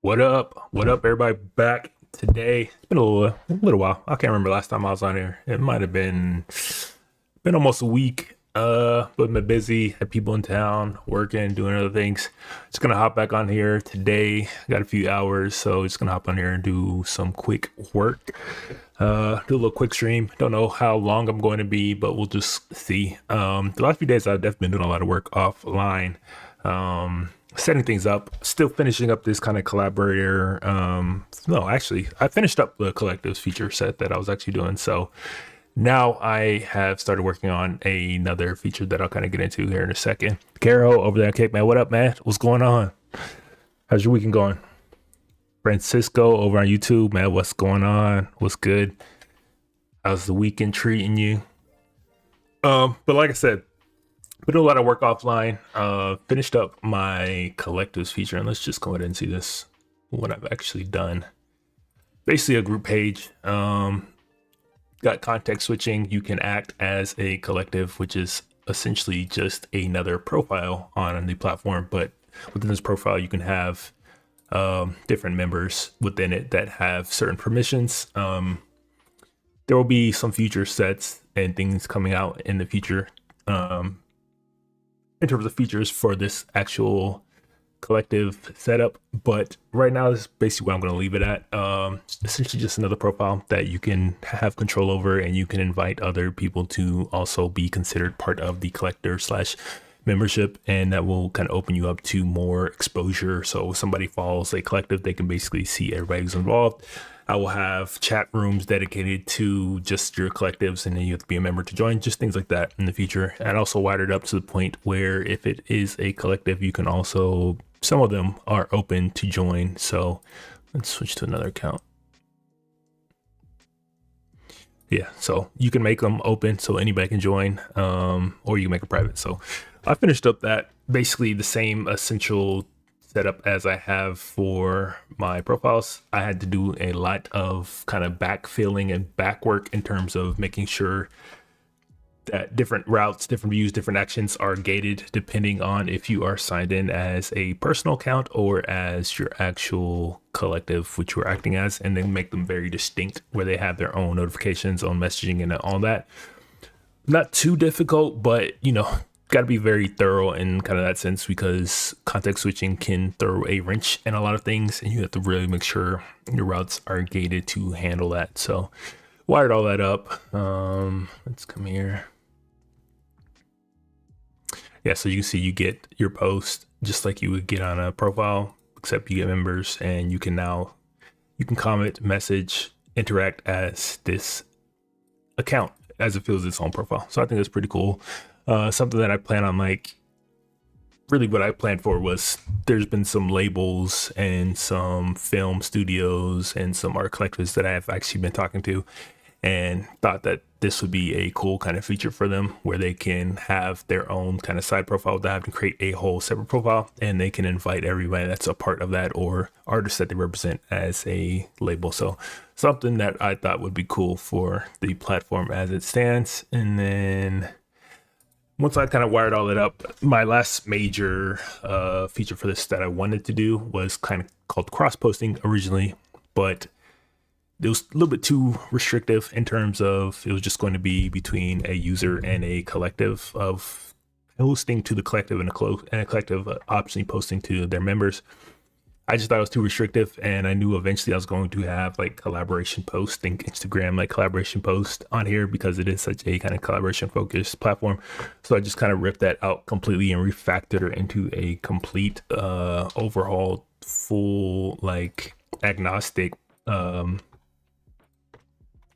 What up? What up, everybody? Back today. It's been a little while. I can't remember last time I was on here. It might have been almost a week. But I've been busy. Had people in town working, doing other things. Just gonna hop back on here today. Got a few hours, so just gonna hop on here and do some quick work. Do a little quick stream. Don't know how long I'm going to be, but we'll just see. The last few days I've definitely been doing a lot of work offline. Setting things up, still finishing up this kind of collaborator. No, actually, I finished up the collectives feature set that I was actually doing. So now I have started working on another feature that I'll kind of get into here in a second. Caro over there, Cape, man. What up, man? What's going on? How's your weekend going? Francisco over on YouTube, man. What's going on? What's good? How's the weekend treating you? But like I said, been doing a lot of work offline. Finished up my collectives feature, and let's just go ahead and see this, what I've actually done. Basically a group page. Got context switching. You can act as a collective, which is essentially just another profile on the platform, but within this profile you can have different members within it that have certain permissions. There will be some future sets and things coming out in the future in terms of features for this actual collective setup, but right now this is basically what I'm going to leave it at. Essentially just another profile that you can have control over, and you can invite other people to also be considered part of the collector slash membership, and that will kind of open you up to more exposure. So if somebody follows a collective, they can basically see everybody who's involved. I will have chat rooms dedicated to just your collectives, and then you have to be a member to join, just things like that in the future. And also wired up to the point where if it is a collective, you can also, some of them are open to join. So let's switch to another account. Yeah, so you can make them open so anybody can join, or you can make it private. So I finished up that basically the same essential setup as I have for my profiles. I had to do a lot of kind of backfilling and back work in terms of making sure that different routes, different views, different actions are gated depending on if you are signed in as a personal account or as your actual collective, which you're acting as, and then make them very distinct where they have their own notifications, own messaging, and all that. Not too difficult, but you know, got to be very thorough in kind of that sense, because context switching can throw a wrench in a lot of things, and you have to really make sure your routes are gated to handle that. So wired all that up. Let's come here. Yeah, so you can see you get your post just like you would get on a profile, except you get members, and you can comment, message, interact as this account as it feels its own profile. So I think that's pretty cool. Something that I plan on, like, really what I planned for was, there's been some labels and some film studios and some art collectives that I have actually been talking to, and thought that this would be a cool kind of feature for them, where they can have their own kind of side profile without having to create a whole separate profile, and they can invite everybody that's a part of that or artists that they represent as a label. So something that I thought would be cool for the platform as it stands. And then once I kind of wired all that up, my last major feature for this that I wanted to do was kind of called cross posting originally, but it was a little bit too restrictive in terms of it was just going to be between a user and a collective, of posting to the collective and a collective optionally posting to their members. I just thought it was too restrictive, and I knew eventually I was going to have like collaboration posts, think Instagram like collaboration post on here, because it is such a kind of collaboration focused platform. So I just kind of ripped that out completely and refactored it into a complete overhaul, full, like, agnostic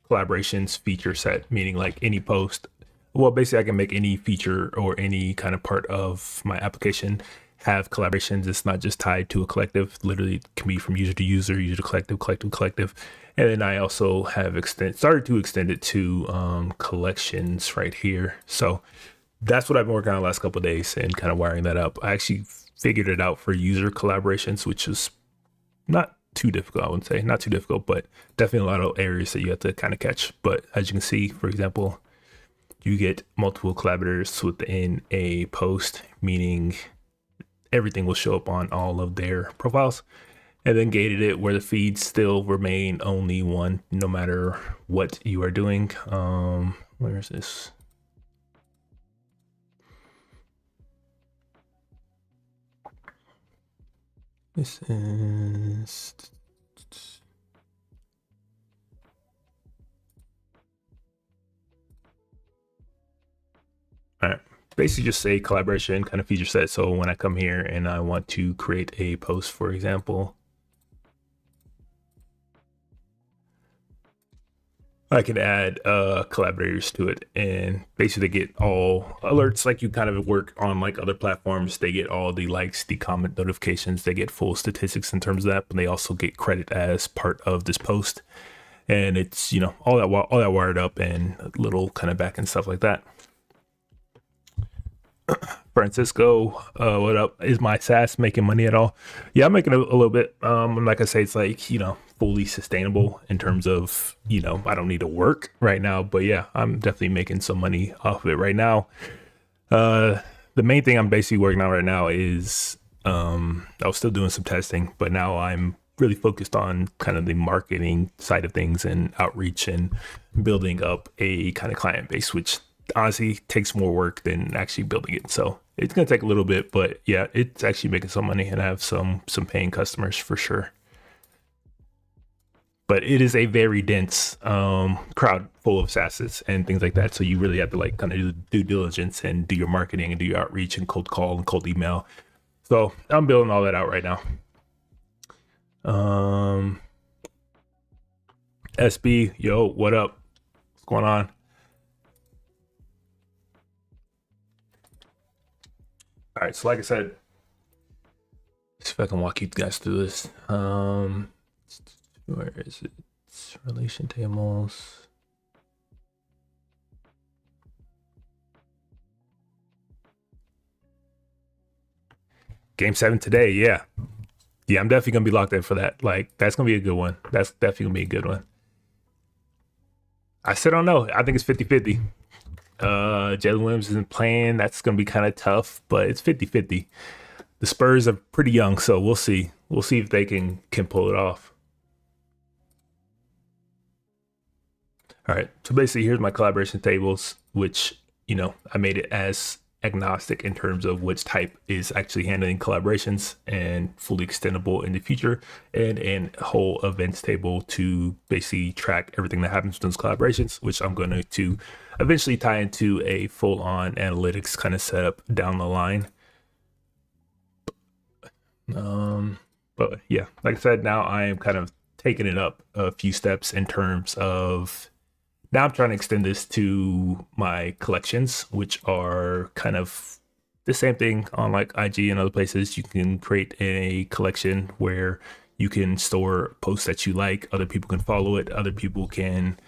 collaborations feature set, meaning like any post, well, basically I can make any feature or any kind of part of my application have collaborations. It's not just tied to a collective. Literally it can be from user to user, user to collective, collective to collective. And then I also have started to extend it to collections right here. So that's what I've been working on the last couple of days and kind of wiring that up. I actually figured it out for user collaborations, which is not too difficult, I wouldn't say. Not too difficult, but definitely a lot of areas that you have to kind of catch. But as you can see, for example, you get multiple collaborators within a post, meaning everything will show up on all of their profiles. And then gated it where the feeds still remain only one, no matter what you are doing. Where is this? This is... all right. Basically just a collaboration kind of feature set. So when I come here and I want to create a post, for example, I can add collaborators to it, and basically they get all alerts like you kind of work on like other platforms. They get all the likes, the comment notifications, they get full statistics in terms of that, but they also get credit as part of this post. And it's, you know, all that wired up and a little kind of back and stuff like that. Francisco, what up? Is my SaaS making money at all? Yeah, I'm making a little bit. Like I say, it's like, you know, fully sustainable in terms of, you know, I don't need to work right now, but yeah, I'm definitely making some money off of it right now. The main thing I'm basically working on right now is, I was still doing some testing, but now I'm really focused on kind of the marketing side of things and outreach and building up a kind of client base, which honestly takes more work than actually building it. So it's going to take a little bit, but yeah, it's actually making some money, and I have some paying customers for sure. But it is a very dense crowd full of SaaSes and things like that. So you really have to like kind of do due diligence and do your marketing and do your outreach and cold call and cold email. So I'm building all that out right now. SB, yo, what up? What's going on? All right, so like I said, see if I can walk you guys through this. Where is it? It's relation tables. Game 7 today, yeah. Yeah, I'm definitely gonna be locked in for that. Like, that's gonna be a good one. That's definitely gonna be a good one. I still don't know. I think it's 50-50. Jalen Williams isn't playing. That's going to be kind of tough, but it's 50-50. The Spurs are pretty young, so we'll see. We'll see if they can pull it off. All right, so basically here's my collaboration tables, which, you know, I made it as agnostic in terms of which type is actually handling collaborations and fully extendable in the future, and a whole events table to basically track everything that happens with those collaborations, which I'm going to eventually tie into a full-on analytics kind of setup down the line. But yeah, like I said, now I am kind of taking it up a few steps in terms of now I'm trying to extend this to my collections, which are kind of the same thing on like IG and other places. You can create a collection where you can store posts that you like. Other people can follow it. Other people can,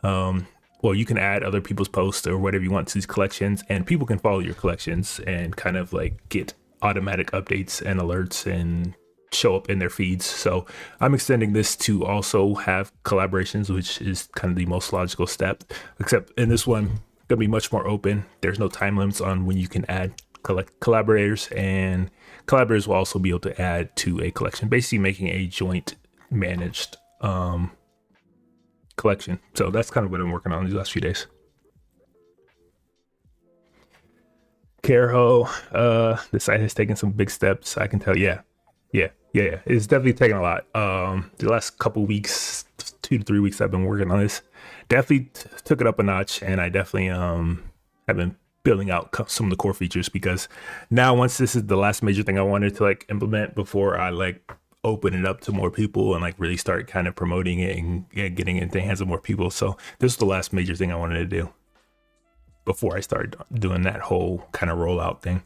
well, you can add other people's posts or whatever you want to these collections, and people can follow your collections and kind of like get automatic updates and alerts and show up in their feeds. So I'm extending this to also have collaborations, which is kind of the most logical step, except in this one, gonna be much more open. There's no time limits on when you can add collaborators, and collaborators will also be able to add to a collection, basically making a joint managed collection. So that's kind of what I'm working on these last few days. Caro, the site has taken some big steps. I can tell. Yeah. It's definitely taken a lot. The last couple weeks, 2 to 3 weeks, I've been working on this. Definitely took it up a notch, and I definitely have been building out some of the core features, because now once this is the last major thing I wanted to like implement before I like open it up to more people and like really start kind of promoting it and getting it into the hands of more people. So this is the last major thing I wanted to do before I started doing that whole kind of rollout thing.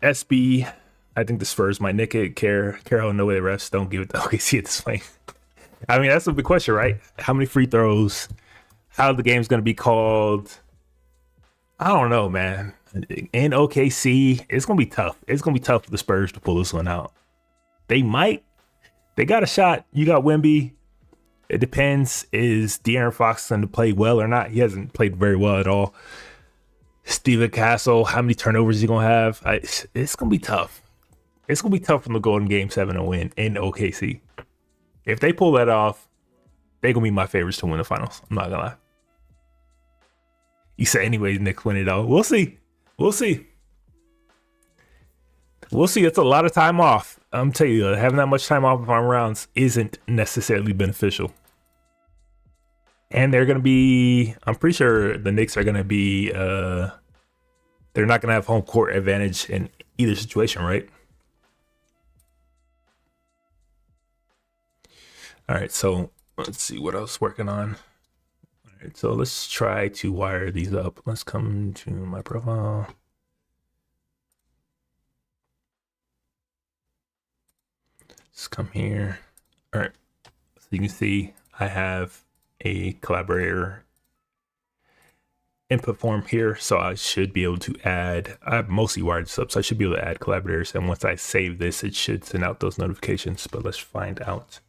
SB, I think this spurs my Nickit, Caro, no way the refs don't give it to OKC at this point. I mean, that's a big question, right? How many free throws? How the game's going to be called? I don't know, man. In OKC, it's going to be tough. It's going to be tough for the Spurs to pull this one out. They might. They got a shot. You got Wemby. It depends. Is De'Aaron Fox going to play well or not? He hasn't played very well at all. Steven Castle, how many turnovers is he going to have? It's going to be tough. It's going to be tough from the Golden Game 7 to win in OKC. If they pull that off, they're going to be my favorites to win the finals. I'm not going to lie. You said anyways, Knicks win it all. We'll see. It's a lot of time off. I'm telling you, having that much time off on rounds isn't necessarily beneficial. And they're going to be, I'm pretty sure the Knicks are going to be, they're not going to have home court advantage in either situation, right? All right, so let's see what I was working on. All right, so let's try to wire these up. Let's come to my profile. Let's come here. All right, so you can see I have a collaborator input form here, so I should be able to add, I've mostly wired this up, so I should be able to add collaborators, and once I save this, it should send out those notifications. But let's find out.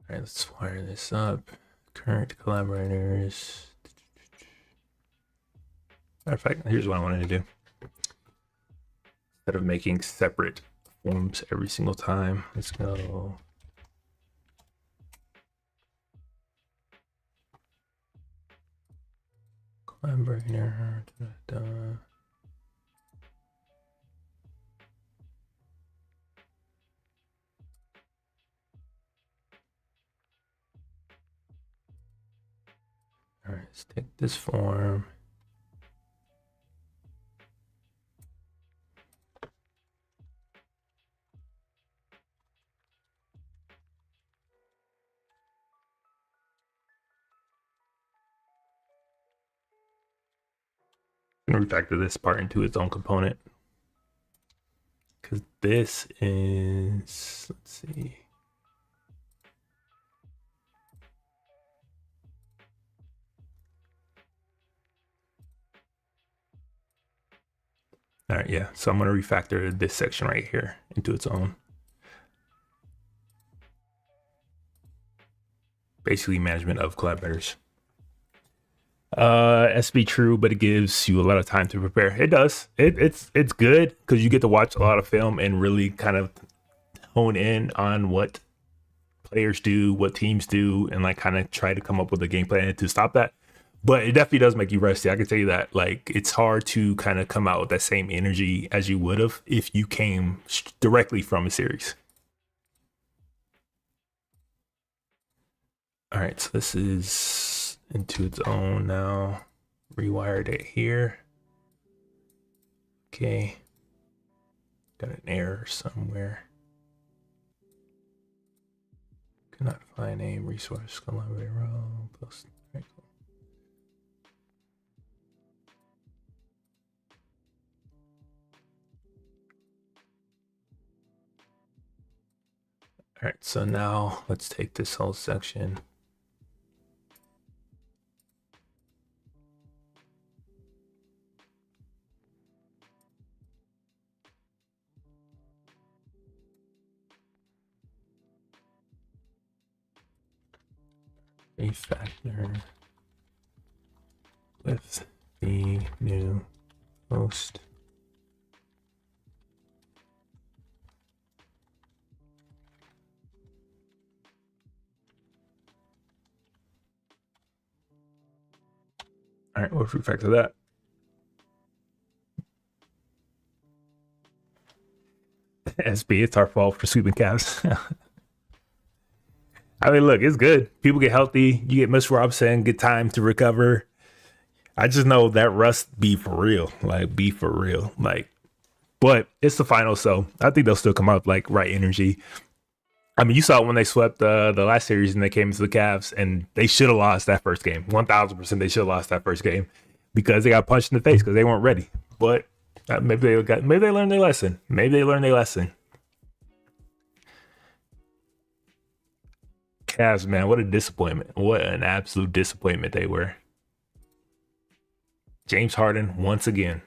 All right, let's wire this up. Current collaborators. Matter of fact, here's what I wanted to do. Instead of making separate forms every single time, let's go. Collaborator. All right, let's take this form. I'm gonna refactor this part into its own component, because this is, let's see. All right, yeah. So I'm going to refactor this section right here into its own. Basically, management of collaborators. SB true, but it gives you a lot of time to prepare. It does. It's good because you get to watch a lot of film and really kind of hone in on what players do, what teams do, and like kind of try to come up with a game plan to stop that. But it definitely does make you rusty. I can tell you that. Like, it's hard to kind of come out with that same energy as you would have if you came directly from a series. All right, so this is into its own now. rewired it here. Okay. Got an error somewhere. Cannot find a resource. Collaborate row. Post. Right. All right, so now let's take this whole section. Refactor with the new host. All right, we'll refactor that. SB, it's our fault for sweeping calves. I mean, look, it's good. People get healthy. You get Miss Robson, get time to recover. I just know that rust be for real. Like, be for real. Like, but it's the final, so I think they'll still come up like right energy. I mean, you saw it when they swept the last series and they came into the Cavs, and they should have lost that first game. 1,000% they should have lost that first game because they got punched in the face because they weren't ready. But maybe they learned their lesson. Maybe they learned their lesson. Cavs, man, what a disappointment. What an absolute disappointment they were. James Harden once again.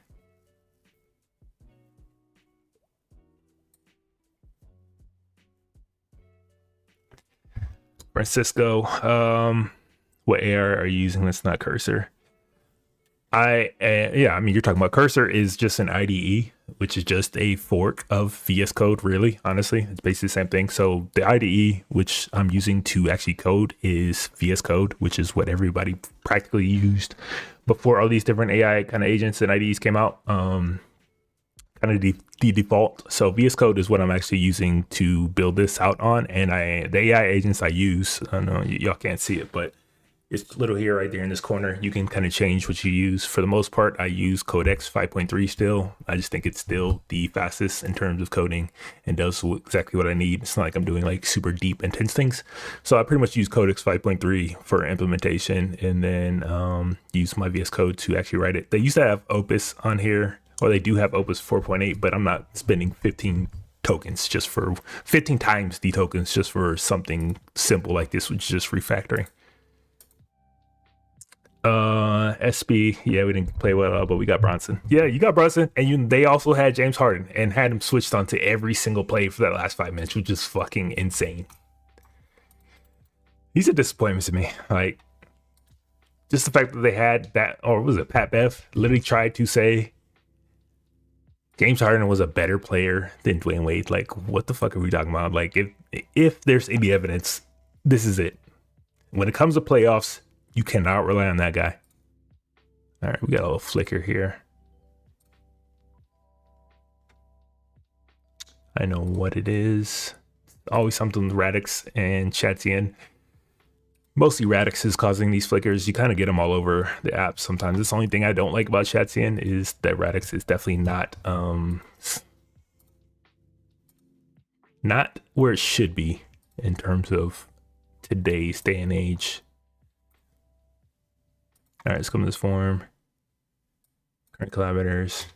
Francisco, what AR are you using that's not Cursor? Yeah, I mean, you're talking about Cursor is just an IDE, which is just a fork of VS Code, really, honestly. It's basically the same thing. So the IDE, which I'm using to actually code, is VS Code, which is what everybody practically used before all these different AI kind of agents and IDEs came out. Kind of the default. So VS Code is what I'm actually using to build this out on. And the AI agents I use, I know y'all can't see it, but it's little here right there in this corner. You can kind of change what you use. For the most part, I use Codex 5.3 still. I just think it's still the fastest in terms of coding and does exactly what I need. It's not like I'm doing like super deep, intense things. So I pretty much use Codex 5.3 for implementation and then use my VS Code to actually write it. They used to have Opus on here, or they do have Opus 4.8, but I'm not spending 15 tokens just for 15 times the tokens just for something simple like this, which is just refactoring. SB, yeah, we didn't play well, but we got Bronson. Yeah, you got Bronson, and they also had James Harden and had him switched onto every single play for that last 5 minutes, which is fucking insane. He's a disappointment to me. Like, just the fact that they had that, or was it Pat Bev literally tried to say James Harden was a better player than Dwayne Wade. Like, what the fuck are we talking about? Like, if there's any evidence, this is it. When it comes to playoffs, you cannot rely on that guy. All right, we got a little flicker here. I know what it is. Always something with Radix and Chatien. Mostly Radix is causing these flickers. You kind of get them all over the app sometimes. That's the only thing I don't like about Chatien is that Radix is definitely not where it should be in terms of today's day and age. All right, let's come to this form. Current collaborators.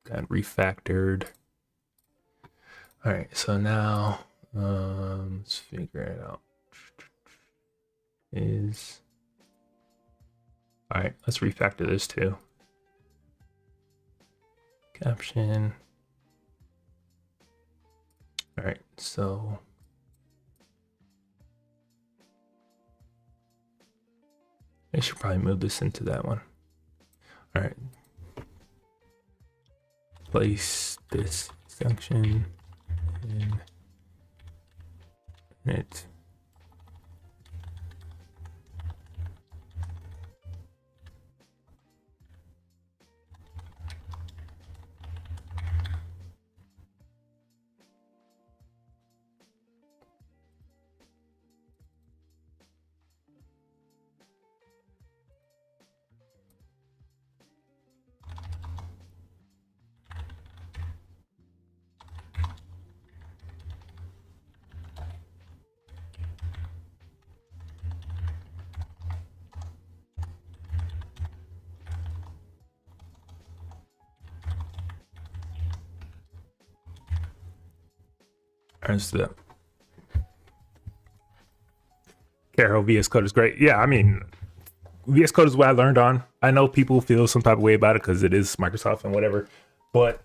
Got refactored. All right, so now let's figure it out. All right, let's refactor this too. Caption. All right, so I should probably move this into that one. All right. Place this section in it. Understood. Caro VS Code is great. Yeah, I mean, VS Code is what I learned on. I know people feel some type of way about it because it is Microsoft and whatever, but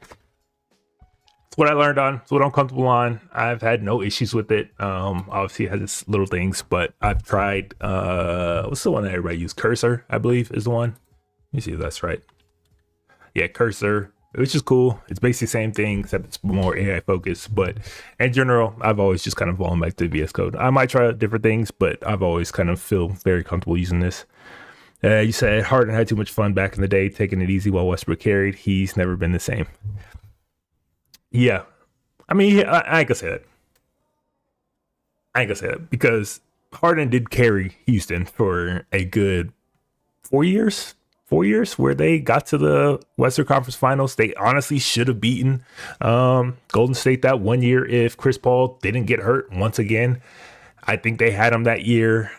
it's what I learned on. It's what I'm comfortable on. I've had no issues with it. Obviously it has its little things, but I've tried what's the one that everybody uses? Cursor, I believe, is the one. Let me see if that's right. Yeah, Cursor, which is cool. It's basically the same thing, except it's more AI focused. But in general, I've always just kind of fallen back to VS Code. I might try out different things, but I've always kind of feel very comfortable using this. You said Harden had too much fun back in the day, taking it easy while Westbrook carried. He's never been the same. Yeah, I mean, I ain't gonna say that. I ain't gonna say that because Harden did carry Houston for a good 4 years. 4 years where they got to the Western Conference Finals. They honestly should have beaten Golden State that 1 year if Chris Paul didn't get hurt once again. I think they had him that year.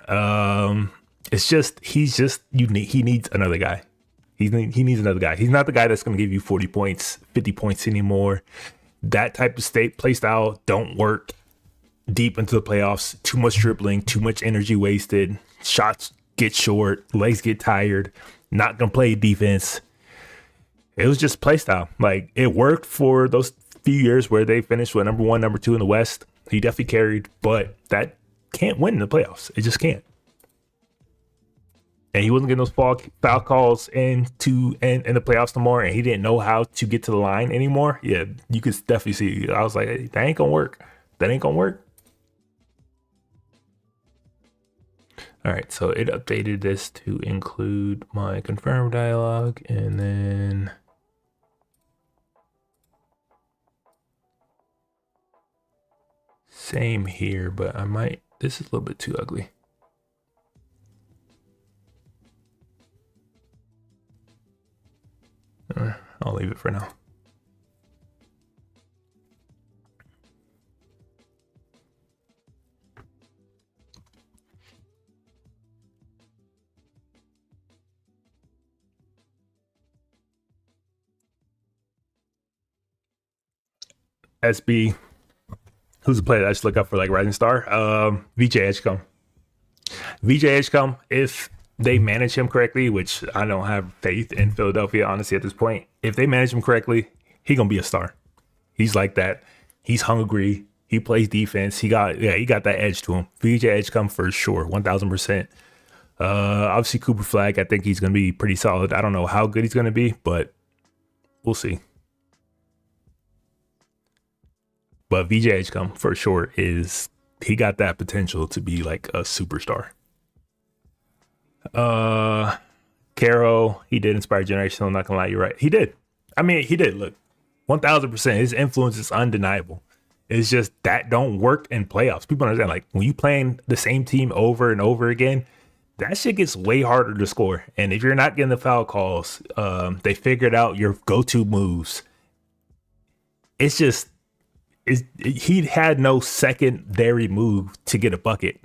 It's just he's just unique. He needs another guy. He needs another guy. He's not the guy that's going to give you 40 points, 50 points anymore. That type of play style don't work deep into the playoffs. Too much dribbling, too much energy wasted. Shots get short, legs get tired. Not gonna play defense. It was just play style. Like it worked for those few years where they finished with number 1, number 2 in the West. He definitely carried, but that can't win in the playoffs. It just can't. And he wasn't getting those foul calls in the playoffs no more, and he didn't know how to get to the line anymore. Yeah, you could definitely see. I was like, hey, that ain't gonna work. That ain't gonna work. All right, so it updated this to include my confirm dialog, and then same here, but this is a little bit too ugly. I'll leave it for now. SB, who's a player that I just look up for like Rising Star? VJ Edgecombe. VJ Edgecombe, if they manage him correctly, which I don't have faith in Philadelphia, honestly, at this point. If they manage him correctly, he gonna be a star. He's like that. He's hungry. He plays defense. He got that edge to him. VJ Edgecombe for sure, 1000%. Obviously Cooper Flag, I think he's gonna be pretty solid. I don't know how good he's gonna be, but we'll see. But VJ Edgecombe for sure he got that potential to be like a superstar. Caro, he did inspire generation. I'm not gonna lie, you're right. He did. I mean, he did. Look, 1000%. His influence is undeniable. It's just that don't work in playoffs. People understand, like when you playing the same team over and over again, that shit gets way harder to score. And if you're not getting the foul calls, they figured out your go-to moves. It's just he had no secondary move to get a bucket,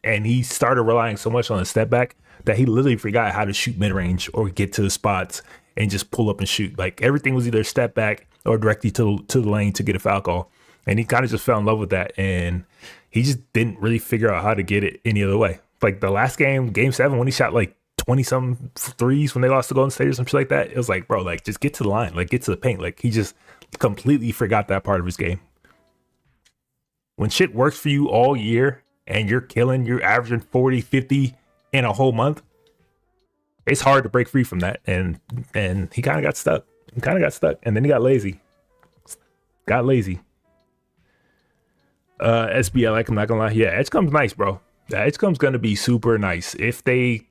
and he started relying so much on a step back that he literally forgot how to shoot mid-range or get to the spots and just pull up and shoot. Like everything was either step back or directly to the lane to get a foul call, and he kind of just fell in love with that, and he just didn't really figure out how to get it any other way. Like the last game 7, when he shot like 20-some threes when they lost to Golden State or some shit like that, it was like, bro, like just get to the line, like get to the paint. Like he just completely forgot that part of his game. When shit works for you all year and you're averaging 40, 50 in a whole month, it's hard to break free from that. And he kind of got stuck. And then he got lazy. SB, I like him, not gonna lie. Yeah, Edgecombe's nice, bro. Edgecombe's gonna be super nice if they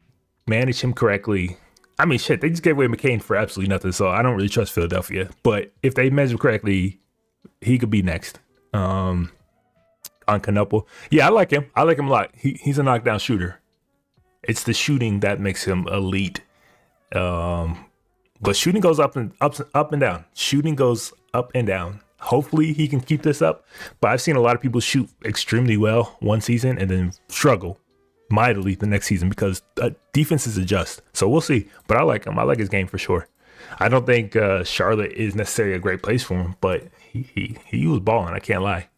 manage him correctly. I mean, shit, they just gave away McCain for absolutely nothing, so I don't really trust Philadelphia. But if they manage him correctly, he could be next. On Knuppel. Yeah, I like him. I like him a lot. He's a knockdown shooter. It's the shooting that makes him elite. But shooting goes up and down. Shooting goes up and down. Hopefully he can keep this up. But I've seen a lot of people shoot extremely well one season and then struggle mightily the next season because defenses adjust. So we'll see. But I like him. I like his game for sure. I don't think Charlotte is necessarily a great place for him, but he was balling. I can't lie.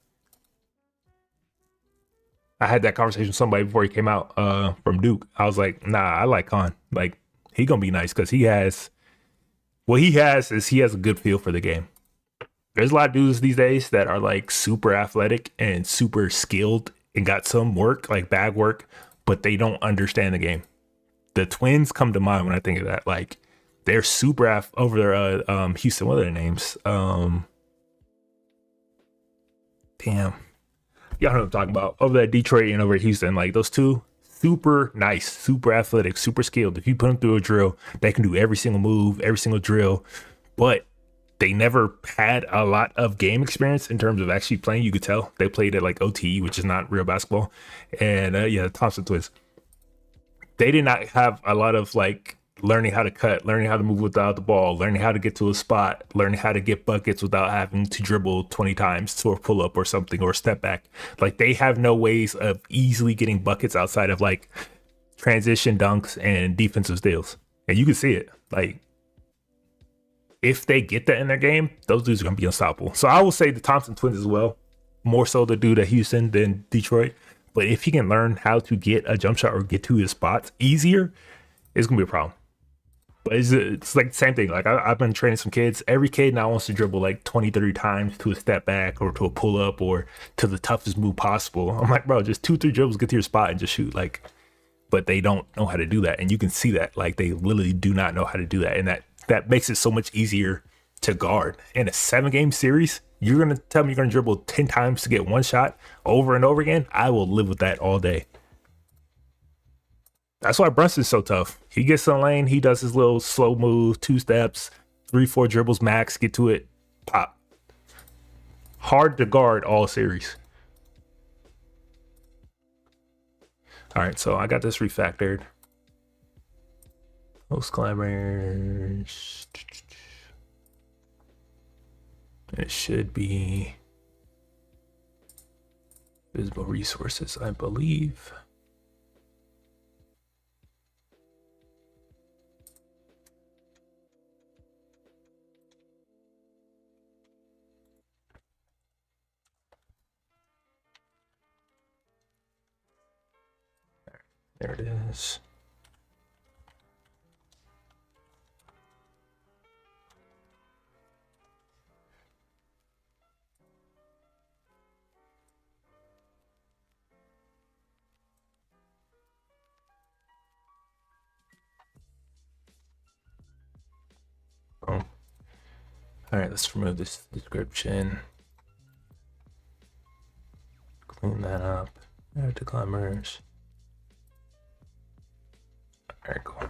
I had that conversation with somebody before he came out from Duke. I was like, nah, I like Khan. Like he gonna be nice because he has what he has is he has a good feel for the game. There's a lot of dudes these days that are like super athletic and super skilled and got some work, like bag work, but they don't understand the game. The Twins come to mind when I think of that. Like they're super over there. Houston, what are their names? Damn, y'all know what I'm talking about. Over there, Detroit and over at Houston, like those two, super nice, super athletic, super skilled. If you put them through a drill, they can do every single move, every single drill. But they never had a lot of game experience in terms of actually playing. You could tell they played at like OTE, which is not real basketball. And yeah, the Thompson twins. They did not have a lot of like learning how to cut, learning how to move without the ball, learning how to get to a spot, learning how to get buckets without having to dribble 20 times to a pull up or something or step back. Like they have no ways of easily getting buckets outside of like transition dunks and defensive steals. And you can see it. Like if they get that in their game, those dudes are going to be unstoppable. So I will say the Thompson twins as well, more so the dude at Houston than Detroit. But if he can learn how to get a jump shot or get to his spots easier, it's going to be a problem. But it's like the same thing. Like I've been training some kids. Every kid now wants to dribble like 20, 30 times to a step back or to a pull up or to the toughest move possible. I'm like, bro, just 2-3 dribbles, get to your spot and just shoot. Like, but they don't know how to do that. And you can see that. Like they literally do not know how to do that. And that makes it so much easier to guard. In a 7-game series, you're going to tell me you're going to dribble 10 times to get one shot over and over again? I will live with that all day. That's why Brunson's so tough. He gets in the lane, he does his little slow move, 2 steps, 3-4 dribbles max, get to it, pop. Hard to guard all series. All right, so I got this refactored. Most climbers. It should be visible resources, I believe. There it is. Oh. All right, let's remove this description. Clean that up. Add to climbers. All right, cool.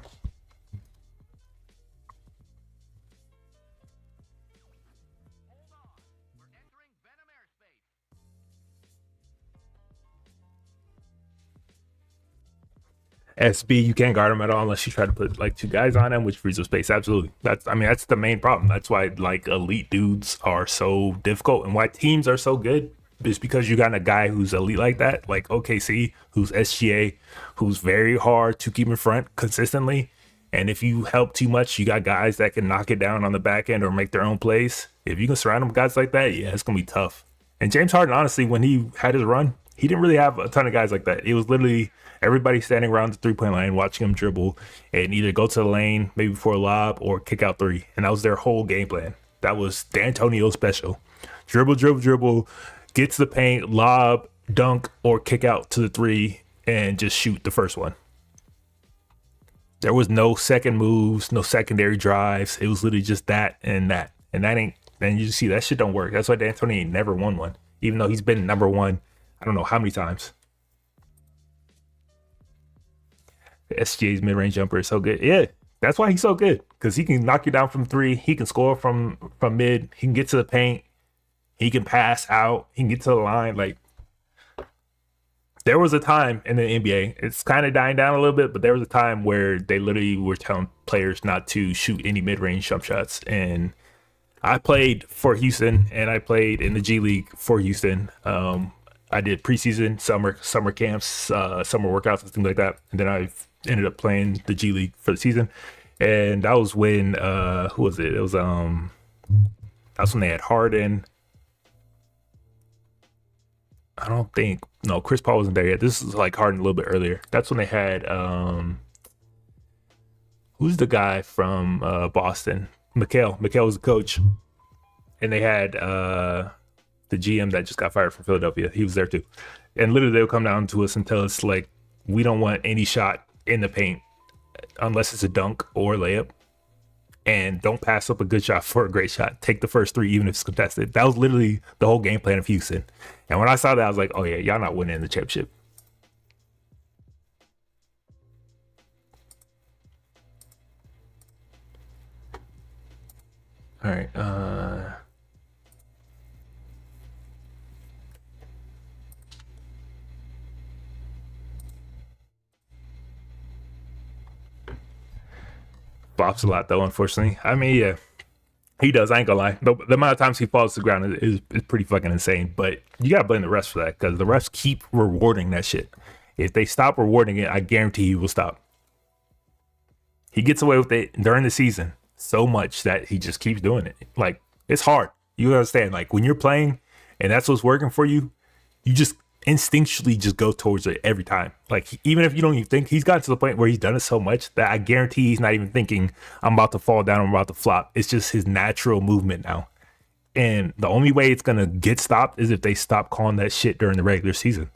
SB, you can't guard him at all unless you try to put like 2 guys on him, which frees up space. Absolutely. That's the main problem. That's why like elite dudes are so difficult and why teams are so good. Is because you got a guy who's elite like that, like OKC, who's SGA, who's very hard to keep in front consistently. And if you help too much, you got guys that can knock it down on the back end or make their own plays. If you can surround them with guys like that, yeah, it's gonna be tough. And James Harden, honestly, when he had his run, he didn't really have a ton of guys like that. It was literally everybody standing around the 3-point line, watching him dribble and either go to the lane, maybe for a lob, or kick out 3. And that was their whole game plan. That was D'Antonio special. Dribble, dribble, dribble, get to the paint, lob, dunk, or kick out to the 3 and just shoot the first one. There was no second moves, no secondary drives. It was literally just that and that. And that ain't, and you see that shit don't work. That's why D'Antoni ain't never won one, even though he's been number 1, I don't know how many times. The SGA's mid-range jumper is so good. Yeah, that's why he's so good, because he can knock you down from 3. He can score from mid. He can get to the paint. He can pass out. He can get to the line. Like, there was a time in the NBA, it's kind of dying down a little bit, but there was a time where they literally were telling players not to shoot any mid-range jump shots. And I played for Houston, and I played in the G League for Houston. I did preseason, summer camps, summer workouts, and things like that. And then I ended up playing the G League for the season. And that was when who was it? It was that's when they had Harden. I don't think no, Chris Paul wasn't there yet. This is like Harden a little bit earlier. That's when they had who's the guy from Boston? Mikal. Mikal was the coach. And they had the GM that just got fired from Philadelphia. He was there too. And literally they would come down to us and tell us like, we don't want any shot in the paint unless it's a dunk or a layup. And don't pass up a good shot for a great shot. Take the first three, even if it's contested. That was literally the whole game plan of Houston. And when I saw that, I was like, oh yeah, y'all not winning the championship. All right. Flops a lot though, unfortunately. I mean, yeah, he does. I ain't gonna lie. The amount of times he falls to the ground is pretty fucking insane. But you gotta blame the refs for that because the refs keep rewarding that shit. If they stop rewarding it, I guarantee he will stop. He gets away with it during the season so much that he just keeps doing it. Like, it's hard. You understand? Like, when you're playing and that's what's working for you, you just instinctually just go towards it every time. Like, even if you don't even think, he's gotten to the point where he's done it so much that I guarantee he's not even thinking, I'm about to fall down, I'm about to flop. It's just his natural movement now. And the only way it's going to get stopped is if they stop calling that shit during the regular season.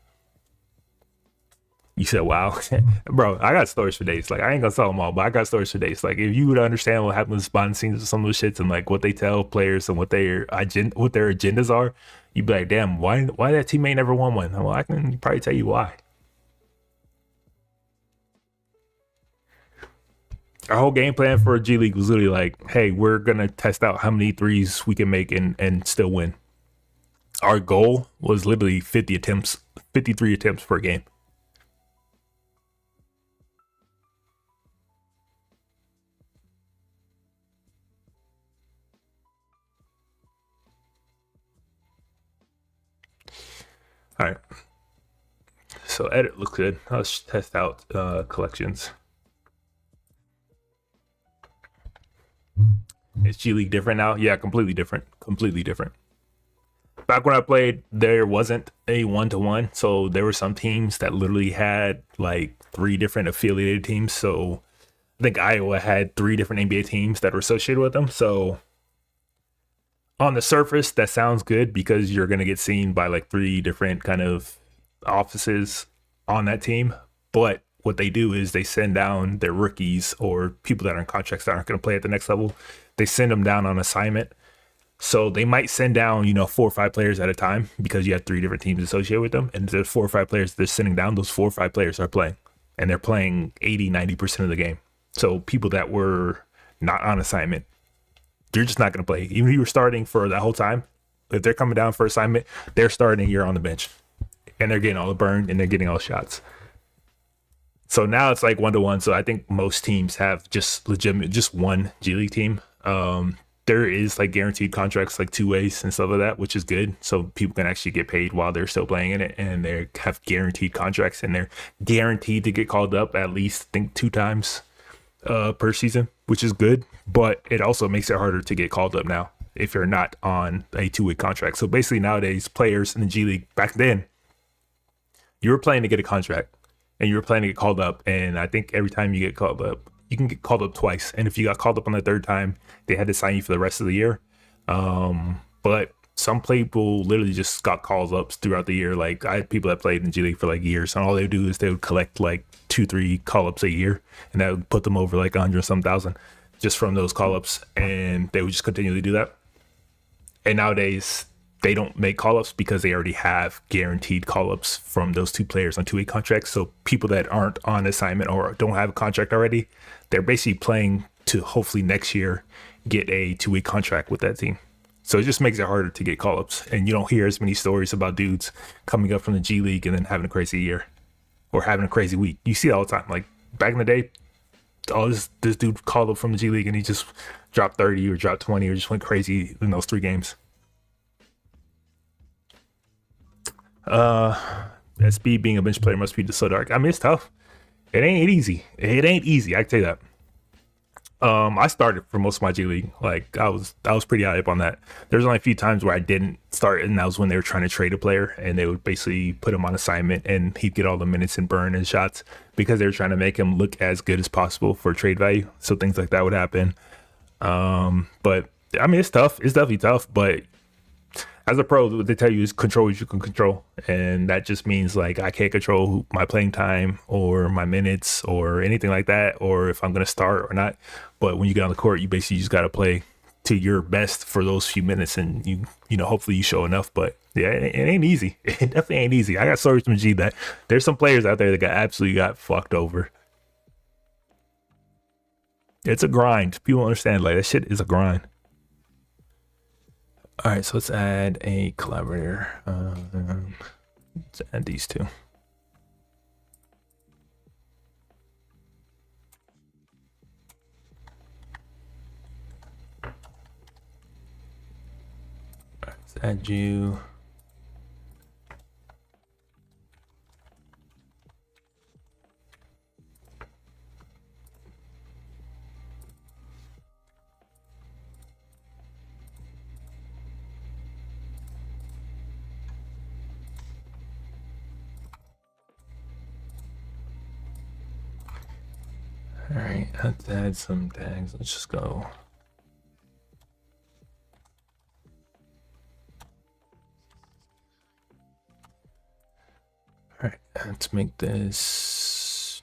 You said, wow. Bro, I got stories for days. Like, I ain't gonna tell them all, but I got stories for days. Like, if you would understand what happens behind the scenes of some of those shits and like what they tell players and what their agendas are, you'd be like, damn, why that teammate never won one? Well, I can probably tell you why. Our whole game plan for G League was literally like, hey, we're gonna test out how many threes we can make and still win. Our goal was literally 53 attempts per game. All right. So edit looks good. Let's test out collections. Is G League different now? Yeah, completely different. Completely different. Back when I played, there wasn't a 1-to-1. So there were some teams that literally had like 3 different affiliated teams. So I think Iowa had 3 different NBA teams that were associated with them. So on the surface, that sounds good because you're going to get seen by like 3 different kind of offices on that team. But what they do is they send down their rookies or people that are in contracts that aren't going to play at the next level. They send them down on assignment. So they might send down, 4 or 5 players at a time because you have 3 different teams associated with them. And there's 4 or 5 players they're sending down. Those 4 or 5 players are playing. And they're playing 80-90% of the game. So people that were not on assignment, you're just not going to play. Even if you were starting for that whole time, if they're coming down for assignment, they're starting, you're on the bench. And they're getting all the burn and they're getting all the shots. So now it's like 1-to-1. So I think most teams have just one G League team. There is like guaranteed contracts, like 2 ways and stuff like that, which is good. So people can actually get paid while they're still playing in it, and they have guaranteed contracts, and they're guaranteed to get called up at least, I think, 2 times per season, which is good. But it also makes it harder to get called up now if you're not on a 2-way contract. So basically nowadays, players in the G League, back then, you were playing to get a contract and you were playing to get called up. And I think every time you get called up, you can get called up twice. And if you got called up on the 3rd time, they had to sign you for the rest of the year. But some people literally just got calls ups throughout the year. Like, I had people that played in G League for like years, and all they would do is they would collect like 2-3 call ups a year, and that would put them over like 100 some thousand just from those call ups, and they would just continually do that. And nowadays they don't make call ups because they already have guaranteed call ups from those 2 players on 2-way contracts. So people that aren't on assignment or don't have a contract already, they're basically playing to hopefully next year get a 2-way contract with that team. So it just makes it harder to get call ups. And you don't hear as many stories about dudes coming up from the G League and then having a crazy year or having a crazy week. You see it all the time. Like back in the day, this dude called up from the G League and he just dropped 30 or dropped 20 or just went crazy in those 3 games. SB being a bench player must be so dark. I mean, it's tough. It ain't easy. I can tell you that. I started for most of my G League. Like I was pretty high up on that. There's only a few times where I didn't start, and that was when they were trying to trade a player, and they would basically put him on assignment, and he'd get all the minutes and burn and shots because they were trying to make him look as good as possible for trade value. So things like that would happen. But I mean, it's tough. It's definitely tough. But as a pro, what they tell you is control what you can control, and that just means like I can't control my playing time or my minutes or anything like that, or if I'm gonna start or not. But when you get on the court, you basically just gotta play to your best for those few minutes, and you know hopefully you show enough. But yeah, it ain't easy. It definitely ain't easy. I got stories from G that there's some players out there that got fucked over. It's a grind. People don't understand, like that shit is a grind. All right, so let's add a collaborator. Let's add these two. All right, let's add you. All right, let's add some tags. Let's just go. All right, let's make this.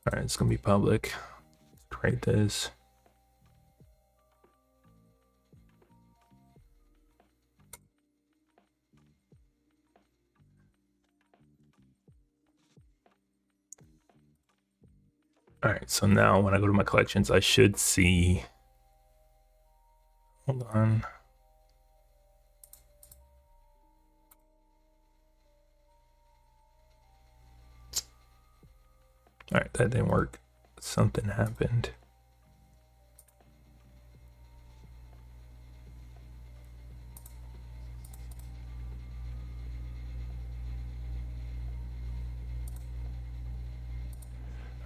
All right, it's gonna be public. Let's create this. All right, so now when I go to my collections, I should see. Hold on. All right, that didn't work. Something happened.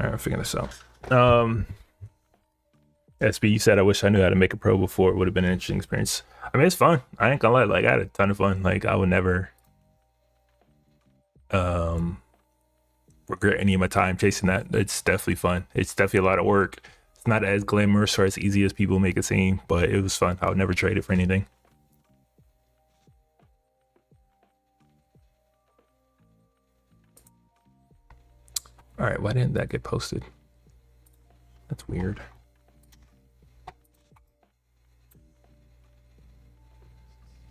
All right, I'm figuring this out. SB, you said I wish I knew how to make a pro before. It would have been an interesting experience. I mean, it's fun. I ain't gonna lie. Like, I had a ton of fun. Like, I would never regret any of my time chasing that. It's definitely fun. It's definitely a lot of work. It's not as glamorous or as easy as people make it seem, but it was fun. I would never trade it for anything. All right, why didn't that get posted? That's weird. I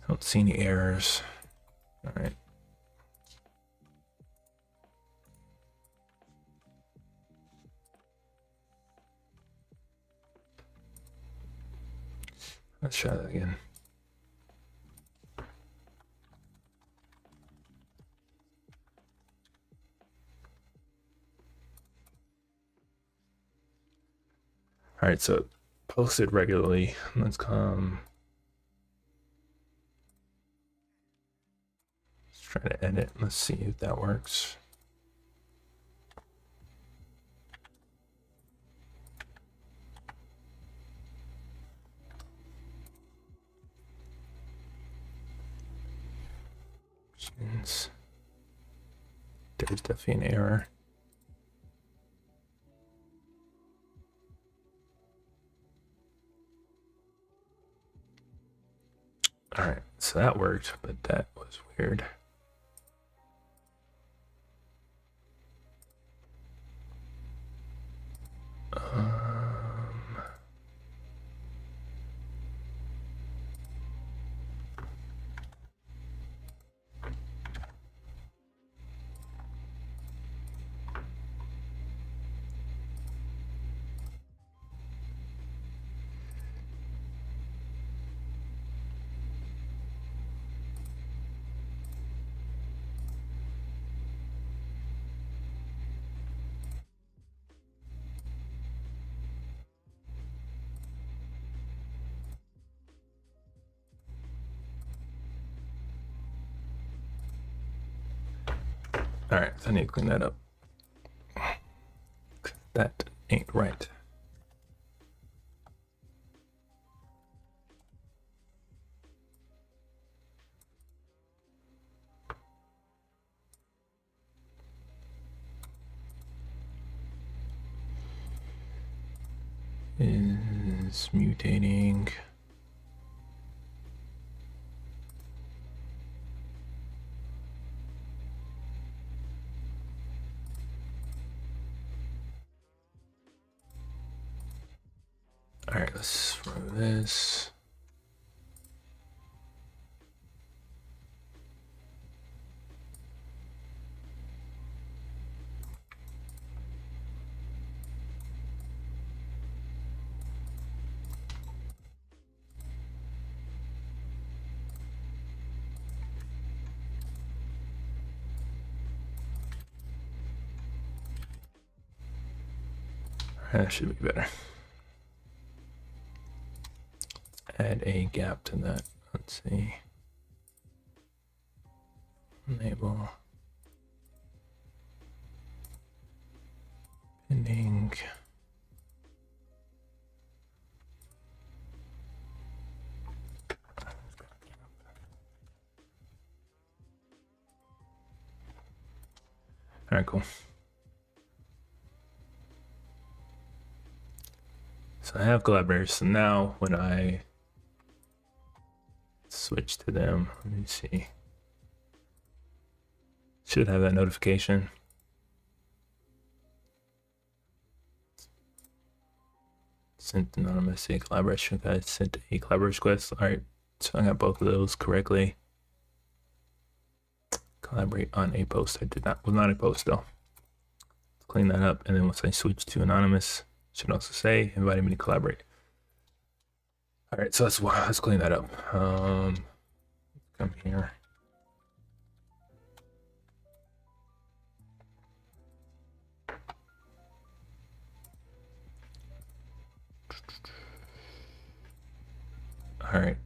don't see any errors. All right. Let's try that again. All right, so posted regularly. Let's come. Let's try to edit. Let's see if that works. There's definitely an error. All right, so that worked, but that was weird. All right, so I need to clean that up. That ain't right. is mutating. All right, let's remove this. That should be better. Add a gap to that. Let's see. Enable. Pending. All right, cool. So I have collaborators. So now when I switch to them, let me see. Should have that notification. Sent anonymous a collaboration request. Sent a collaboration request. All right, so I got both of those correctly. Collaborate on a post. Was not a post though. Clean that up, and then once I switch to anonymous, should also say inviting me to collaborate. All right, so let's clean that up. Come here. All right,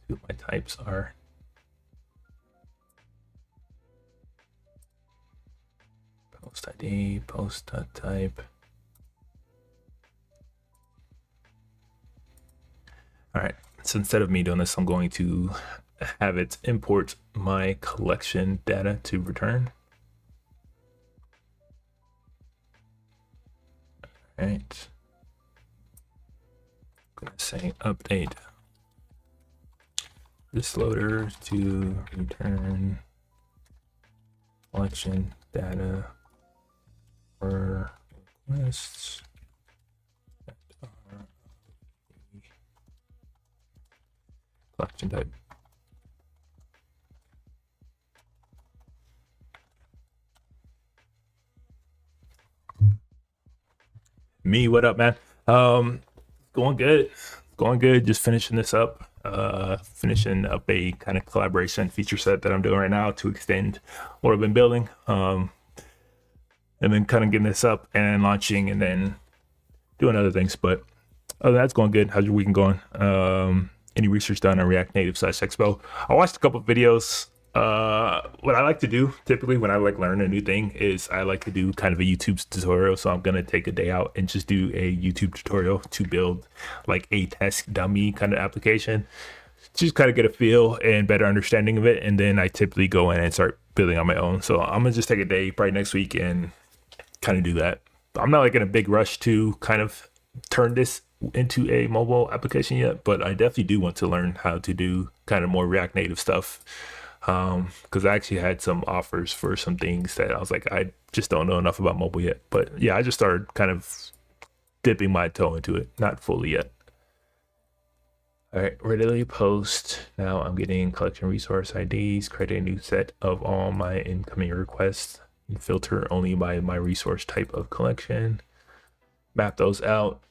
see what my types are. Post ID, post.type. All right, so instead of me doing this, I'm going to have it import my collection data to return. All right. I'm gonna say update this loader to return collection data for requests that are collection type. Me, what up, man? Going good. Just finishing this up. Finishing up a kind of collaboration feature set that I'm doing right now to extend what I've been building. And then kind of getting this up and launching, and then doing other things. But other than that's going good. How's your weekend going? Any research done on React Native / Expo? I watched a couple of videos. What I like to do typically when I like learn a new thing is I like to do kind of a YouTube tutorial. So I'm gonna take a day out and just do a YouTube tutorial to build like a test dummy kind of application, just kind of get a feel and better understanding of it. And then I typically go in and start building on my own. So I'm gonna just take a day probably next week and kind of do that. I'm not like in a big rush to kind of turn this into a mobile application yet, but I definitely do want to learn how to do kind of more React Native stuff. Because I actually had some offers for some things that I was like, I just don't know enough about mobile yet. But yeah, I just started kind of dipping my toe into it, not fully yet. All right, readily post. Now I'm getting collection resource IDs, create a new set of all my incoming requests, and filter only by my resource type of collection. Map those out.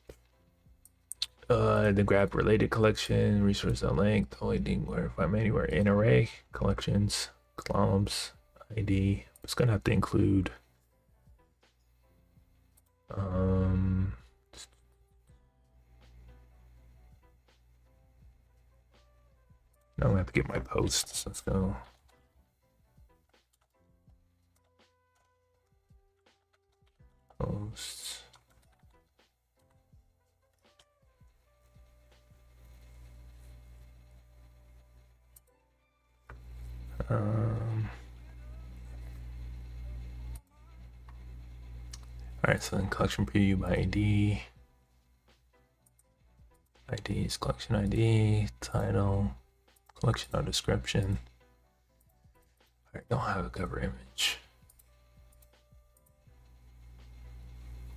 Then grab related collection, resource length, OID, verify anywhere in array, collections, columns, ID. It's gonna have to include now I'm gonna have to get my posts. Let's go. Posts. All right, so then collection preview by ID. ID is collection ID, title, collection or description. All right, don't have a cover image.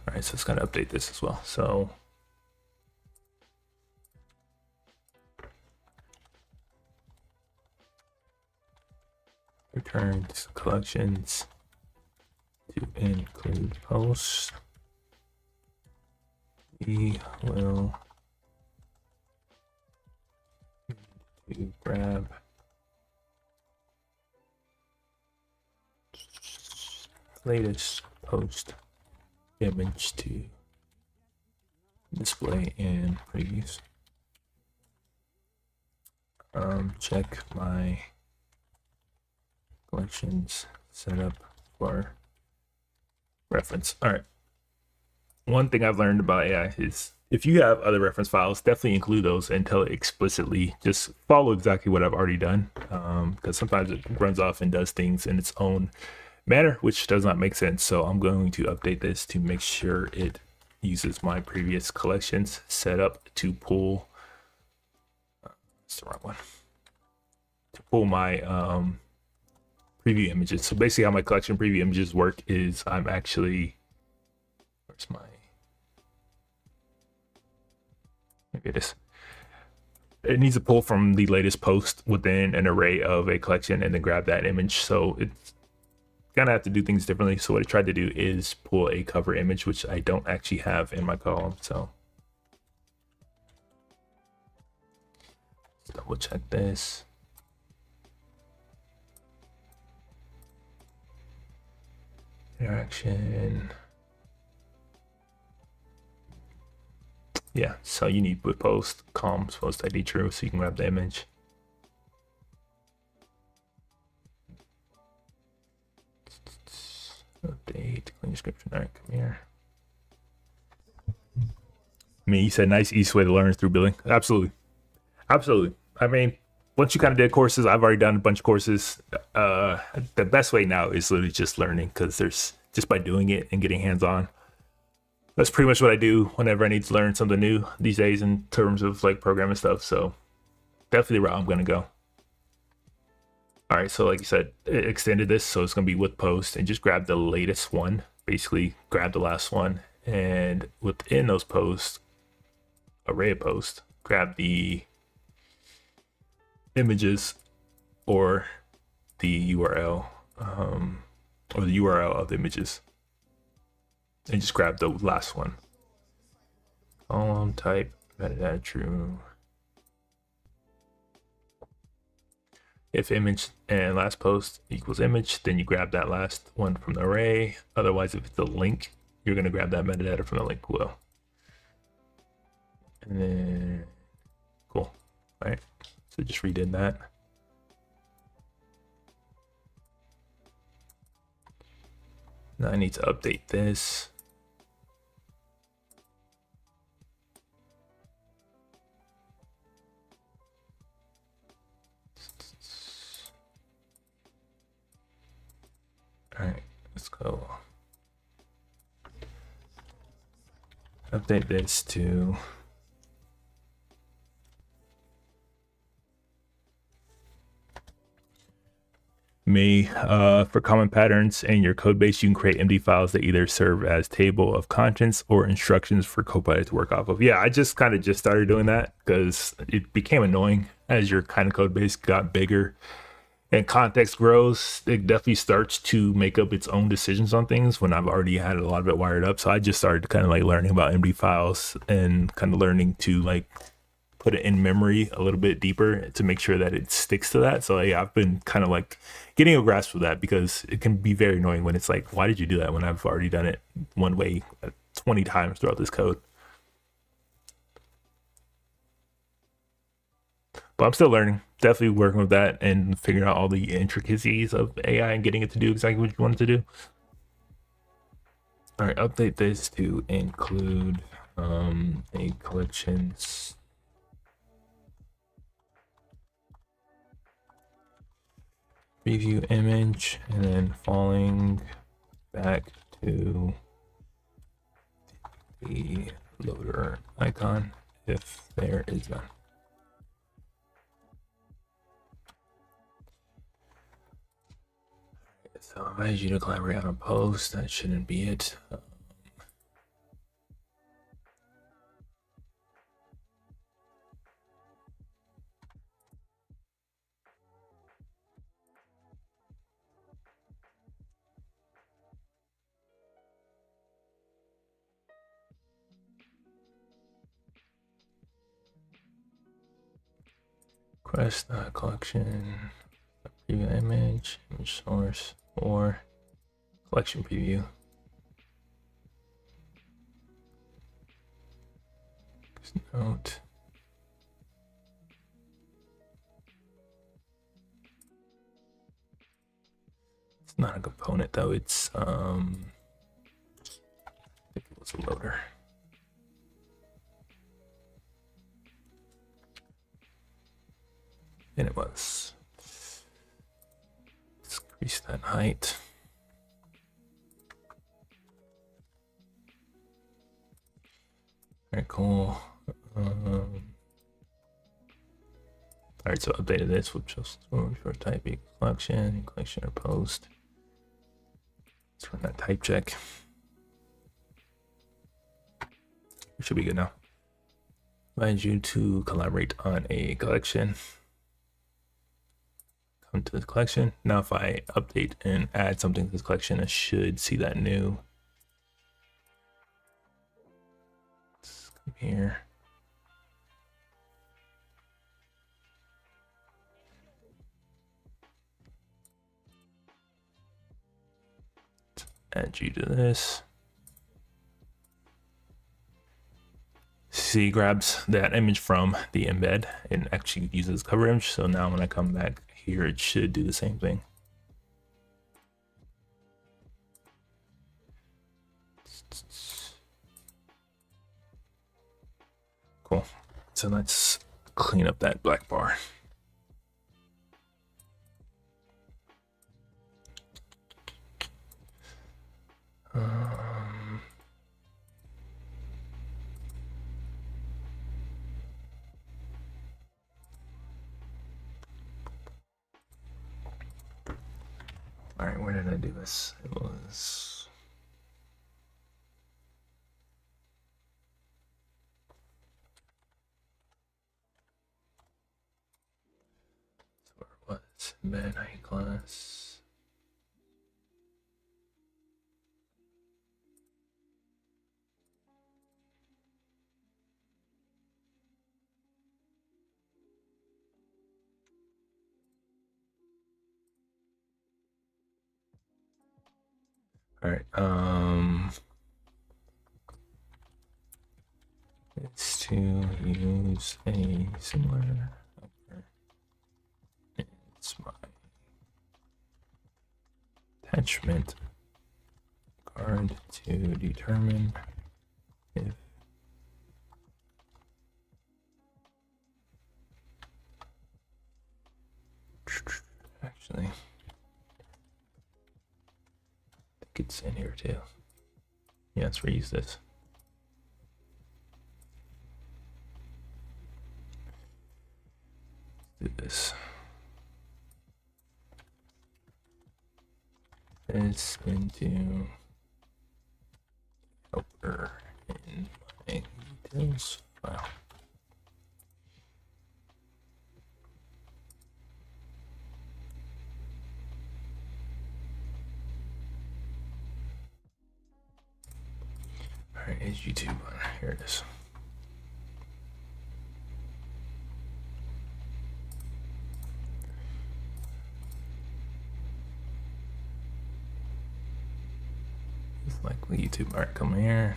All right, so it's gonna update this as well. So return collections to include posts. We will to grab latest post image to display in previews. Check my collections setup for reference. All right. One thing I've learned about AI is if you have other reference files, definitely include those and tell it explicitly. Just follow exactly what I've already done, because sometimes it runs off and does things in its own manner, which does not make sense. So I'm going to update this to make sure it uses my previous collections setup to pull. It's the wrong one. To pull my preview images. So basically, how my collection preview images work is I'm actually, where's my, maybe it is. It needs to pull from the latest post within an array of a collection and then grab that image. So it's gonna have to do things differently. So what I tried to do is pull a cover image, which I don't actually have in my column. So let's double check this. Interaction. Yeah, so you need with post comms post ID true so you can grab the image. Update clean description. All right, come here. I mean, you said nice easy way to learn through billing. Absolutely. Absolutely. I mean, once you kind of did courses, I've already done a bunch of courses. The best way now is literally just learning, because there's just by doing it and getting hands-on. That's pretty much what I do whenever I need to learn something new these days in terms of like programming stuff. So definitely the route I'm going to go. All right, so like you said, it extended this, so it's going to be with post, and just grab the latest one. Basically, grab the last one, and within those posts, array of posts, grab the images or the URL, or the URL of the images, and just grab the last one. Column type metadata true. If image and last post equals image, then you grab that last one from the array. Otherwise, if it's a link, you're going to grab that metadata from the link below. And then, cool. All right. So just redid that. Now I need to update this. All right, let's go. Update this to me. For common patterns in your code base, you can create MD files that either serve as table of contents or instructions for Copilot to work off of. Yeah, I just kind of just started doing that because it became annoying as your kind of code base got bigger and context grows. It definitely starts to make up its own decisions on things when I've already had a lot of it wired up. So I just started kind of like learning about MD files and kind of learning to like put it in memory a little bit deeper to make sure that it sticks to that. So yeah, I've been kind of like getting a grasp of that, because it can be very annoying when it's like, why did you do that when I've already done it one way 20 times throughout this code? But I'm still learning, definitely working with that and figuring out all the intricacies of AI and getting it to do exactly what you want it to do. All right, update this to include a collections preview image, and then falling back to the loader icon if there is none. So I invite you to collaborate on a post. That shouldn't be it. Request collection, preview image source, or collection preview. Note. It's not a component though, it's I think it was a loader. And it was. Let's increase that height. Very cool. All right, so updated this with just for type collection or post. Let's run that type check. We should be good now. Invite you to collaborate on a collection. Come to the collection. Now, if I update and add something to this collection, I should see that new. Let's come here. Add you to this. See, grabs that image from the embed and actually uses cover image. So now when I come back here, it should do the same thing. Cool. So let's clean up that black bar. All right, where did I do this? It was. So where it was? Embed height class. All right, it's to use a similar helper. It's my attachment card to determine if actually it's in here too. Yeah, let's reuse this. Let's do this. This into helper in my details file. All right, is YouTube. Here it is. It's likely YouTube. All right, come here.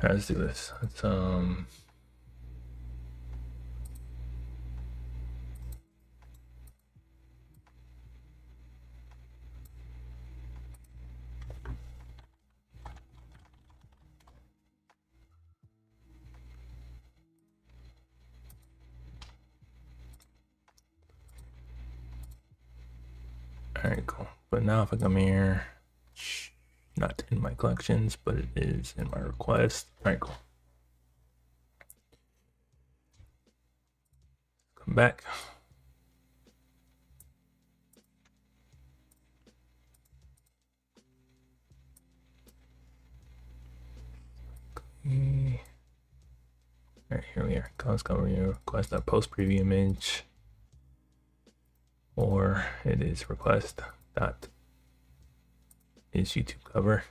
right, let's do this. Let's all right, cool. But now if I come here, not in my collections, but it is in my request. All right, cool. Come back. Okay. All right, here we are. Let's go over here. Request that post preview image, or it is request dot is YouTube cover.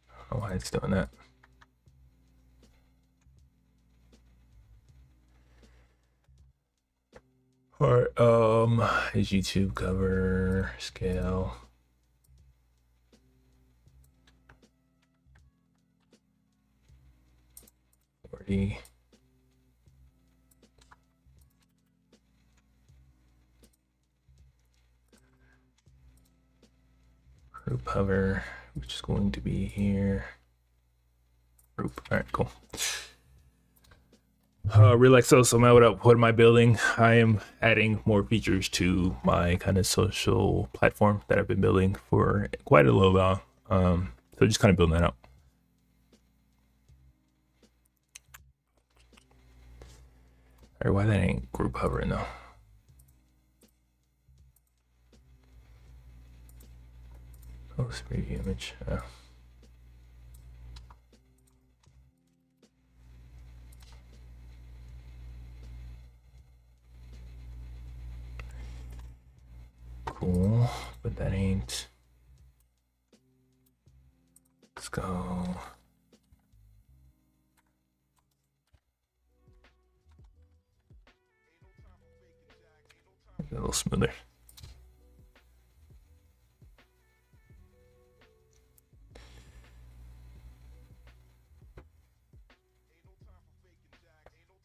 I don't know why it's doing that. All right, is YouTube cover scale 40. Group hover, which is going to be here. Group. All right, cool. Relaxo, so what am I building? I am adding more features to my kind of social platform that I've been building for quite a little while. So just kind of building that out. All right, why that ain't group hovering though? Post preview image. Cool, but that ain't. Let's go. A little smoother.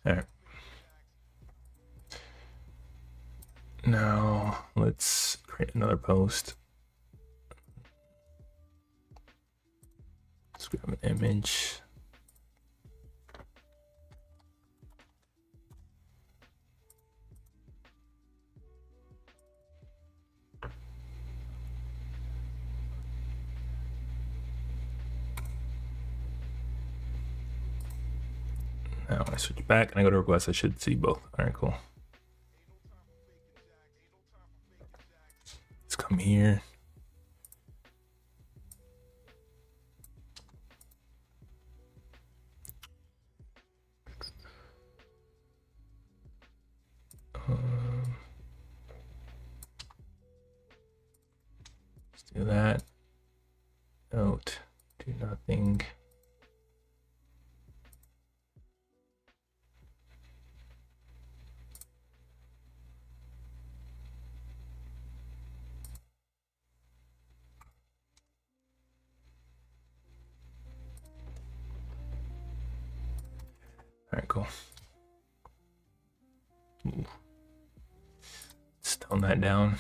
All right. Now let's create another post. Let's grab an image. Now when I switch back and I go to request, I should see both. All right, cool. Let's come here. Let's do that. Note, do nothing. All right, cool. Ooh. Let's tone that down.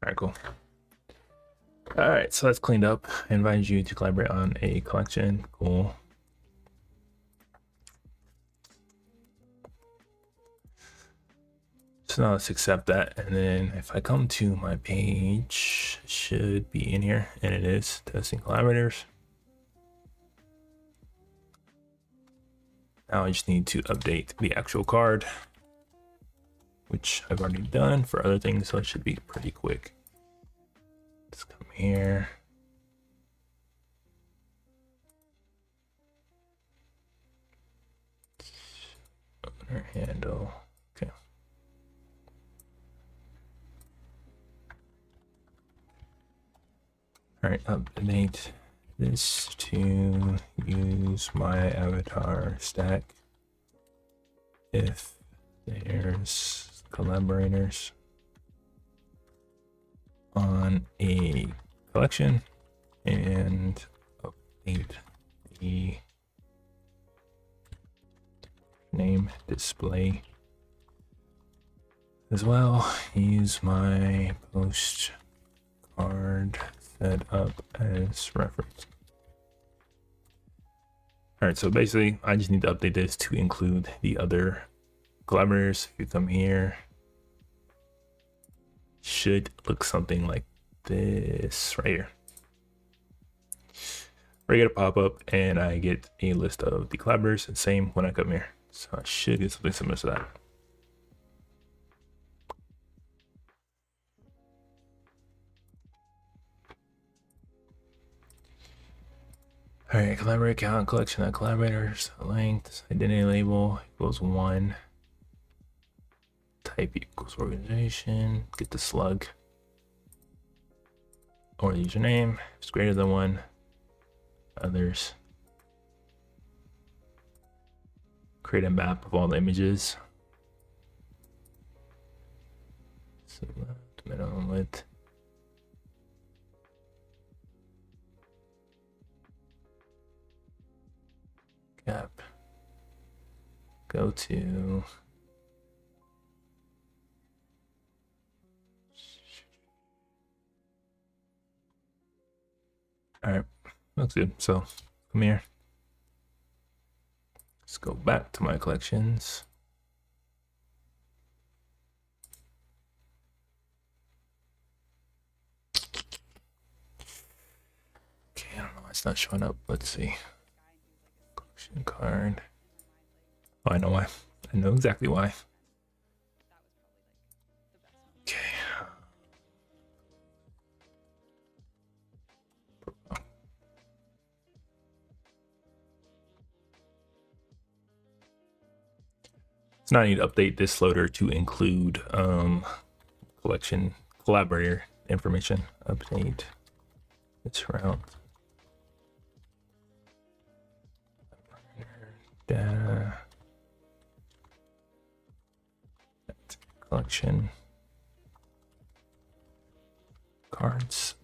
All right, cool. All right, so that's cleaned up. I invite you to collaborate on a collection. Cool. So now let's accept that. And then if I come to my page, it should be in here, and it is testing collaborators. Now I just need to update the actual card, which I've already done for other things, so it should be pretty quick. Let's come here. owner handle. Okay. All right, update this to use my avatar stack if there's collaborators on a collection, and update the name display as well. Use my post card set up as reference. All right, so basically I just need to update this to include the other collaborators. If you come here, should look something like this right here. I get a pop-up and I get a list of the collaborators, and same when I come here. So I should get something similar to that. All right, collaborator count, collection of collaborators, length, identity label equals 1. Type equals organization, get the slug or the username. If it's greater than 1, others. Create a map of all the images. Select minimum width. Gap. Go to all right, looks good. So come here. Let's go back to my collections. Okay, I don't know why it's not showing up. Let's see. Collection card. Oh, I know why. I know exactly why. Okay. So now I need to update this loader to include collection collaborator information. Update this route. Data. Collection. Cards.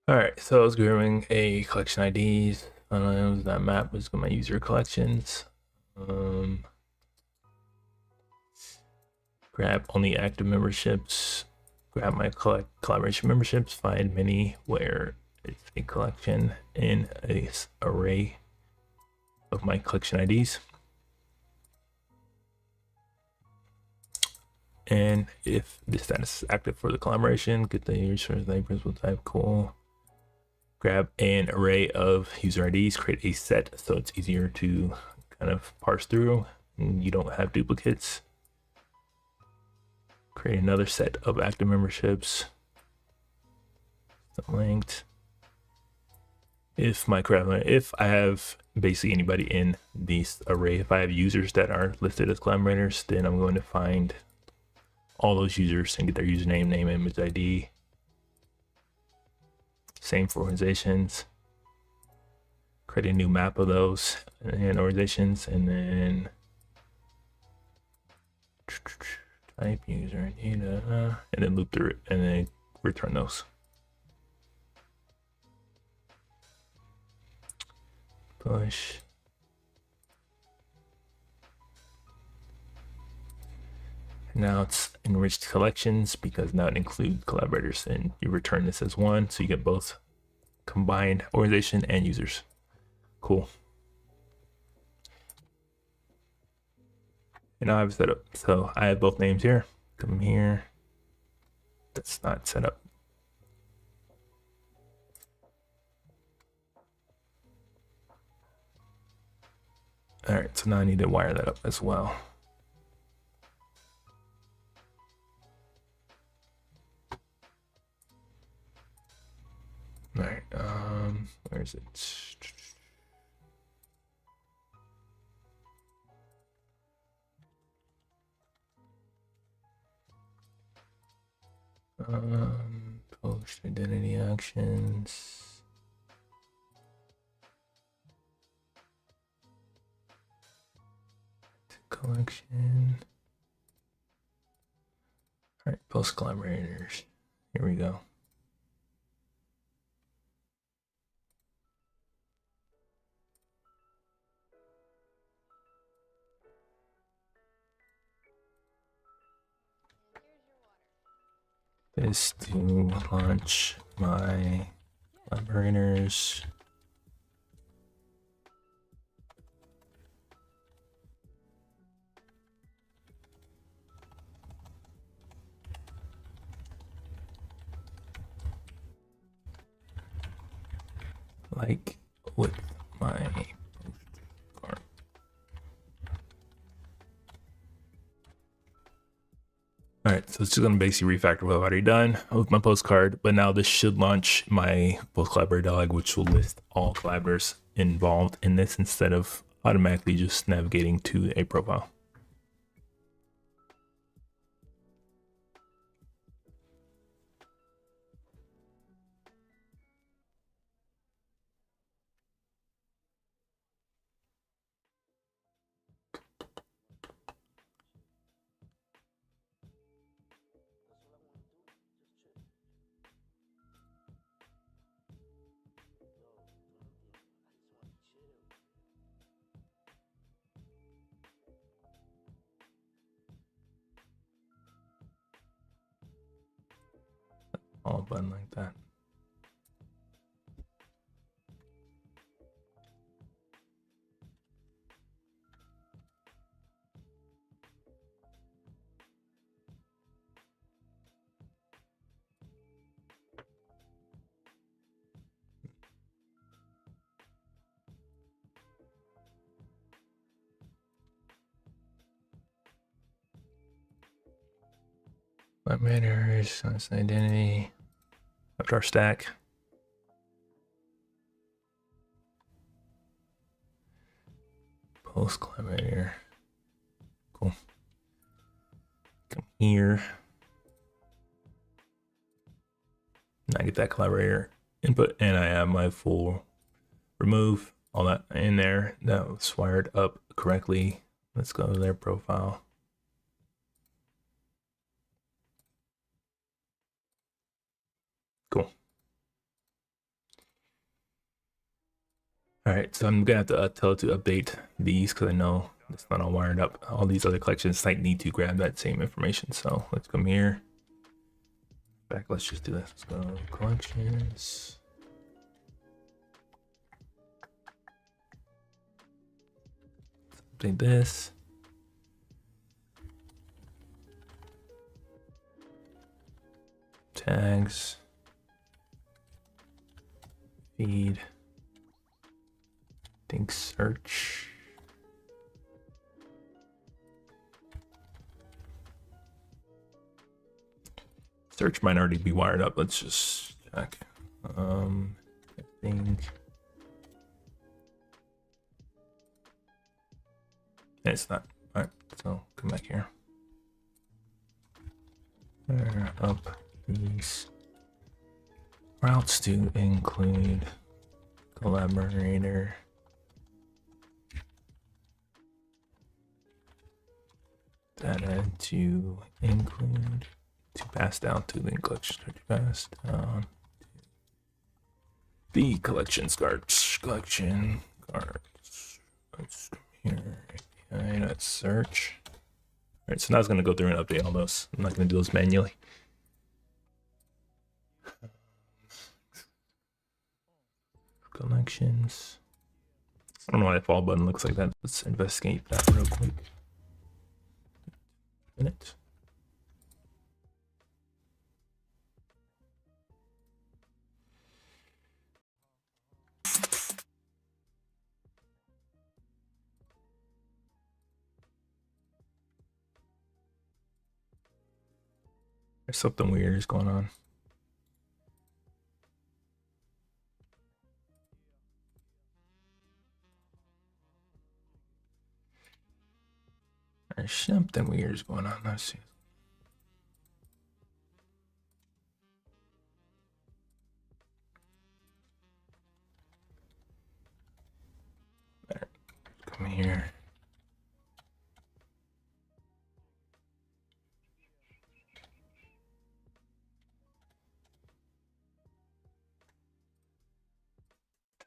All right, so I was grabbing a collection IDs. That map was my user collections. Grab only active memberships. Grab my collaboration memberships. Find many where it's a collection in a array of my collection IDs. And if the status is active for the collaboration, get the resource name principal type. Cool. Grab an array of user IDs, create a set so it's easier to kind of parse through and you don't have duplicates. Create another set of active memberships. Linked. If I have basically anybody in this array, if I have users that are listed as collaborators, then I'm going to find all those users and get their username, name, image, ID. Same for organizations. Create a new map of those and organizations, and then type user data, and then loop through it, and then return those. Push. Now it's enriched collections because now it includes collaborators, and you return this as one, so you get both combined organization and users. Cool. And now I have it set up. So I have both names here. Come here. That's not set up. All right, so now I need to wire that up as well. All right, where is it? Post identity actions. Collection. All right, post collaborators. Here we go. Is to launch my collaborators. Like with my postcard. All right, so it's just gonna basically refactor what I've already done with my postcard, but now this should launch my post collaborator dialog, which will list all collaborators involved in this instead of automatically just navigating to a profile. All button like that. What matters? That's identity. Left our stack. Post collaborator. Cool. Come here. And I get that collaborator input, and I have my full remove, all that in there. That was wired up correctly. Let's go to their profile. Cool. All right, so I'm gonna have to tell it to update these because I know it's not all wired up. All these other collections might need to grab that same information. So let's come here. Back, let's just do this. Let's go collections. Update this. Tags. Feed. Think search. Search might already be wired up. Let's just check. I think it's not. All right, so come back here. Wire up these routes to include collaborator. Data to include, to pass down to the collection, to pass down to the collection cards. Collection cards. Let's come here. API, let's search. All right, so now it's going to go through and update all those. I'm not going to do those manually. Collections. I don't know why the follow button looks like that. Let's investigate that real quick. minute. There's something weird is going on. There's something weird is going on. Let's see. Better come here.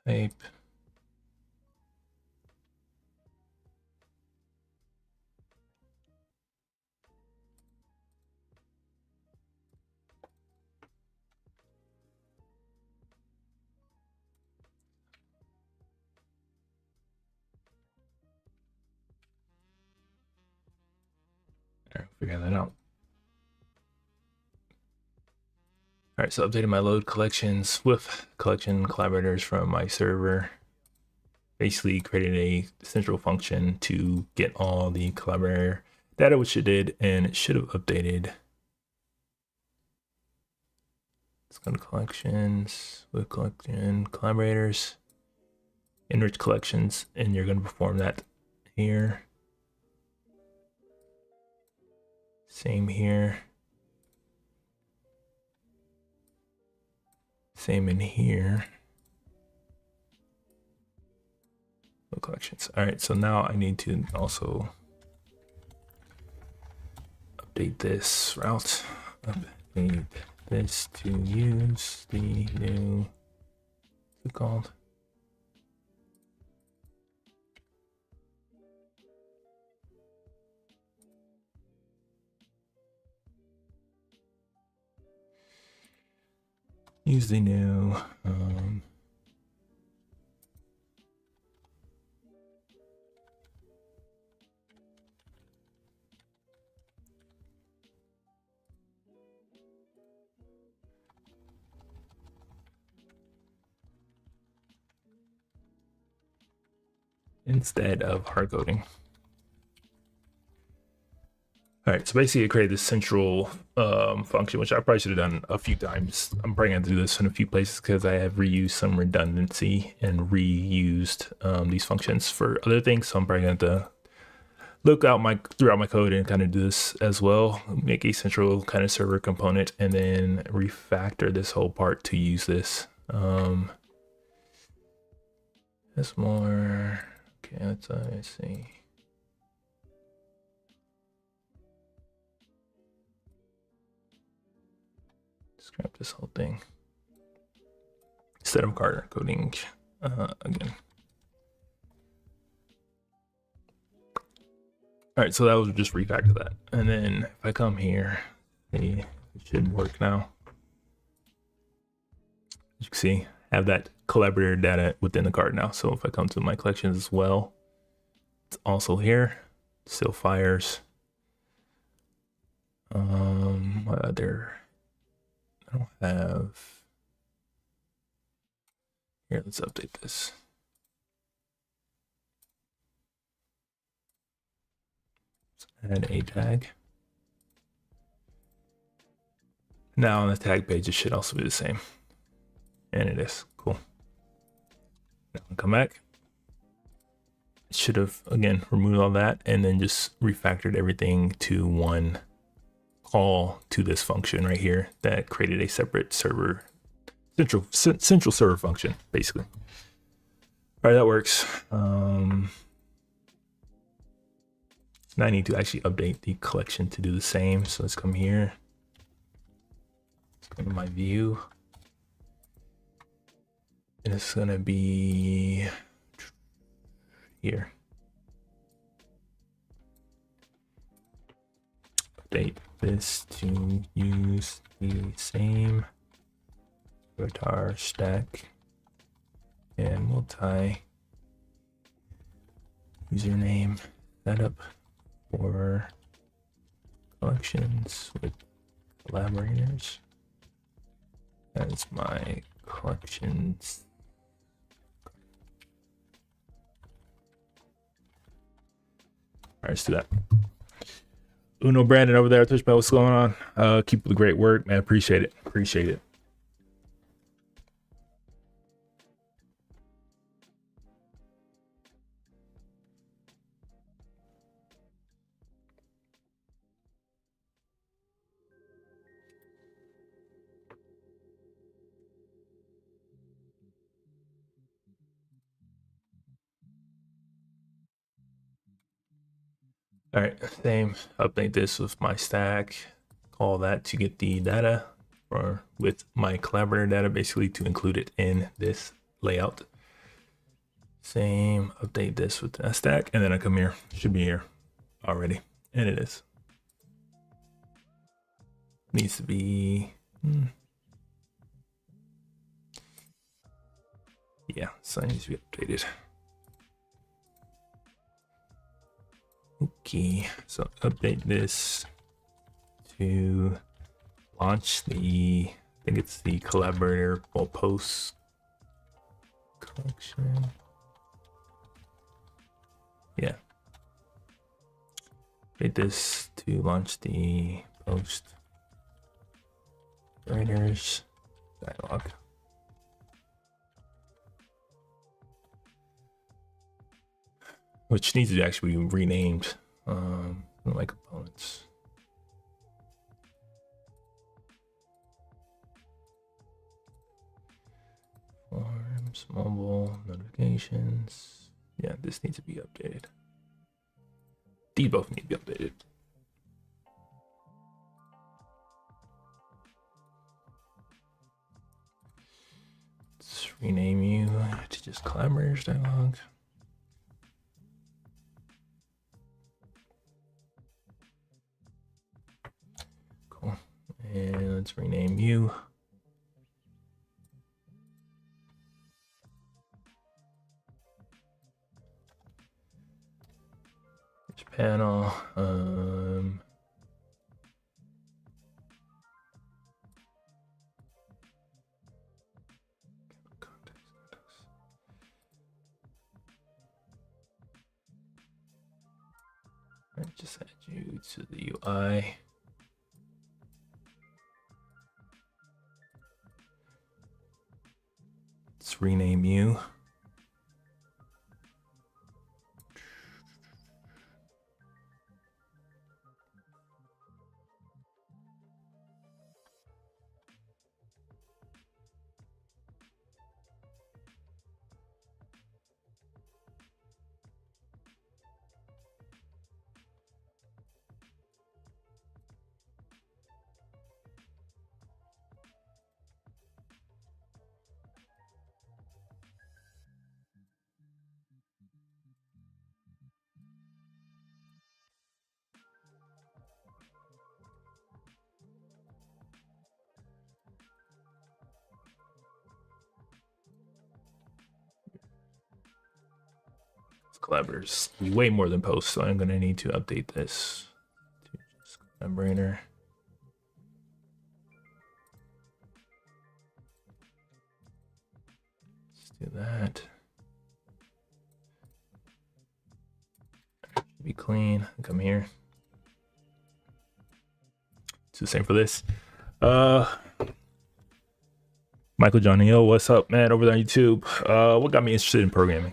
Type. There, figure that out. All right, so updating my load collections with collection collaborators from my server. Basically created a central function to get all the collaborator data, which it did, and it should have updated. Let's go to collections with collection collaborators, enrich collections, and you're going to perform that here. Same here. Same in here. No collections. All right, so now I need to also update this route. Update this to use the new, what's it called? Use the new instead of hard coding. All right, so basically I created this central function, which I probably should have done a few times. I'm probably gonna do this in a few places because I have reused some redundancy and reused these functions for other things. So I'm probably going to look out throughout my code and kind of do this as well. Make a central kind of server component and then refactor this whole part to use this. That's more, okay, let's see. Scrap this whole thing instead of hard coding again. All right, so that was just refactor that. And then if I come here, it should work now. As you can see, I have that collaborator data within the card now. So if I come to my collections as well, it's also here, still fires. What other? I don't have. Here, let's update this. Let's add a tag. Now on the tag page, it should also be the same. And it is. Cool. Now I'll come back. It should have, again, removed all that and then just refactored everything to one call to this function right here that created a separate server, central server function, basically. All right, that works. Now I need to actually update the collection to do the same. So let's come here. Let's go to my view. And it's gonna be here. Update this to use the same avatar stack and multi username setup for collections with collaborators. That's my collections. All right, let's do that. Uno Brandon over there at Twitch, what's going on? Keep up the great work, man. Appreciate it. Appreciate it. All right, same. Update this with my stack. Call that to get the data, or with my collaborator data, basically to include it in this layout. Same. Update this with that stack, and then I come here. Should be here already, and it is. Needs to be. Yeah, so it needs to be updated. Okay, so update this to launch the, I think it's the collaborator post collection. Yeah. Update this to launch the post writers dialog. Which needs to actually be renamed. My components. Forms, mobile, notifications. Yeah, this needs to be updated. These both need to be updated. Let's rename you to just collaborators dialog. And let's rename you. This panel. Alright, just add you to the UI. Let's rename you. Collaborators way more than posts, so I'm gonna need to update this to just collaborator. Let's do that. Should be clean. Come here. It's the same for this. Michael Johnny, yo, what's up, man? Over there on YouTube. What got me interested in programming?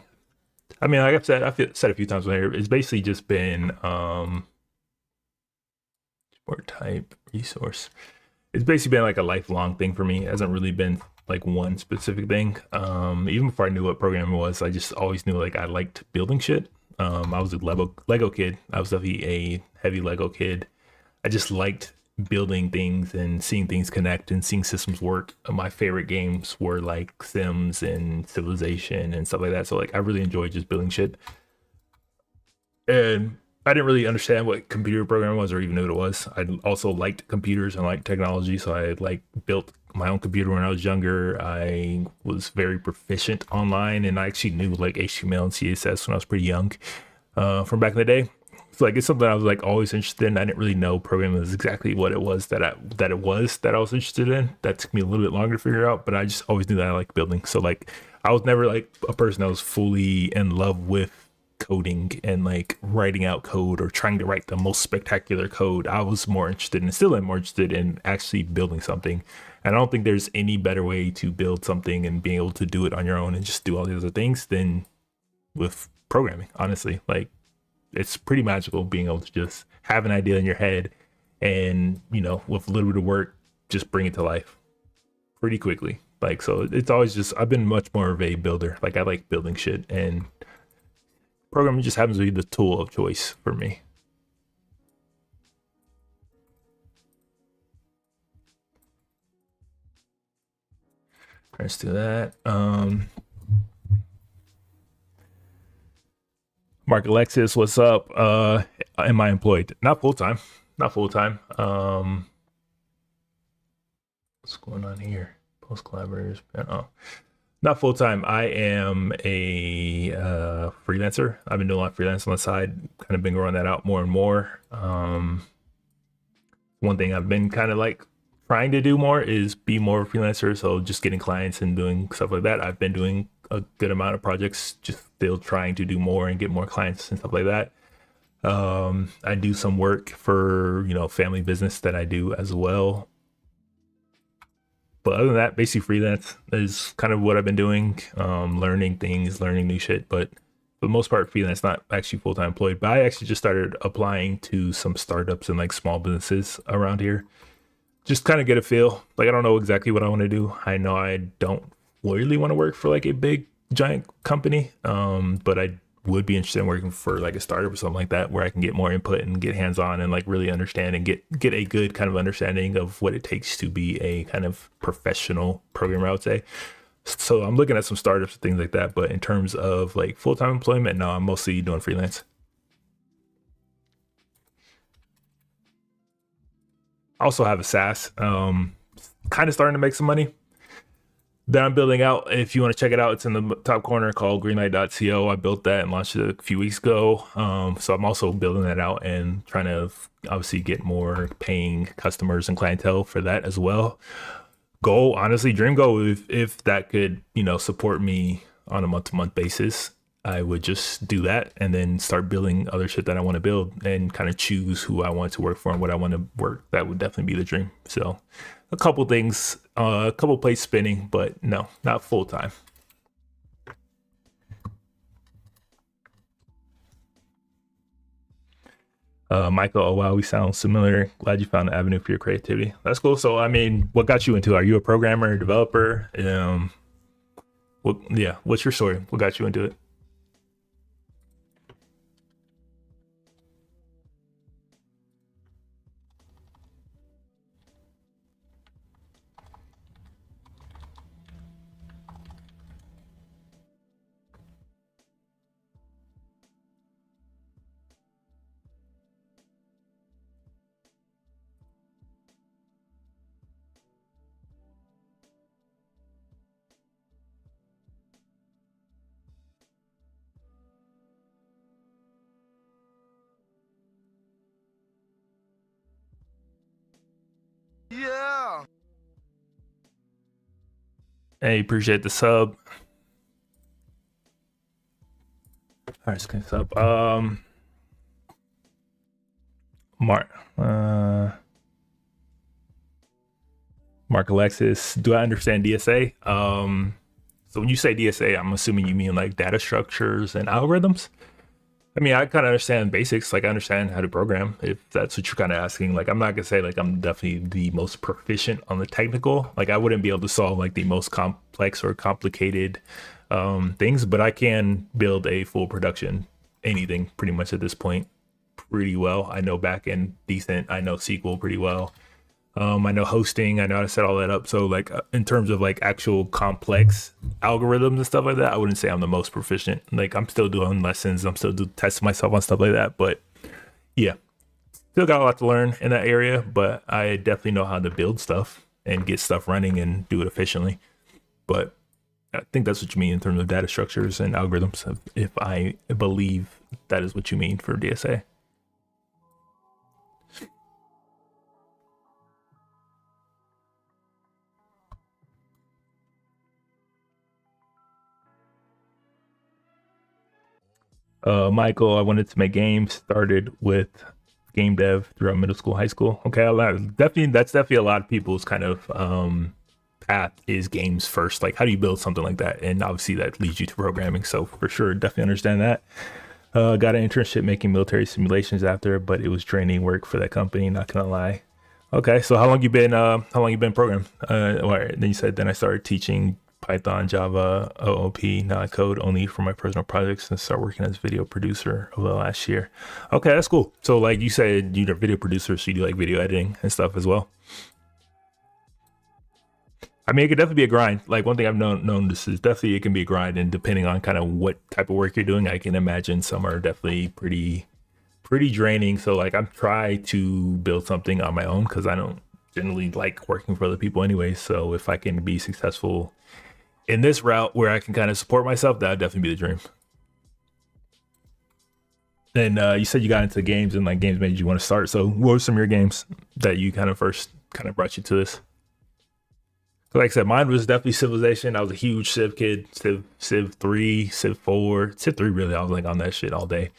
I mean, like I've said a few times on here, it's basically just been sport type resource. It's basically been like a lifelong thing for me. It hasn't really been like one specific thing. Even before I knew what programming was, I just always knew like I liked building shit. I was a Lego kid. I was definitely a heavy Lego kid. I just liked building things and seeing things connect and seeing systems work. My favorite games were like Sims and Civilization and stuff like that. So like I really enjoyed just building shit. And I didn't really understand what computer programming was or even know what it was. I also liked computers and liked technology, so I like built my own computer when I was younger. I was very proficient online, and I actually knew like HTML and CSS when I was pretty young, from back in the day. So like it's something I was like always interested in. I didn't really know programming was exactly what it was that I was interested in. That took me a little bit longer to figure out, but I just always knew that I liked building. So like I was never like a person that was fully in love with coding and like writing out code or trying to write the most spectacular code. I was more interested and still am more interested in actually building something. And I don't think there's any better way to build something and being able to do it on your own and just do all the other things than with programming, honestly. Like it's pretty magical being able to just have an idea in your head and, you know, with a little bit of work, just bring it to life pretty quickly. Like, so it's always just, I've been much more of a builder. Like I like building shit, and programming just happens to be the tool of choice for me. Let's do that. Mark Alexis, what's up? Am I employed? Not full time. Not full time. What's going on here? Post collaborators. Oh, not full time. I am a freelancer. I've been doing a lot of freelance on the side. Kind of been growing that out more and more. One thing I've been kind of like trying to do more is be more of a freelancer. So just getting clients and doing stuff like that. I've been doing a good amount of projects, just still trying to do more and get more clients and stuff like that. I do some work for, you know, family business that I do as well. But other than that, basically freelance is kind of what I've been doing, learning things, learning new shit. But for the most part, freelance, not actually full-time employed. But I actually just started applying to some startups and like small businesses around here. Just kind of get a feel. Like, I don't know exactly what I want to do. I know I don't really want to work for like a big giant company. But I would be interested in working for like a startup or something like that, where I can get more input and get hands-on and like really understand and get a good kind of understanding of what it takes to be a kind of professional programmer, I would say. So I'm looking at some startups and things like that. But in terms of like full-time employment, no, I'm mostly doing freelance. I also have a SaaS, kind of starting to make some money that I'm building out. If you want to check it out, it's in the top corner, called greenlight.co. I built that and launched it a few weeks ago. So I'm also building that out and trying to obviously get more paying customers and clientele for that as well. Goal, honestly, dream goal, if that could, you know, support me on a month-to-month basis, I would just do that and then start building other shit that I want to build and kind of choose who I want to work for and what I want to work. That would definitely be the dream. So a couple things, a couple plates spinning, but no, not full time. Michael, oh wow, we sound similar. Glad you found an avenue for your creativity. That's cool. So, I mean, what got you into it? Are you a programmer, developer? Yeah, what's your story? What got you into it? Yeah. Hey, appreciate the sub. All right, let's get sub. Mark, Mark Alexis, do I understand DSA? So when you say DSA, I'm assuming you mean like data structures and algorithms. I mean, I kind of understand basics. Like, I understand how to program, if that's what you're kind of asking. Like, I'm not gonna say like I'm definitely the most proficient on the technical. Like, I wouldn't be able to solve like the most complex or complicated things, but I can build a full production anything pretty much at this point pretty well. I know backend decent. I know SQL pretty well. I know hosting. I know how to set all that up. So like in terms of like actual complex algorithms and stuff like that, I wouldn't say I'm the most proficient. Like I'm still doing lessons. I'm still testing myself on stuff like that. But yeah, still got a lot to learn in that area. But I definitely know how to build stuff and get stuff running and do it efficiently. But I think that's what you mean in terms of data structures and algorithms, if I believe that is what you mean for DSA. Michael, I wanted to make games. Started with game dev throughout middle school, high school. Okay, definitely that's definitely a lot of people's kind of path is games first. Like, how do you build something like that? And obviously that leads you to programming. So for sure, definitely understand that. Got an internship making military simulations after, but it was draining work for that company. Not gonna lie. Okay, so how long you been programming? Then you said then I started teaching Python, Java, OOP. Now I code only for my personal projects and start working as a video producer over the last year. Okay, that's cool. So like you said, you're a video producer, so you do like video editing and stuff as well. I mean, it could definitely be a grind. Like one thing I've known this is definitely it can be a grind, and depending on kind of what type of work you're doing, I can imagine some are definitely pretty draining. So like I'm trying to build something on my own because I don't generally like working for other people anyway. So if I can be successful in this route where I can kind of support myself, that would definitely be the dream. And you said you got into games and like games made you want to start. So what were some of your games that you kind of first kind of brought you to this? So like I said, mine was definitely Civilization. I was a huge Civ kid. Civ 3, Civ 4, Civ 3 really. I was like on that shit all day.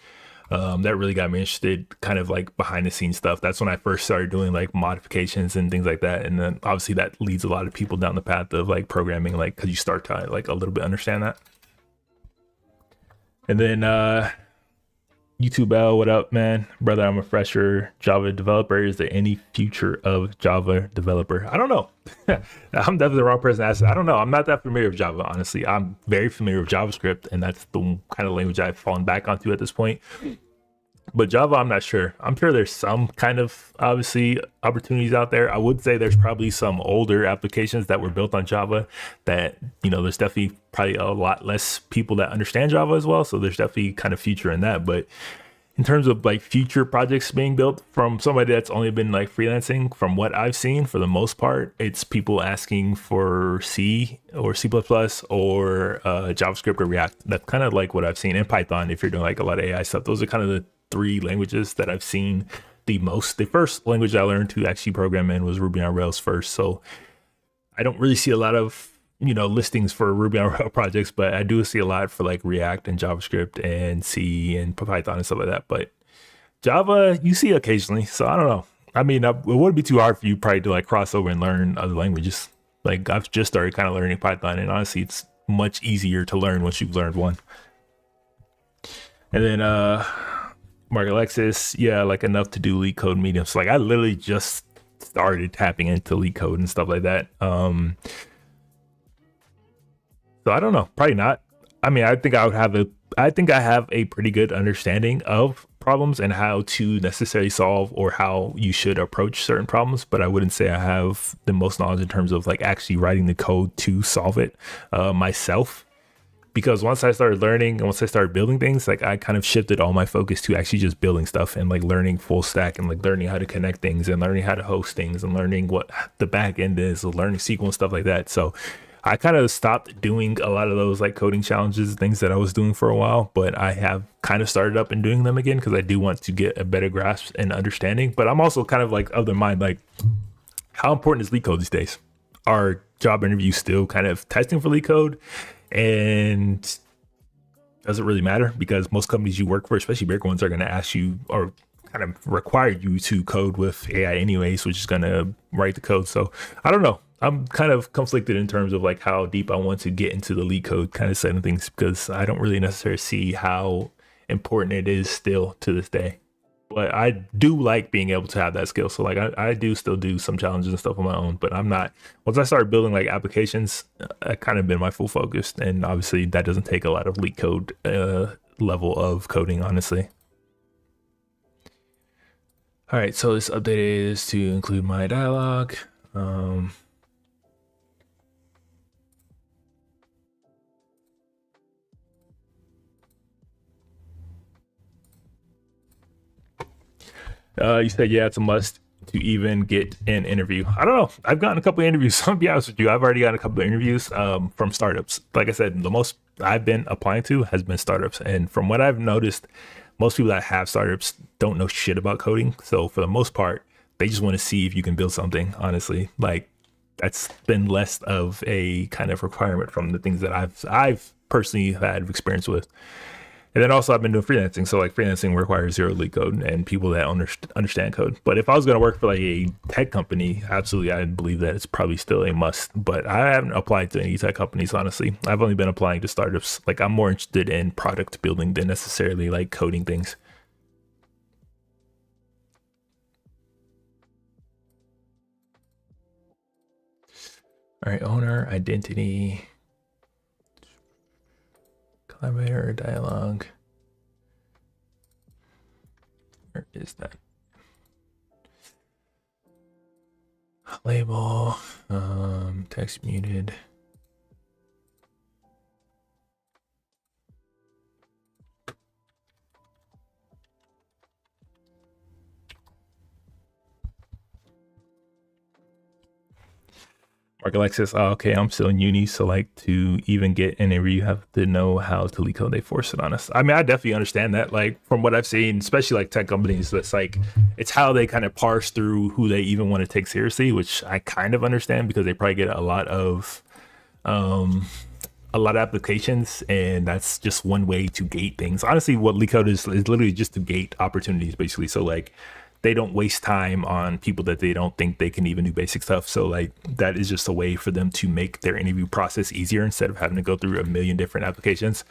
That really got me interested, kind of like behind the scenes stuff. That's when I first started doing like modifications and things like that. And then obviously that leads a lot of people down the path of like programming, like because you start to like a little bit understand that. And then YouTube L, what up, man? Brother, I'm a fresher Java developer. Is there any future of Java developer? I don't know. I'm definitely the wrong person to ask. I don't know. I'm not that familiar with Java, honestly. I'm very familiar with JavaScript, and that's the kind of language I've fallen back onto at this point. But Java, I'm not sure. I'm sure there's some kind of obviously opportunities out there. I would say there's probably some older applications that were built on Java that, there's definitely probably a lot less people that understand Java as well. So there's definitely kind of future in that. But in terms of like future projects being built from somebody that's only been like freelancing, from what I've seen, for the most part, it's people asking for C or C++ or JavaScript or React. That's kind of like what I've seen in Python. If you're doing like a lot of AI stuff, those are kind of the three languages that I've seen the most. The first language I learned to actually program in was Ruby on Rails first. So I don't really see a lot of, listings for Ruby on Rails projects, but I do see a lot for like React and JavaScript and C and Python and stuff like that. But Java, you see occasionally. So I don't know. I mean, it wouldn't be too hard for you probably to like cross over and learn other languages. Like I've just started kind of learning Python, and honestly, it's much easier to learn once you've learned one. And then Mark Alexis, yeah, like enough to do leak code mediums. So, like I literally just started tapping into leak code and stuff like that. So I don't know, probably not. I mean, I think I have a pretty good understanding of problems and how to necessarily solve or how you should approach certain problems, but I wouldn't say I have the most knowledge in terms of like actually writing the code to solve it myself. Because once I started learning and once I started building things, like I kind of shifted all my focus to actually just building stuff and like learning full stack and like learning how to connect things and learning how to host things and learning what the back end is, learning SQL and stuff like that. So I kind of stopped doing a lot of those like coding challenges, things that I was doing for a while, but I have kind of started up and doing them again because I do want to get a better grasp and understanding. But I'm also kind of like of the mind, like how important is leak code these days? Are job interviews still kind of testing for leak code? And does it really matter? Because most companies you work for, especially bigger ones, are going to ask you or kind of require you to code with AI anyways, which is going to write the code. So I don't know. I'm kind of conflicted in terms of like how deep I want to get into the leak code kind of side of things because I don't really necessarily see how important it is still to this day. But I do like being able to have that skill. So like I do still do some challenges and stuff on my own, but I'm not, once I started building like applications, I kind of been my full focus. And obviously that doesn't take a lot of leak code level of coding, honestly. All right, so this update is to include my dialogue. You said, yeah, it's a must to even get an interview. I don't know. I've gotten a couple of interviews. I'll be honest with you. I've already gotten a couple of interviews from startups. Like I said, the most I've been applying to has been startups. And from what I've noticed, most people that have startups don't know shit about coding. So for the most part, they just want to see if you can build something, honestly. Like that's been less of a kind of requirement from the things that I've personally had experience with. And then also I've been doing freelancing. So like freelancing requires zero leak code and people that understand code. But if I was going to work for like a tech company, absolutely, I believe that it's probably still a must. But I haven't applied to any tech companies, honestly. I've only been applying to startups. Like I'm more interested in product building than necessarily like coding things. All right, owner, identity, collaborator, dialogue. Where is that? Label, text muted. Mark Alexis, oh, okay, I'm still in uni, so like to even get an interview, you have to know how to leak code. They force it on us. I mean, I definitely understand that. Like from what I've seen, especially like tech companies, that's like it's how they kind of parse through who they even want to take seriously, which I kind of understand because they probably get um a lot of applications, and that's just one way to gate things. Honestly, what leak code is literally just to gate opportunities, basically. So like they don't waste time on people that they don't think they can even do basic stuff. So like that is just a way for them to make their interview process easier instead of having to go through a million different applications.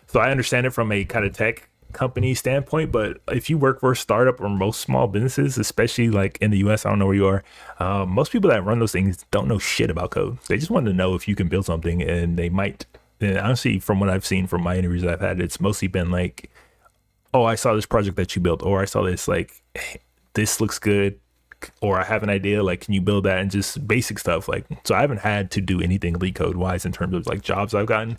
So I understand it from a kind of tech company standpoint, but if you work for a startup or most small businesses, especially like in the US, I don't know where you are, most people that run those things don't know shit about code. They just want to know if you can build something, and they might. And honestly, from what I've seen from my interviews I've had, it's mostly been like, oh, I saw this project that you built, or I saw this, like, this looks good, or I have an idea, like, can you build that? And just basic stuff. Like, so I haven't had to do anything leak code wise in terms of like jobs I've gotten.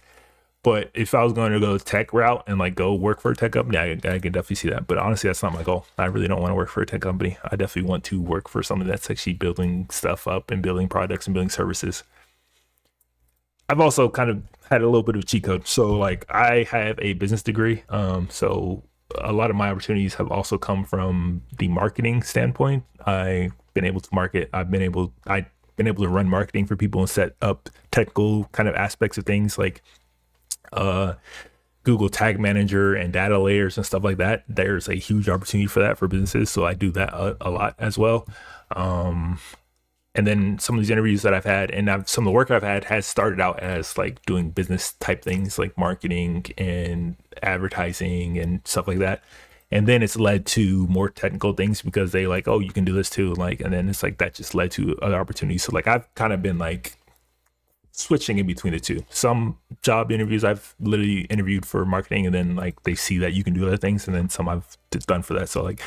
But if I was going to go tech route and like go work for a tech company, I can definitely see that. But honestly, that's not my goal. I really don't want to work for a tech company. I definitely want to work for something that's actually building stuff up and building products and building services. I've also kind of had a little bit of cheat code. So like I have a business degree. So a lot of my opportunities have also come from the marketing standpoint. I've been able to market. I've been able to run marketing for people and set up technical kind of aspects of things like uh Google Tag Manager and data layers and stuff like that. There's a huge opportunity for that for businesses. So I do that a lot as well. Um, and then some of these interviews that I've had, and some of the work I've had has started out as like doing business type things like marketing and advertising and stuff like that. And then it's led to more technical things because they like, oh, you can do this too. Like, and then it's like that just led to other opportunities. So like I've kind of been like switching in between the two. Some job interviews I've literally interviewed for marketing, and then like they see that you can do other things, and then some I've done for that. So like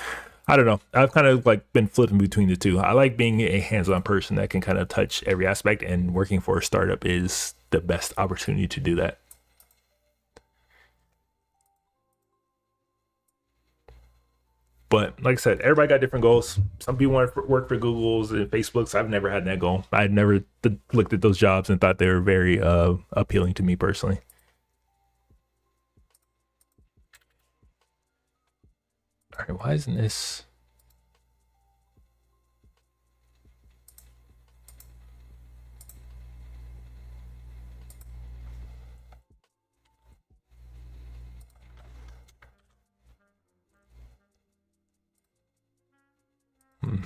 I don't know. I've kind of like been flipping between the two. I like being a hands-on person that can kind of touch every aspect, and working for a startup is the best opportunity to do that. But like I said, everybody got different goals. Some people want to work for Google's and Facebook's. I've never had that goal. I'd never looked at those jobs and thought they were very appealing to me personally. All right, why isn't this? Hmm.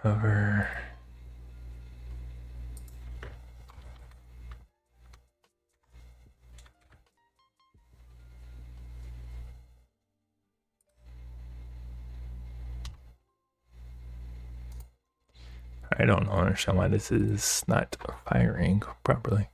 Cover. I don't understand why this is not firing properly.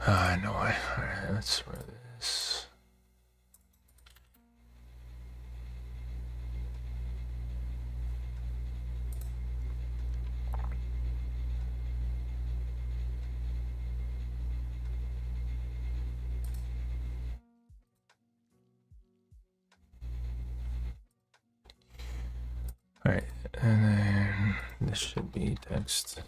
I know. All right, let's run this. All right, and then this should be text.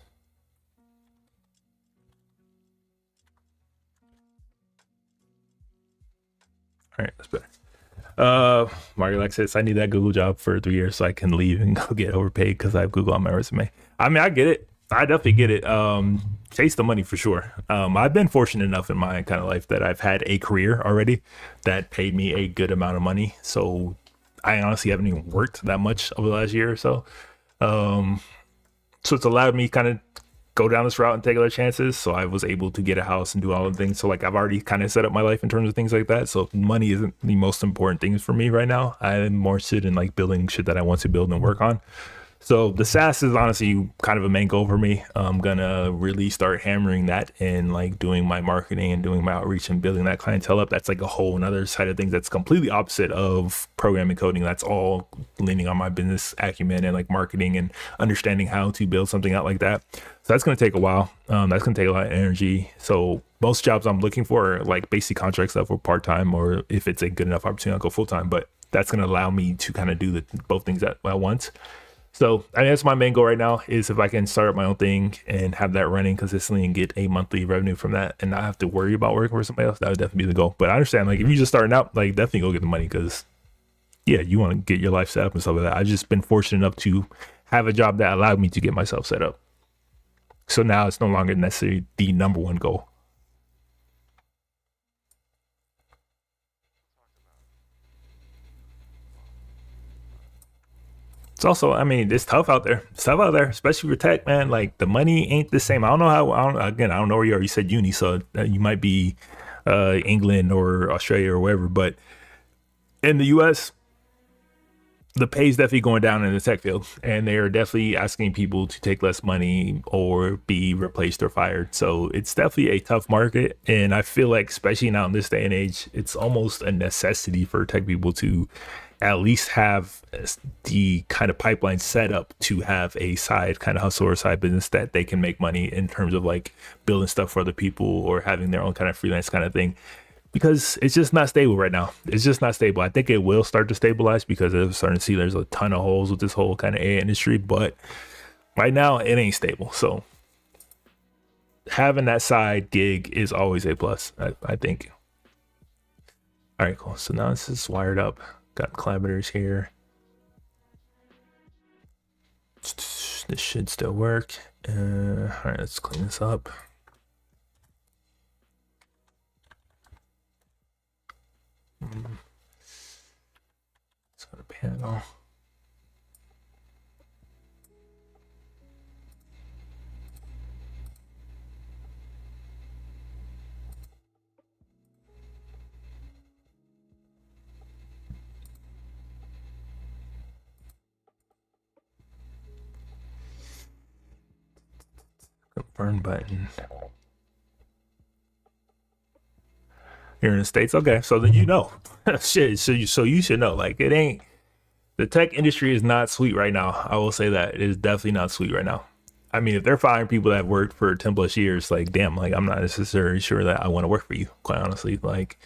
All right, that's better. Mario Alexis, I need that Google job for 3 years so I can leave and go get overpaid because I have Google on my resume. I mean, I get it. I definitely get it. Chase the money for sure. I've been fortunate enough in my kind of life that I've had a career already that paid me a good amount of money. So I honestly haven't even worked that much over the last year or so. So it's allowed me kind of go down this route and take other chances. So I was able to get a house and do all the things. So like I've already kind of set up my life in terms of things like that. So money isn't the most important things for me right now. I'm more interested in like building shit that I want to build and work on. So the SaaS is honestly kind of a main goal for me. I'm gonna really start hammering that and like doing my marketing and doing my outreach and building that clientele up. That's like a whole another side of things that's completely opposite of programming coding. That's all leaning on my business acumen and like marketing and understanding how to build something out like that. So that's gonna take a while. That's gonna take a lot of energy. So most jobs I'm looking for are like basic contract stuff or part-time, or if it's a good enough opportunity, I'll go full-time. But that's gonna allow me to kind of do both things at once. So I mean, that's my main goal right now is if I can start up my own thing and have that running consistently and get a monthly revenue from that and not have to worry about working for somebody else, that would definitely be the goal. But I understand, like, if you're just starting out, like, definitely go get the money because, yeah, you want to get your life set up and stuff like that. I've just been fortunate enough to have a job that allowed me to get myself set up. So now it's no longer necessarily the number one goal. It's also, I mean, it's tough out there. It's tough out there, especially for tech, man. Like the money ain't the same. I don't know how. I don't know where you are. You said uni, so you might be England or Australia or wherever. But in the U.S., the pay is definitely going down in the tech field, and they are definitely asking people to take less money or be replaced or fired. So it's definitely a tough market, and I feel like, especially now in this day and age, it's almost a necessity for tech people to at least have the kind of pipeline set up to have a side kind of hustle or side business that they can make money in terms of like building stuff for other people or having their own kind of freelance kind of thing, because it's just not stable right now. It's just not stable. I think it will start to stabilize because I'm starting to see there's a ton of holes with this whole kind of AI industry, but right now it ain't stable. So having that side gig is always a plus, I think. All right, cool. So now this is wired up. Got collaborators here. This should still work. All right, let's clean this up. Let's go to panel. Confirm button. You're in the States? Okay, so then you know. Shit, so you should know. Like, it ain't, the tech industry is not sweet right now. I will say that. It is definitely not sweet right now. I mean, if they're firing people that have worked for 10 plus years, like, damn, like, I'm not necessarily sure that I want to work for you, quite honestly. Like,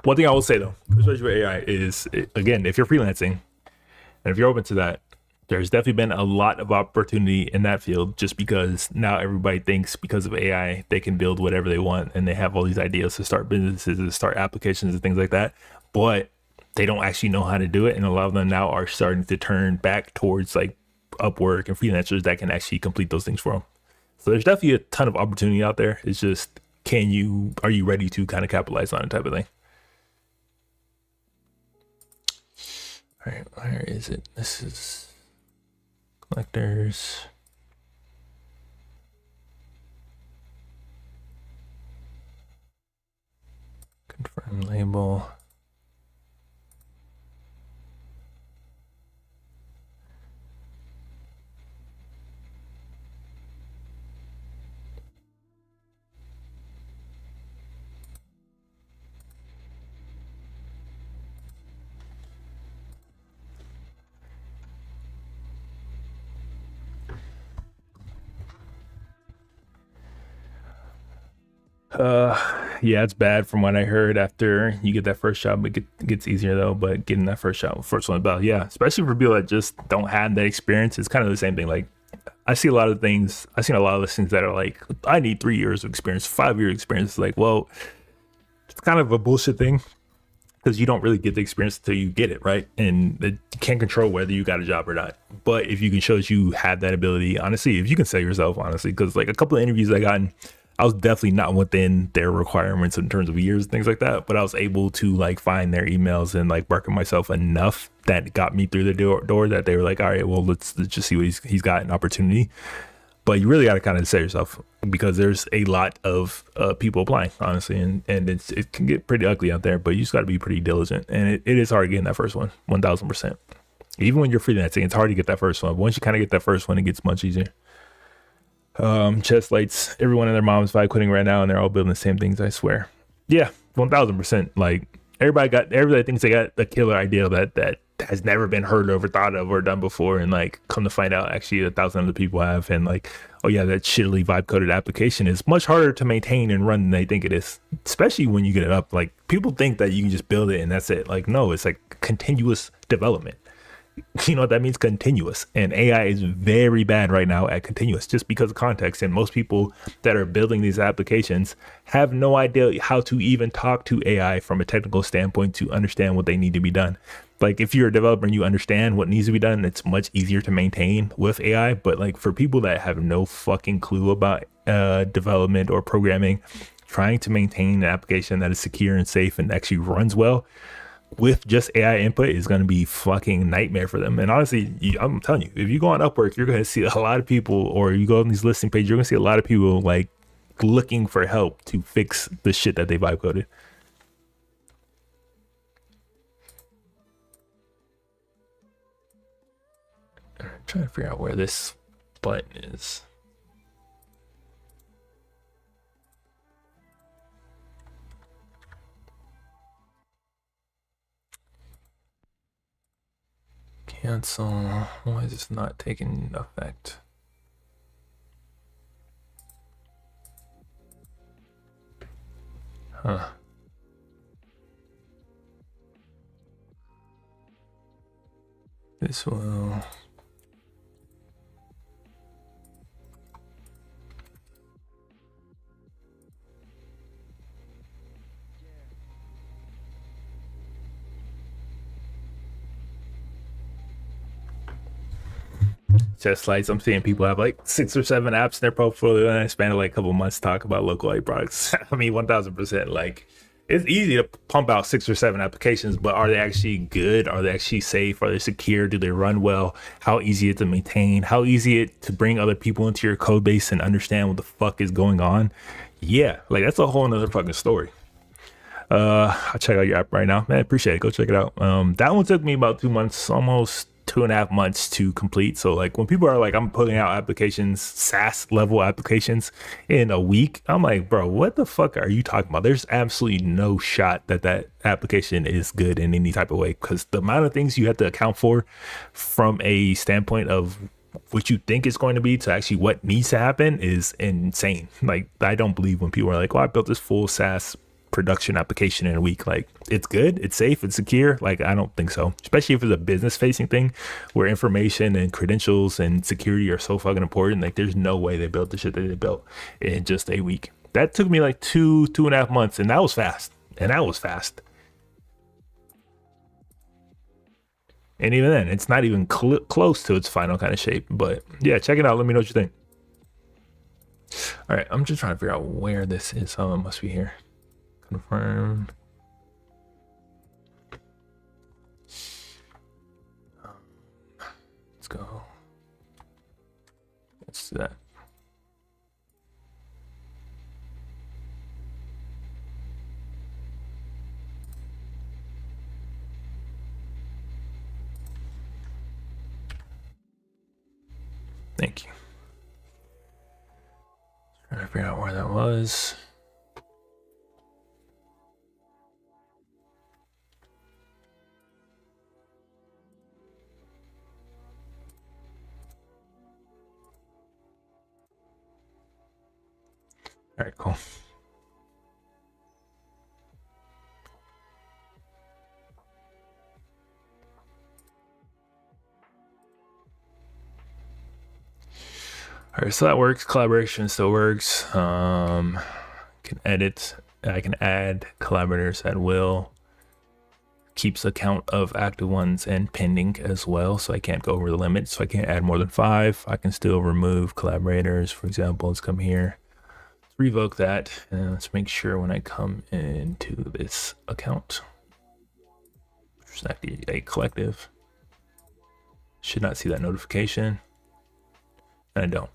one thing I will say, though, especially with AI, is, again, if you're freelancing and if you're open to that, there's definitely been a lot of opportunity in that field just because now everybody thinks because of AI, they can build whatever they want and they have all these ideas to start businesses and start applications and things like that. But they don't actually know how to do it. And a lot of them now are starting to turn back towards like Upwork and freelancers that can actually complete those things for them. So there's definitely a ton of opportunity out there. It's just, are you ready to kind of capitalize on it type of thing? All right, where is it? This is collectors. Confirm label. Yeah, it's bad from what I heard. After you get that first job, it gets easier though. But getting that first job, first one about, yeah, especially for people that just don't have that experience, it's kind of the same thing. Like I see a lot of things. I've seen a lot of listings that are like, I need 3 years of experience, 5 year experience. It's like, well, it's kind of a bullshit thing because you don't really get the experience until you get it, right? And you can't control whether you got a job or not. But if you can show that you have that ability, honestly, if you can sell yourself, honestly, because like a couple of interviews I gotten, I was definitely not within their requirements in terms of years, things like that. But I was able to like find their emails and like market myself enough that got me through the door that they were like, all right, well, let's just see what he's got an opportunity. But you really got to kind of say yourself because there's a lot of people applying, honestly, and it can get pretty ugly out there. But you just got to be pretty diligent, and it is hard getting that first one, 1,000%. Even when you're freelancing, it's hard to get that first one. Once you kind of get that first one, it gets much easier. Chest lights, everyone and their mom's vibe quitting right now, and they're all building the same things. I swear. Yeah, 1,000%. Like everybody thinks they got a killer idea that has never been heard of or thought of or done before, and like come to find out, actually 1,000 other people have, and like, oh yeah, that shittily vibe coded application is much harder to maintain and run than they think it is. Especially when you get it up, like people think that you can just build it and that's it. Like no, it's like continuous development. You know what that means? Continuous. And AI is very bad right now at continuous just because of context. And most people that are building these applications have no idea how to even talk to AI from a technical standpoint to understand what they need to be done. Like if you're a developer and you understand what needs to be done, it's much easier to maintain with AI. But like for people that have no fucking clue about development or programming, trying to maintain an application that is secure and safe and actually runs well with just AI input is going to be fucking nightmare for them. And honestly, I'm telling you, if you go on Upwork, you're going to see a lot of people, or you go on these listing pages, you're going to see a lot of people like looking for help to fix the shit that they vibe coded. I'm trying to figure out where this button is. Cancel. Why is this not taking effect? Huh. This will. Just like I'm seeing people have like 6 or 7 apps in their portfolio, and I spent like a couple months talk about local AI products. I mean, 1,000%. Like, it's easy to pump out 6 or 7 applications, but are they actually good? Are they actually safe? Are they secure? Do they run well? How easy it to maintain? How easy it to bring other people into your code base and understand what the fuck is going on? Yeah, like that's a whole nother fucking story. I'll check out your app right now, man. Appreciate it. Go check it out. That one took me about 2 months, almost 2.5 months to complete. So like when people are like, I'm putting out applications, SaaS level applications in a week, I'm like, bro, what the fuck are you talking about? There's absolutely no shot that that application is good in any type of way, because the amount of things you have to account for from a standpoint of what you think is going to be to actually what needs to happen is insane. Like I don't believe when people are like, oh, I built this full SaaS production application in a week. Like it's good, it's safe, it's secure. Like I don't think so, especially if it's a business facing thing where information and credentials and security are so fucking important. Like there's no way they built the shit that they built in just a week. That took me like 2.5 months, and that was fast, and even then it's not even close to its final kind of shape. But yeah, check it out, let me know what you think. All right, I'm just trying to figure out where this is. Oh, it must be here. Confirm. Let's go. Let's do that. Thank you. Trying to figure out where that was. All right, cool. All right, so that works. Collaboration still works. Can edit. I can add collaborators at will. Keeps account of active ones and pending as well, so I can't go over the limit. So I can't add more than 5. I can still remove collaborators. For example, let's come here, let's revoke that, and let's make sure when I come into this account, select a collective, should not see that notification, and I don't.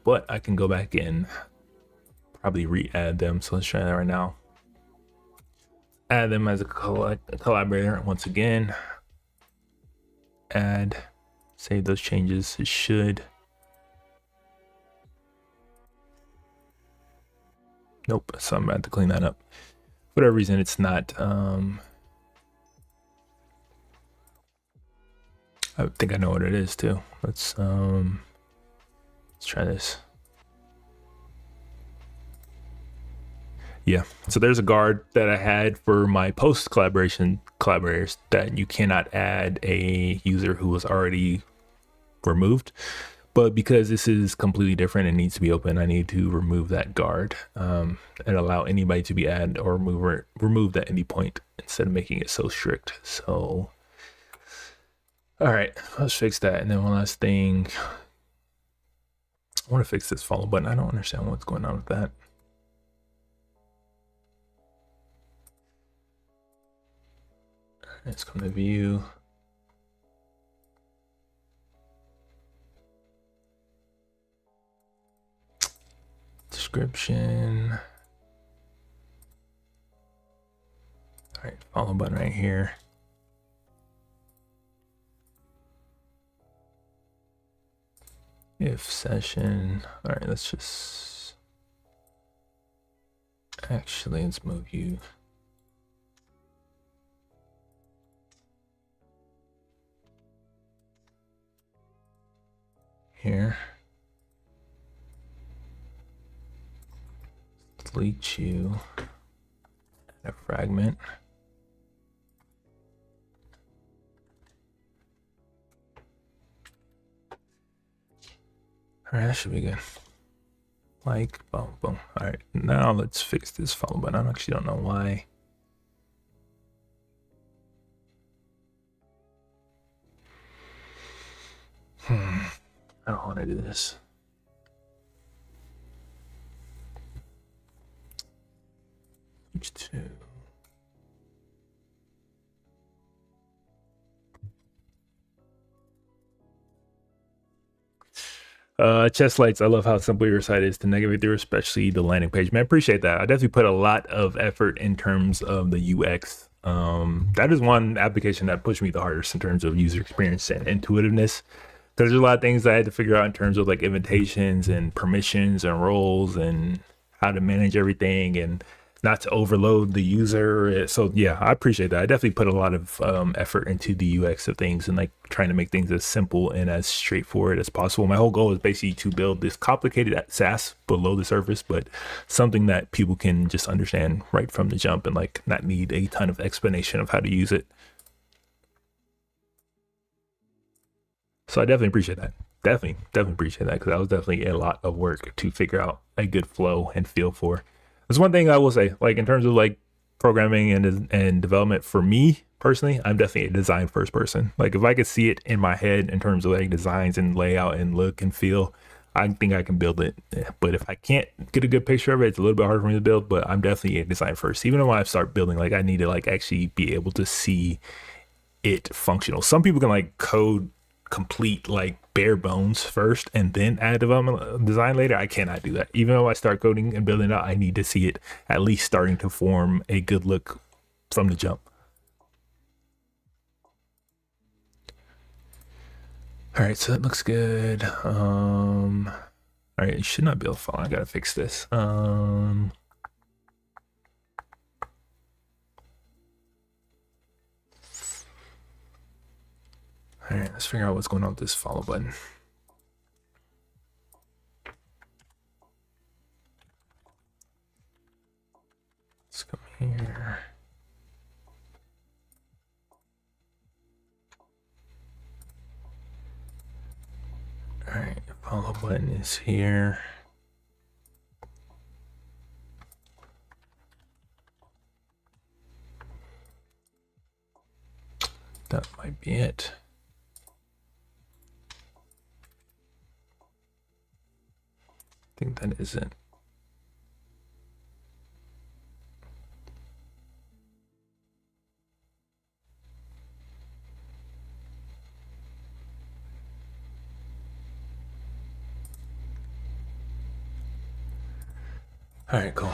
But I can go back in, probably re-add them. So let's try that right now. Add them as a collaborator once again. Add, save those changes. It should. Nope, so I'm about to clean that up. For whatever reason, it's not. I think I know what it is too. Let's try this. Yeah, so there's a guard that I had for my post collaboration collaborators that you cannot add a user who was already removed. But because this is completely different and needs to be open, I need to remove that guard and allow anybody to be added or removed at any point instead of making it so strict. So, all right, let's fix that. And then one last thing, I want to fix this follow button. I don't understand what's going on with that. Let's come to view. Description. All right, follow button right here. If session. All right, let's just actually let's move you. Here. Delete you. Add a fragment. All right, that should be good. Like, boom, boom. All right, now let's fix this follow button. I actually don't know why. I don't want to do this. H2. Chest lights. I love how simple your site is to navigate through, especially the landing page. Man, I appreciate that. I definitely put a lot of effort in terms of the UX. That is one application that pushed me the hardest in terms of user experience and intuitiveness. There's a lot of things I had to figure out in terms of like invitations and permissions and roles and how to manage everything and not to overload the user. So yeah, I appreciate that. I definitely put a lot of effort into the UX of things and like trying to make things as simple and as straightforward as possible. My whole goal is basically to build this complicated SaaS below the surface, but something that people can just understand right from the jump and like not need a ton of explanation of how to use it. So I definitely appreciate that. Definitely appreciate that because that was definitely a lot of work to figure out a good flow and feel for. There's one thing I will say, like in terms of like programming and development for me personally, I'm definitely a design first person. Like if I could see it in my head in terms of like designs and layout and look and feel, I think I can build it. But if I can't get a good picture of it, it's a little bit harder for me to build, but I'm definitely a design first. Even when I start building, like I need to like actually be able to see it functional. Some people can like code complete like bare bones first and then add development design later. I cannot do that. Even though I start coding and building it out, I need to see it at least starting to form a good look from the jump. All right, so that looks good. All right, it should not be able to follow. I gotta fix this. All right, let's figure out what's going on with this follow button. Let's come here. All right, follow button is here. That might be it. I think that is it. All right, cool.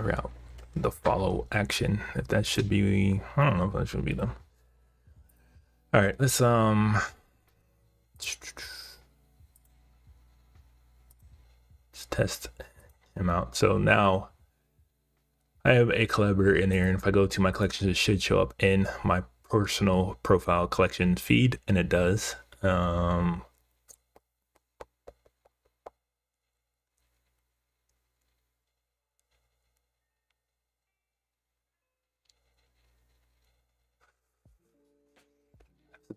Route the follow action, if that should be, I don't know if that should be them. All right, let's test him out. So now I have a collaborator in there, and if I go to my collections, it should show up in my personal profile collection feed, and it does.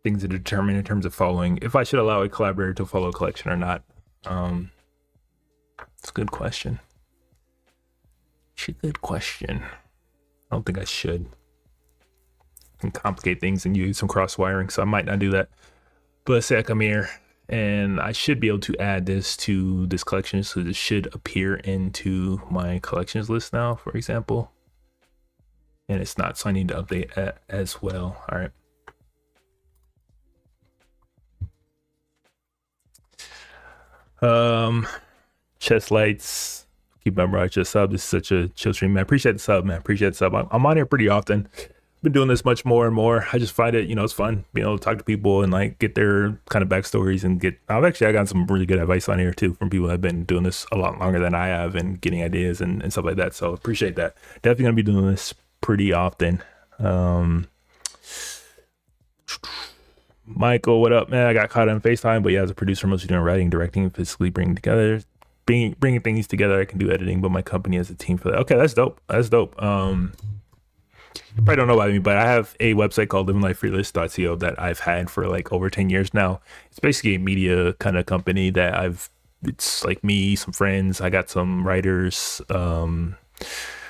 Things to determine in terms of following, if I should allow a collaborator to follow a collection or not. It's a good question. It's a good question. I don't think I should. I can complicate things and use some cross wiring, so I might not do that. But let's say I come here and I should be able to add this to this collection, so this should appear into my collections list now, for example. And it's not, so I need to update that as well. All right. Chest lights, keep my brother just sub. This is such a chill stream, man. Appreciate the sub, man. Appreciate the sub. I'm on here pretty often. Been doing this much more and more. I just find it, it's fun being able to talk to people and like get their kind of backstories and I got some really good advice on here too from people that have been doing this a lot longer than I have and getting ideas and stuff like that. So appreciate that. Definitely gonna be doing this pretty often. Michael, what up, man? I got caught on FaceTime, but yeah, as a producer, mostly doing writing, directing, physically bringing things together. I can do editing, but my company has a team for that. Okay, that's dope. That's dope. You probably don't know about me, but I have a website called livinglifefreelist.co that I've had for like over 10 years now. It's basically a media kind of company that it's like me, some friends. I got some writers,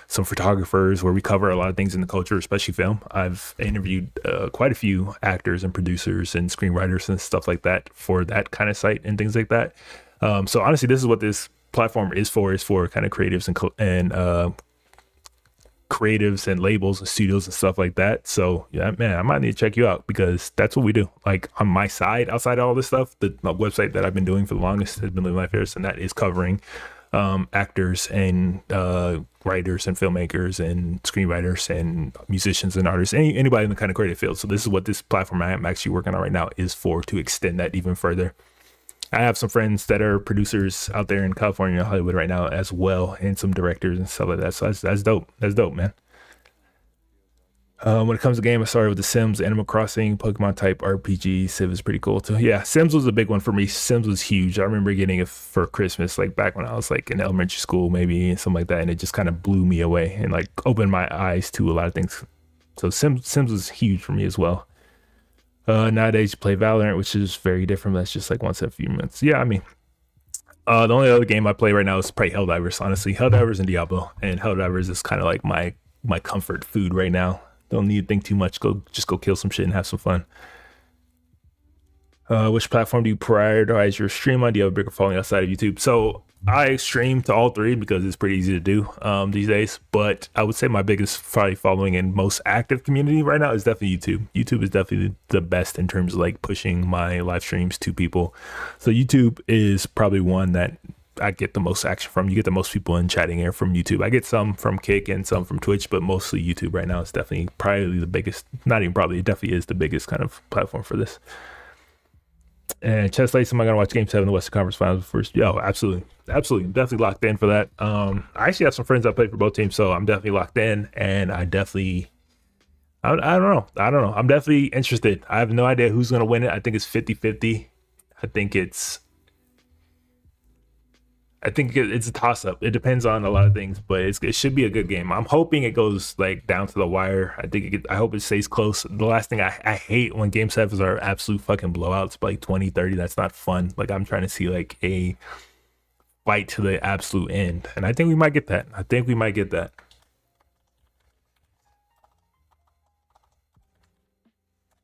some photographers, where we cover a lot of things in the culture, especially film. I've interviewed quite a few actors and producers and screenwriters and stuff like that for that kind of site and things like that. So honestly, this is what this platform is for kind of creatives and labels and studios and stuff like that. So yeah, man, I might need to check you out because that's what we do. Like on my side, outside of all this stuff, the website that I've been doing for the longest has been Living Life First, and that is covering actors and writers and filmmakers and screenwriters and musicians and artists, anybody in the kind of creative field. So this is what this platform I'm actually working on right now is for, to extend that even further. I have some friends that are producers out there in California and Hollywood right now as well, and some directors and stuff like that. So that's dope. That's dope, man. When it comes to game, I started with The Sims, Animal Crossing, Pokemon type RPG. Civ is pretty cool too. Yeah, Sims was a big one for me. Sims was huge. I remember getting it for Christmas, like back when I was like in elementary school, maybe something like that, and it just kind of blew me away and like opened my eyes to a lot of things. So Sims was huge for me as well. Nowadays, you play Valorant, which is very different. That's just like once in a few months. Yeah, I mean, the only other game I play right now is probably Helldivers. Honestly, Helldivers and Diablo, and Helldivers is kind of like my comfort food right now. Don't need to think too much. Just go kill some shit and have some fun. Which platform do you prioritize your stream on? Do you have a bigger following outside of YouTube? So I stream to all three because it's pretty easy to do these days. But I would say my biggest probably following and most active community right now is definitely YouTube. YouTube is definitely the best in terms of like pushing my live streams to people. So YouTube is probably one that I get the most action from. You get the most people in chatting here from YouTube. I get some from Kick and some from Twitch, but mostly YouTube right now is definitely probably the biggest. Not even probably, it definitely is the biggest kind of platform for this. And Chess Lace, am I gonna watch Game 7 of the Western Conference Finals first? Yo, absolutely, I'm definitely locked in for that. I actually have some friends that play for both teams, so I'm definitely locked in, and I don't know. I'm definitely interested. I have no idea who's gonna win it. I think it's 50-50. I think it's a toss-up. It depends on a lot of things, but it should be a good game. I'm hoping it goes like down to the wire. I hope it stays close. The last thing I hate when game 7s are absolute fucking blowouts by like 20-30. That's not fun. Like, I'm trying to see like a fight to the absolute end, and I think we might get that.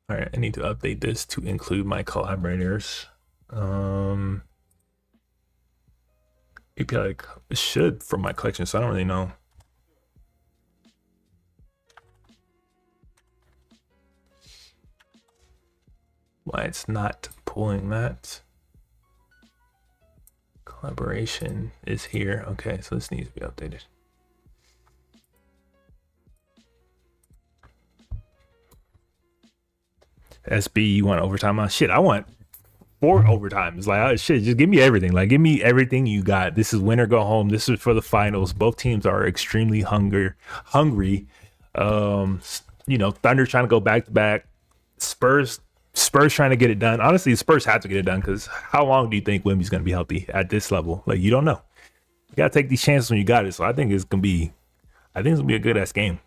All right, I need to update this to include my collaborators. API like it should from my collection, so I don't really know. Why it's not pulling that. Collaboration is here. Okay, so this needs to be updated. SB, you want overtime? Shit, I want 4 overtimes. Like, oh, shit, just give me everything. Like, give me everything you got. This is win or go home. This is for the finals. Both teams are extremely hungry. Thunder trying to go back to back. Spurs trying to get it done. Honestly, the Spurs have to get it done, because how long do you think Wemby's going to be healthy at this level? Like, you don't know. You got to take these chances when you got it. So I think it's going to be a good ass game.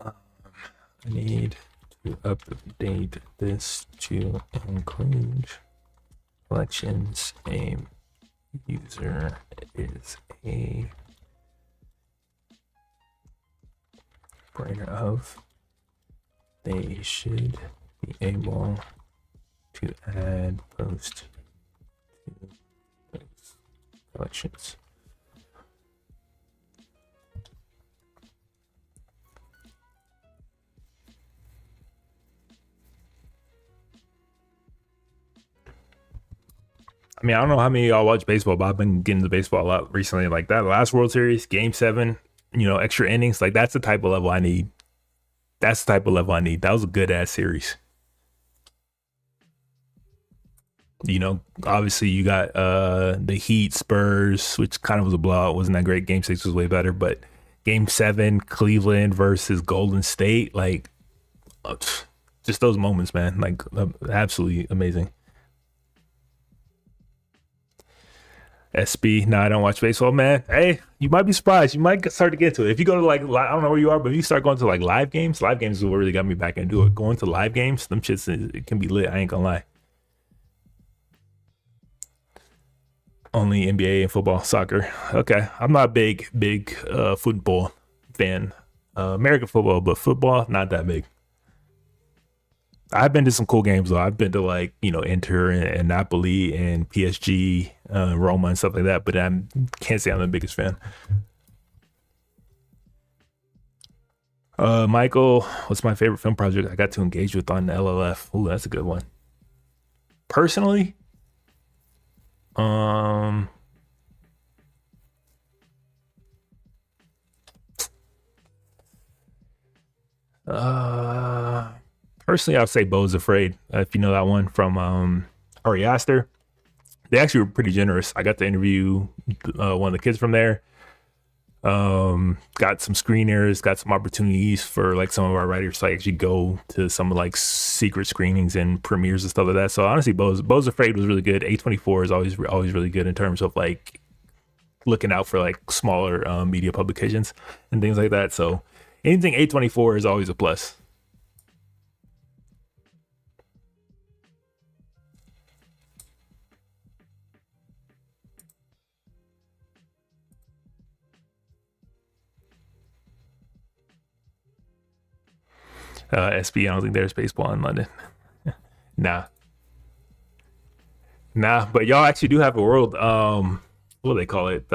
I need to update this to include collections. A user is a operator of. They should be able to add post to those collections. I mean, I don't know how many of y'all watch baseball, but I've been getting to baseball a lot recently. Like that last World Series, Game 7, extra innings. Like, that's the type of level I need. That was a good ass series. Obviously you got the Heat Spurs, which kind of was a blowout. Wasn't that great. Game 6 was way better, but Game 7, Cleveland versus Golden State, like, just those moments, man. Like, absolutely amazing. SB, no, I don't watch baseball, man. Hey, you might be surprised. You might start to get to it. If you go to like, I don't know where you are, but if you start going to like live games is what really got me back into it. Going to live games, them shits, it can be lit. I ain't gonna lie. Only NBA and football, soccer. Okay, I'm not a big football fan. American football, but football, not that big. I've been to some cool games though. I've been to like, Inter and Napoli and PSG, Roma and stuff like that, but I can't say I'm the biggest fan. Michael, what's my favorite film project I got to engage with on LLF? Ooh, that's a good one. Personally, personally, I would say Beau's Afraid. If you know that one from Ari Aster. They actually were pretty generous. I got to interview one of the kids from there. Got some screeners, got some opportunities for like some of our writers to actually go to some like secret screenings and premieres and stuff like that. So honestly, Beau's Afraid was really good. A24 is always really good in terms of like looking out for like smaller media publications and things like that. So anything A24 is always a plus. SB, I don't think there's baseball in London. Nah, but y'all actually do have a world, what do they call it?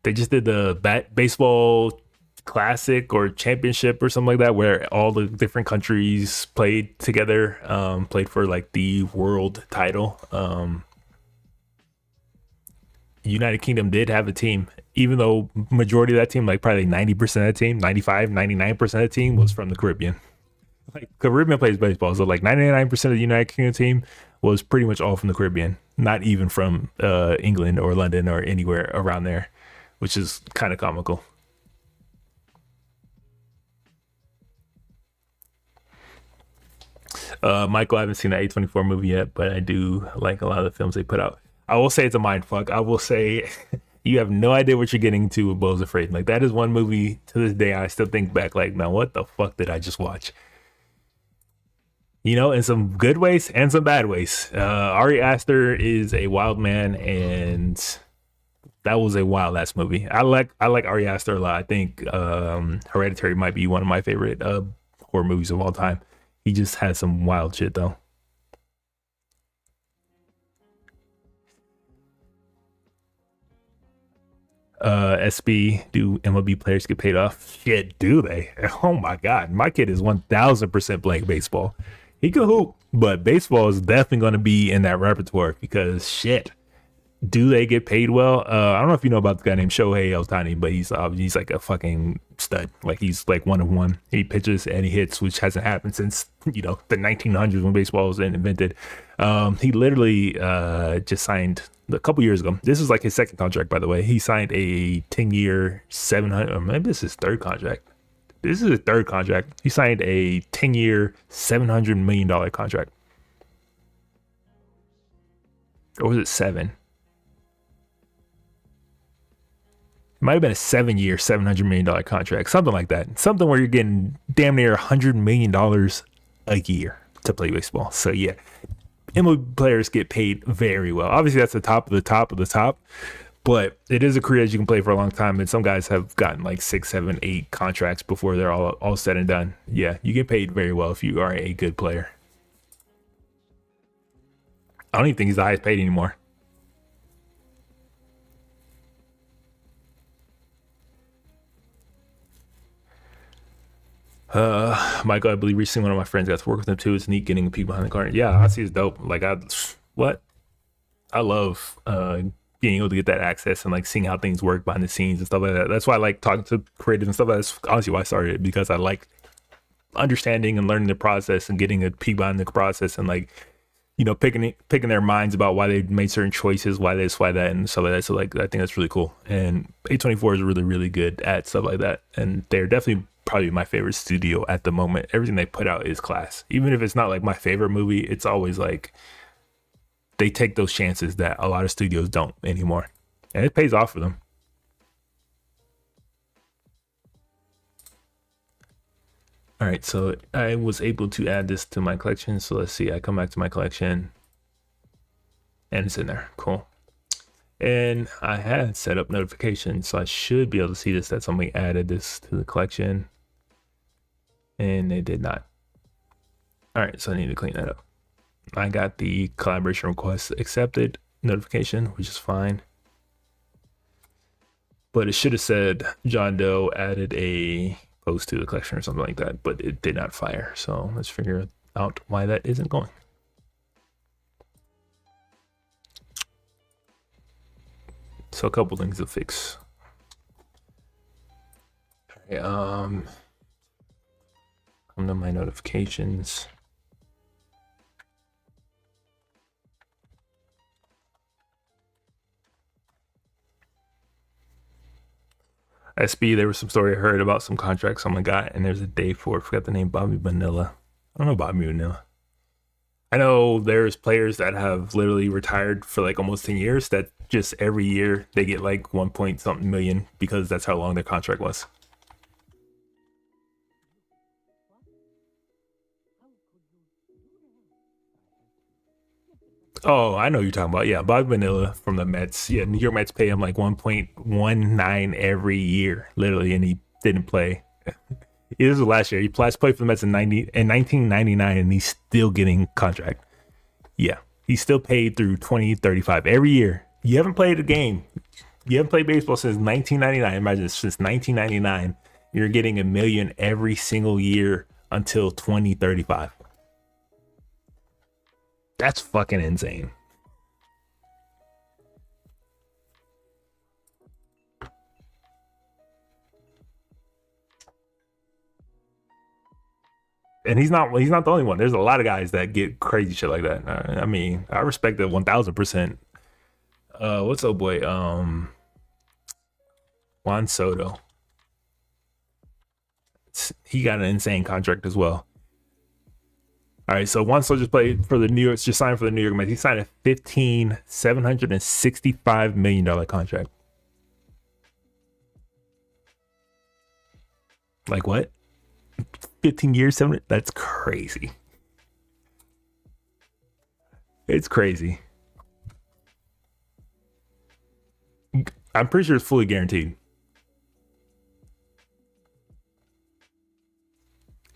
They just did the baseball classic or championship or something like that, where all the different countries played together, played for like the world title. United Kingdom did have a team, even though majority of that team, like probably 90% of the team, 95, 99% of the team was from the Caribbean. Like Caribbean plays baseball, so like 99% of the United Kingdom team was pretty much all from the Caribbean, not even from England or London or anywhere around there, which is kind of comical. Michael, I haven't seen the A24 movie yet, but I do like a lot of the films they put out. I will say it's a mind fuck. I will say you have no idea what you're getting to with Beau's Afraid. Like that is one movie to this day I still think back like, now what the fuck did I just watch? You know, in some good ways and some bad ways. Ari Aster is a wild man, and that was a wild ass movie. I like Ari Aster a lot. I think Hereditary might be one of my favorite horror movies of all time. He just had some wild shit though. SB, do MLB players get paid off? Shit, do they? Oh my god, my kid is 1000% playing baseball. He can hoop, but baseball is definitely going to be in that repertoire because shit. Do they get paid well? I don't know if you know about the guy named Shohei Ohtani, but he's like a fucking stud. Like he's like one of one. He pitches and he hits, which hasn't happened since the 1900s when baseball was invented. He literally just signed a couple years ago. This is like his second contract, by the way. He signed a 10-year 700, or maybe this is his third contract. This is his third contract. He signed a 10-year $700 million contract, or was it seven? It might have been a 7-year, $700 million contract, something like that. Something where you're getting damn near $100 million a year to play baseball. So yeah, MLB players get paid very well. Obviously, that's the top of the top of the top, but it is a career that you can play for a long time. And some guys have gotten like 6, 7, 8 contracts before they're all said and done. Yeah, you get paid very well if you are a good player. I don't even think he's the highest paid anymore. Michael, I believe recently one of my friends got to work with him too. It's neat getting a peek behind the curtain. Yeah, I see it's dope. Like what I love being able to get that access and like seeing how things work behind the scenes and stuff like that. That's why I like talking to creatives and stuff. That's honestly why I started it, because I like understanding and learning the process and getting a peek behind the process and like picking their minds about why they made certain choices, why this, why that, and stuff like that. So like I think that's really cool. And A24 is really, really good at stuff like that. And they're definitely probably my favorite studio at the moment. Everything they put out is class. Even if it's not like my favorite movie, it's always like they take those chances that a lot of studios don't anymore. And it pays off for them. All right, so I was able to add this to my collection. So let's see, I come back to my collection and it's in there. Cool. And I had set up notifications, so I should be able to see this, that somebody added this to the collection. And they did not. All right, so I need to clean that up. I got the collaboration request accepted notification, which is fine. But it should have said John Doe added a post to the collection or something like that, but it did not fire. So let's figure out why that isn't going. So a couple things to fix. Okay, come to my notifications. SB, there was some story I heard about some contract someone got, and there's a day for it. Forgot the name, Bobby Bonilla. I don't know Bobby Bonilla. I know there's players that have literally retired for like almost 10 years that just every year they get like 1 point something million because that's how long their contract was. Oh, I know who you're talking about. Yeah, Bobby Vanilla from the Mets. Yeah, New York Mets pay him like 1.19 every year, literally, and he didn't play. This was last year. He last played for the Mets in 1999, and he's still getting contract. Yeah, he's still paid through 2035 every year. You haven't played a game. You haven't played baseball since 1999. Imagine since 1999, you're getting $1 million every single year until 2035. That's fucking insane. And he's not the only one. There's a lot of guys that get crazy shit like that. I mean, I respect it 1000%. What's up, boy? Juan Soto. He got an insane contract as well. All right, so Juan Soto just played for the New York, just signed for the New York Mets. He signed a $765 million contract. Like what? 15 years, 7? That's crazy. It's crazy. I'm pretty sure it's fully guaranteed.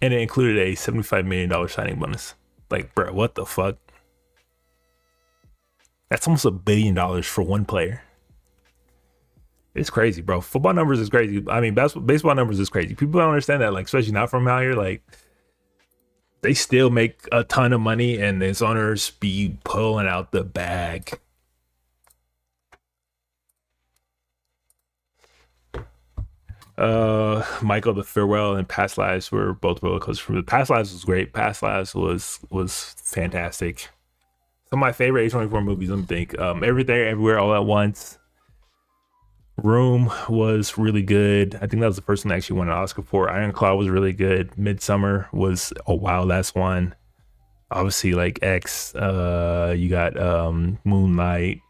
And it included a $75 million signing bonus. Like, bro, what the fuck? That's almost $1 billion for one player. It's crazy, bro. Football numbers is crazy. I mean, baseball numbers is crazy. People don't understand that, like, especially not from out here. Like, they still make a ton of money, and its owners be pulling out the bag. Michael, the farewell and past lives were both roller coasters. For the past lives was great. Past lives was fantastic. Some of my favorite A24 movies. Let me think. Everything, Everywhere, All at Once. Room was really good. I think that was the first one that actually won an Oscar for. Iron Claw was really good. Midsommar was a wild ass one. Obviously, like X. You got Moonlight,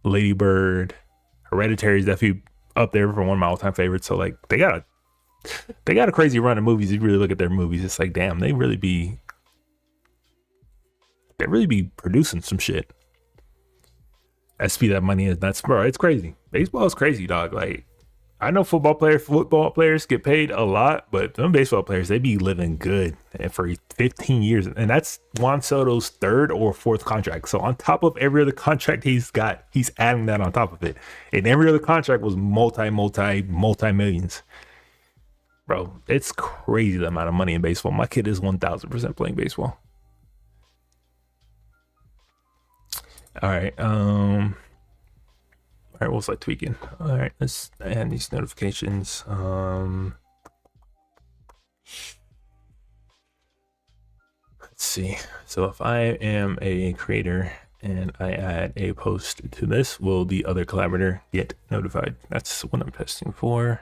Lady Bird, Hereditary is definitely up there for one of my all-time favorites. So like they got a crazy run of movies. You really look at their movies, it's like, damn, they really be producing some shit. SP, that money is nuts, bro. It's crazy. Baseball is crazy, dog. Like, I know football players get paid a lot, but them baseball players, they be living good and for 15 years. And that's Juan Soto's third or fourth contract. So on top of every other contract he's got, he's adding that on top of it. And every other contract was multi millions. Bro, it's crazy the amount of money in baseball. My kid is 1000% playing baseball. All right. All right, what was I tweaking? All right, let's add these notifications. Let's see. So if I am a creator and I add a post to this, will the other collaborator get notified? That's what I'm testing for.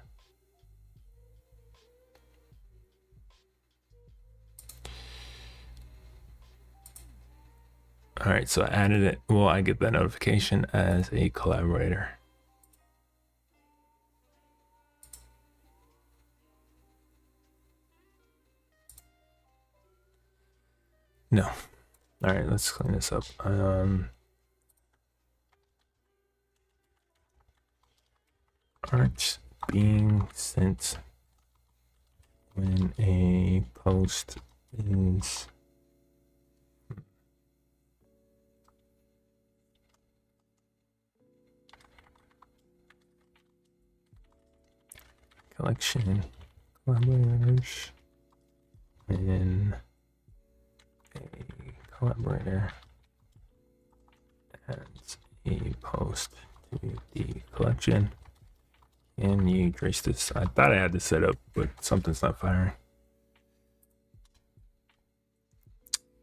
All right, so I added it. Will I get that notification as a collaborator? No. All right, let's clean this up. Aren't being sent when a post is collection collaborators in a collaborator adds a post to the collection. Can you trace this? I thought I had this set up, but something's not firing.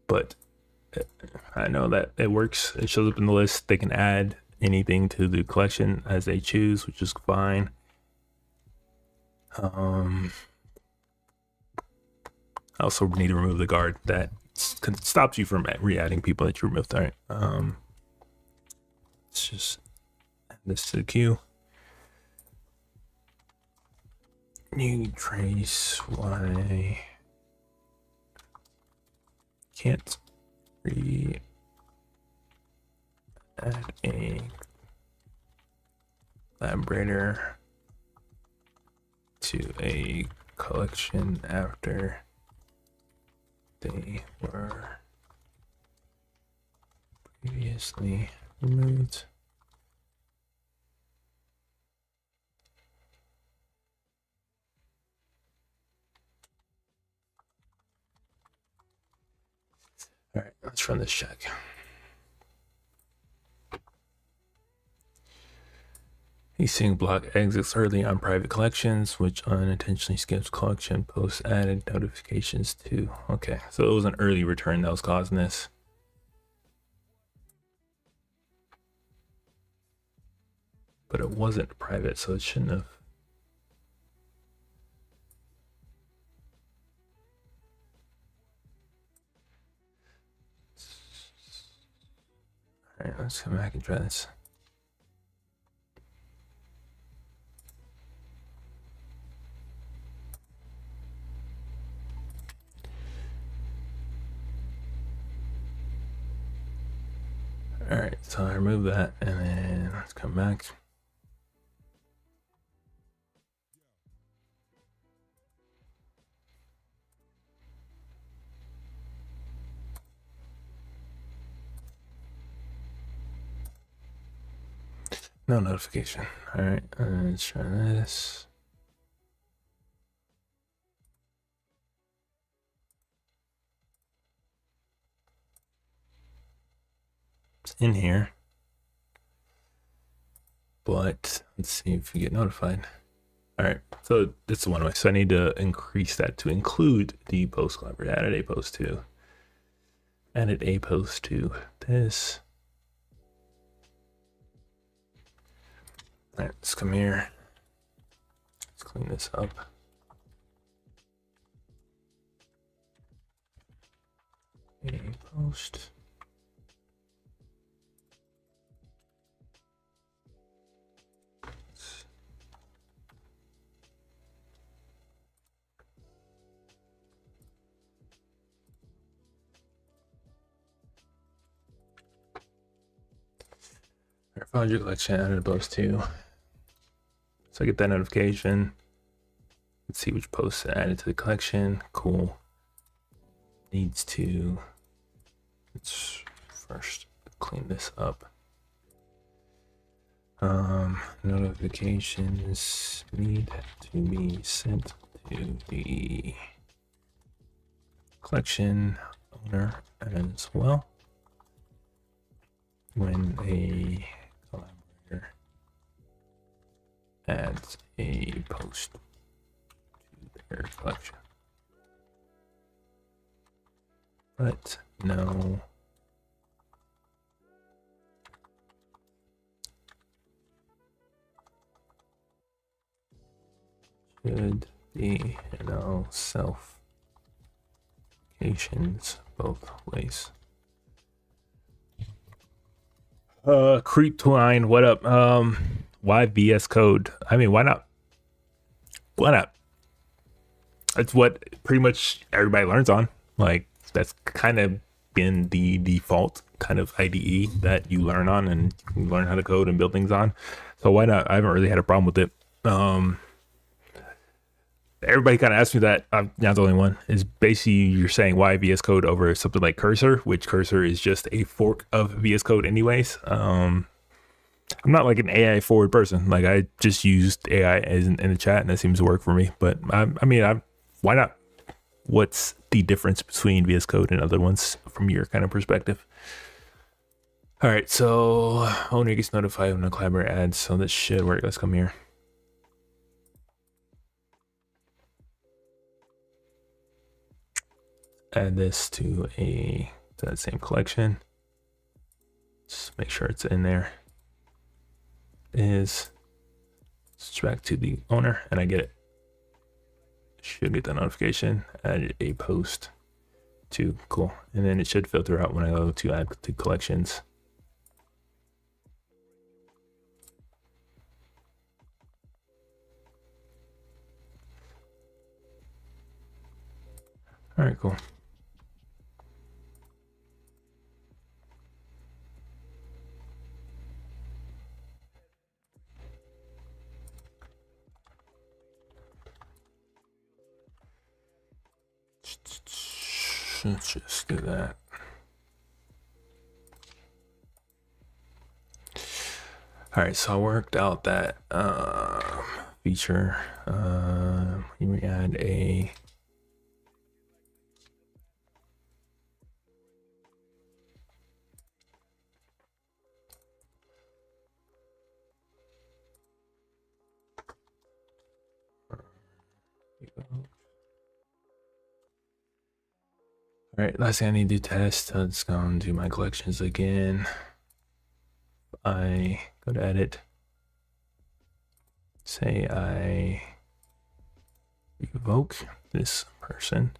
But I know that it works. It shows up in the list. They can add anything to the collection as they choose, which is fine. I also need to remove the guard that stops you from re-adding people that you removed. All right. Let's just add this to the queue. New trace why can't re-add a collaborator to a collection after they were previously removed. Let's run this check. Async block exits early on private collections, which unintentionally skips collection posts added notifications to. Okay, so it was an early return that was causing this. But it wasn't private, so it shouldn't have. All right, let's come back and try this. All right, so I remove that, and then let's come back. No notification. All right, let's try this. It's in here, but let's see if we get notified. All right, so that's the one way. So I need to increase that to include the post collaborator. Added a post to. Added a post to this. All right, let's come here. Let's clean this up. A post. I found your collection, added a post to. So I get that notification. Let's see which posts added to the collection. Cool. Needs to. Let's first clean this up. Notifications need to be sent to the collection owner as well when a collaborator adds a post to their collection. But no should be no self notifications both ways. Creep line, what up? Why VS Code? I mean, why not? Why not? That's what pretty much everybody learns on. Like, that's kind of been the default kind of IDE that you learn on and you learn how to code and build things on. So why not? I haven't really had a problem with it. Everybody kind of asked me that. I'm not the only one. Is basically you're saying why VS Code over something like Cursor, which Cursor is just a fork of VS Code anyways. I'm not like an AI forward person. Like, I just used AI as in the chat and that seems to work for me. But I mean, why not? What's the difference between VS Code and other ones from your kind of perspective? All right, so owner gets notified when a collaborator adds, so this should work. Let's come here. Add this to that same collection. Just make sure it's in there. It's back to the owner, and I get it. Should get the notification. Added a post to. Cool, and then it should filter out when I go to add to collections. All right, cool. Let's just do that. All right, so I worked out that feature. We add a All right, last thing I need to do test. Let's go and do my collections again. I go to edit. Say I revoke this person.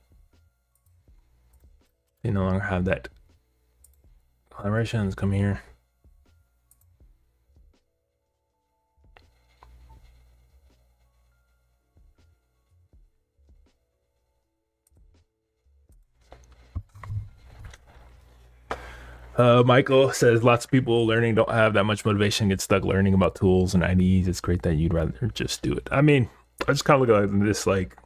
They no longer have that collaboration. Let's come here. Michael says lots of people learning don't have that much motivation, get stuck learning about tools and IDs. It's great that you'd rather just do it. I mean, I just kind of look at this like,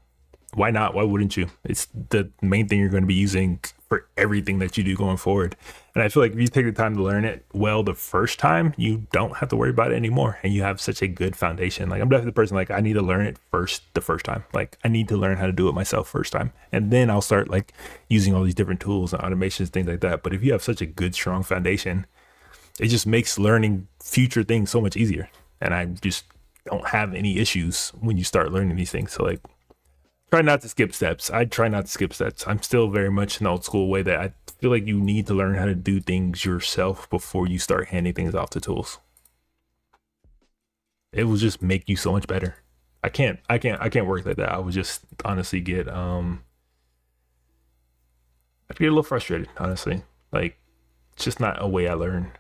why not? Why wouldn't you? It's the main thing you're going to be using for everything that you do going forward. And I feel like if you take the time to learn it well the first time, you don't have to worry about it anymore. And you have such a good foundation. Like I'm definitely the person like I need to learn it the first time. Like I need to learn how to do it myself first time. And then I'll start like using all these different tools and automations, things like that. But if you have such a good, strong foundation, it just makes learning future things so much easier. And I just don't have any issues when you start learning these things. So like, try not to skip steps. I try not to skip steps. I'm still very much an old school way that I feel like you need to learn how to do things yourself before you start handing things off to tools. It will just make you so much better. I can't work like that. I would just honestly get I'd get a little frustrated, honestly. Like it's just not a way I learn.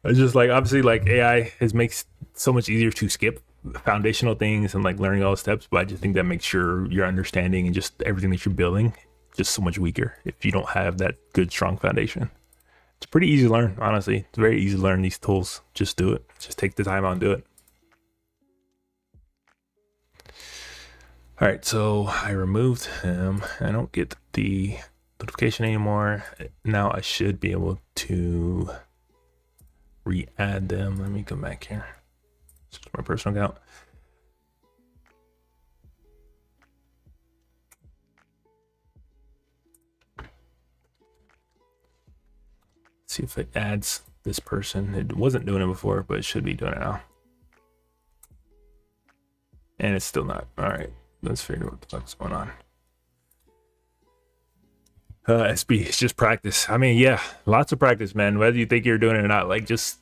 It's just like obviously like AI makes so much easier to skip foundational things and like learning all the steps, but I just think that makes sure your understanding and just everything that you're building just so much weaker if you don't have that good strong foundation. It's pretty easy to learn, honestly. It's very easy to learn these tools. Just do it. Just take the time out and do it. All right, so I removed him. I don't get the notification anymore. Now I should be able to re-add them. Let me come back here. Switch my personal account. See if it adds this person. It wasn't doing it before, but it should be doing it now. And it's still not. All right, let's figure out what the fuck's going on. SB, it's just practice. I mean, yeah, lots of practice, man. Whether you think you're doing it or not, like just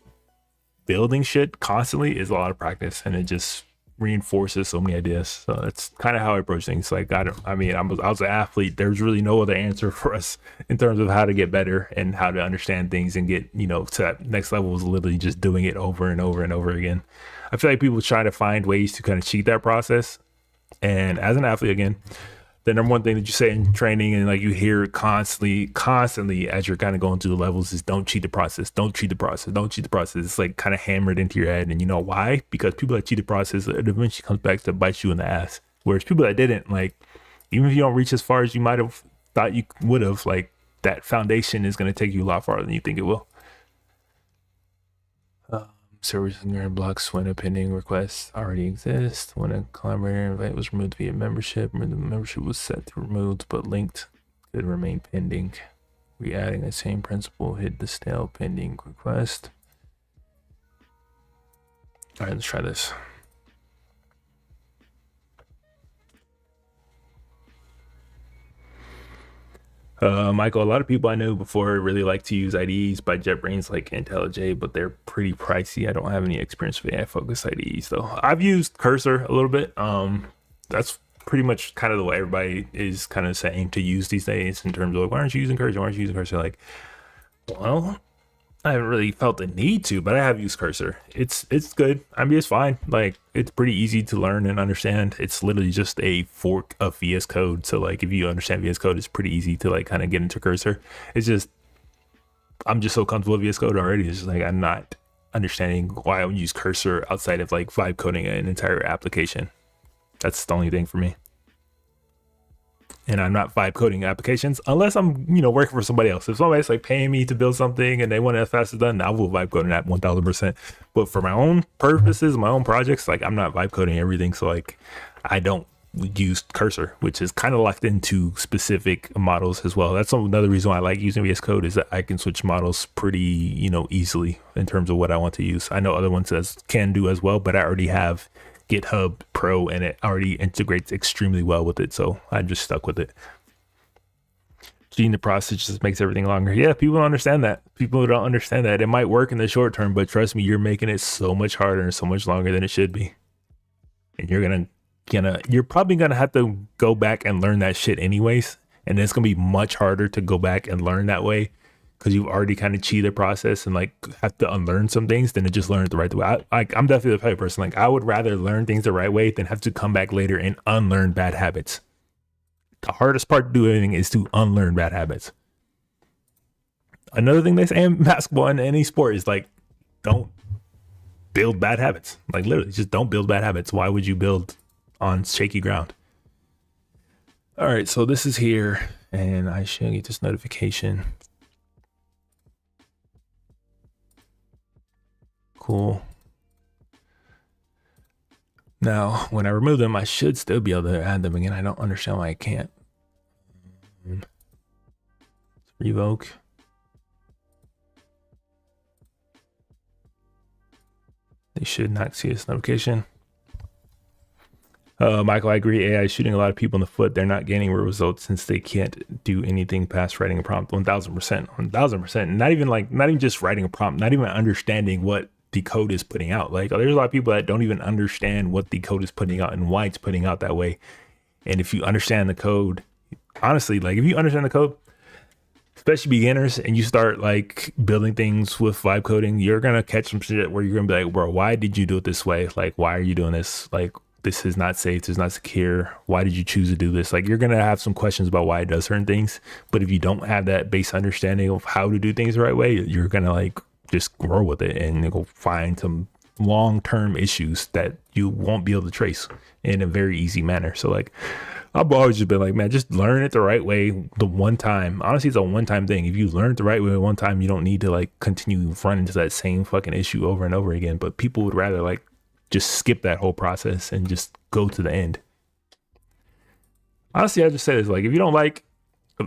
building shit constantly is a lot of practice, and it just reinforces so many ideas. So that's kind of how I approach things. Like I was an athlete. There's really no other answer for us in terms of how to get better and how to understand things and get, to that next level was literally just doing it over and over and over again. I feel like people try to find ways to kind of cheat that process. And as an athlete, again, the number one thing that you say in training and like you hear constantly as you're kind of going through the levels is don't cheat the process, don't cheat the process, don't cheat the process. It's like kind of hammered into your head. And you know why? Because people that cheat the process, it eventually comes back to bite you in the ass. Whereas people that didn't, like, even if you don't reach as far as you might have thought you would have, like that foundation is going to take you a lot farther than you think it will. Servers and blocks when a pending request already exists. When a collaborator invite was removed via membership, the membership was set to removed but linked could remain pending. Re-adding the same principle, hit the stale pending request. All right, let's try this. Michael, a lot of people I knew before really like to use IDs by JetBrains like IntelliJ, but they're pretty pricey. I don't have any experience with AI focused IDs though. I've used Cursor a little bit. That's pretty much kind of the way everybody is kind of saying to use these days in terms of like, why aren't you using Cursor? Why aren't you using Cursor? Like, well, I haven't really felt the need to, but I have used Cursor. It's good. I mean, it's fine. Like, it's pretty easy to learn and understand. It's literally just a fork of VS Code. So like, if you understand VS Code, it's pretty easy to like kind of get into Cursor. It's just, I'm just so comfortable with VS Code already. It's just like, I'm not understanding why I would use Cursor outside of like vibe coding an entire application. That's the only thing for me. And I'm not vibe coding applications unless I'm, working for somebody else. If somebody's like paying me to build something and they want it as fast as done, I will vibe code an app 1000%. But for my own purposes, my own projects, like I'm not vibe coding everything. So like I don't use Cursor, which is kind of locked into specific models as well. That's another reason why I like using VS Code is that I can switch models pretty, easily in terms of what I want to use. I know other ones can do as well, but I already have GitHub Pro, and it already integrates extremely well with it. So I just stuck with it. Cheating the process just makes everything longer. Yeah, people don't understand that. People don't understand that. It might work in the short term, but trust me, you're making it so much harder and so much longer than it should be. And you're probably gonna have to go back and learn that shit anyways. And it's gonna be much harder to go back and learn that way because you've already kind of cheated the process and like have to unlearn some things than to just learn it the right way. I'm definitely the type of person, like I would rather learn things the right way than have to come back later and unlearn bad habits. The hardest part to do anything is to unlearn bad habits. Another thing they say in basketball and any sport is like, don't build bad habits. Like literally, just don't build bad habits. Why would you build on shaky ground? All right, so this is here, and I should get this notification. Cool. Now, when I remove them, I should still be able to add them again. I don't understand why I can't. Revoke. They should not see this notification. Michael, I agree. AI is shooting a lot of people in the foot. They're not gaining results since they can't do anything past writing a prompt. 1000%, 1000%. Not even just writing a prompt, not even understanding what the code is putting out. Like there's a lot of people that don't even understand what the code is putting out and why it's putting out that way. And if you understand the code, honestly, like if you understand the code, especially beginners, and you start like building things with vibe coding, you're gonna catch some shit where you're gonna be like, bro, why did you do it this way? Like, why are you doing this? Like, this is not safe, this is not secure. Why did you choose to do this? Like, you're gonna have some questions about why it does certain things. But if you don't have that base understanding of how to do things the right way, you're gonna like just grow with it and go find some long-term issues that you won't be able to trace in a very easy manner. So like, I've always just been like, man, just learn it the right way the one time. Honestly, it's a one-time thing. If you learn it the right way one time, you don't need to like continue run into that same fucking issue over and over again. But people would rather like just skip that whole process and just go to the end. Honestly, I just say this, like, if you don't like, I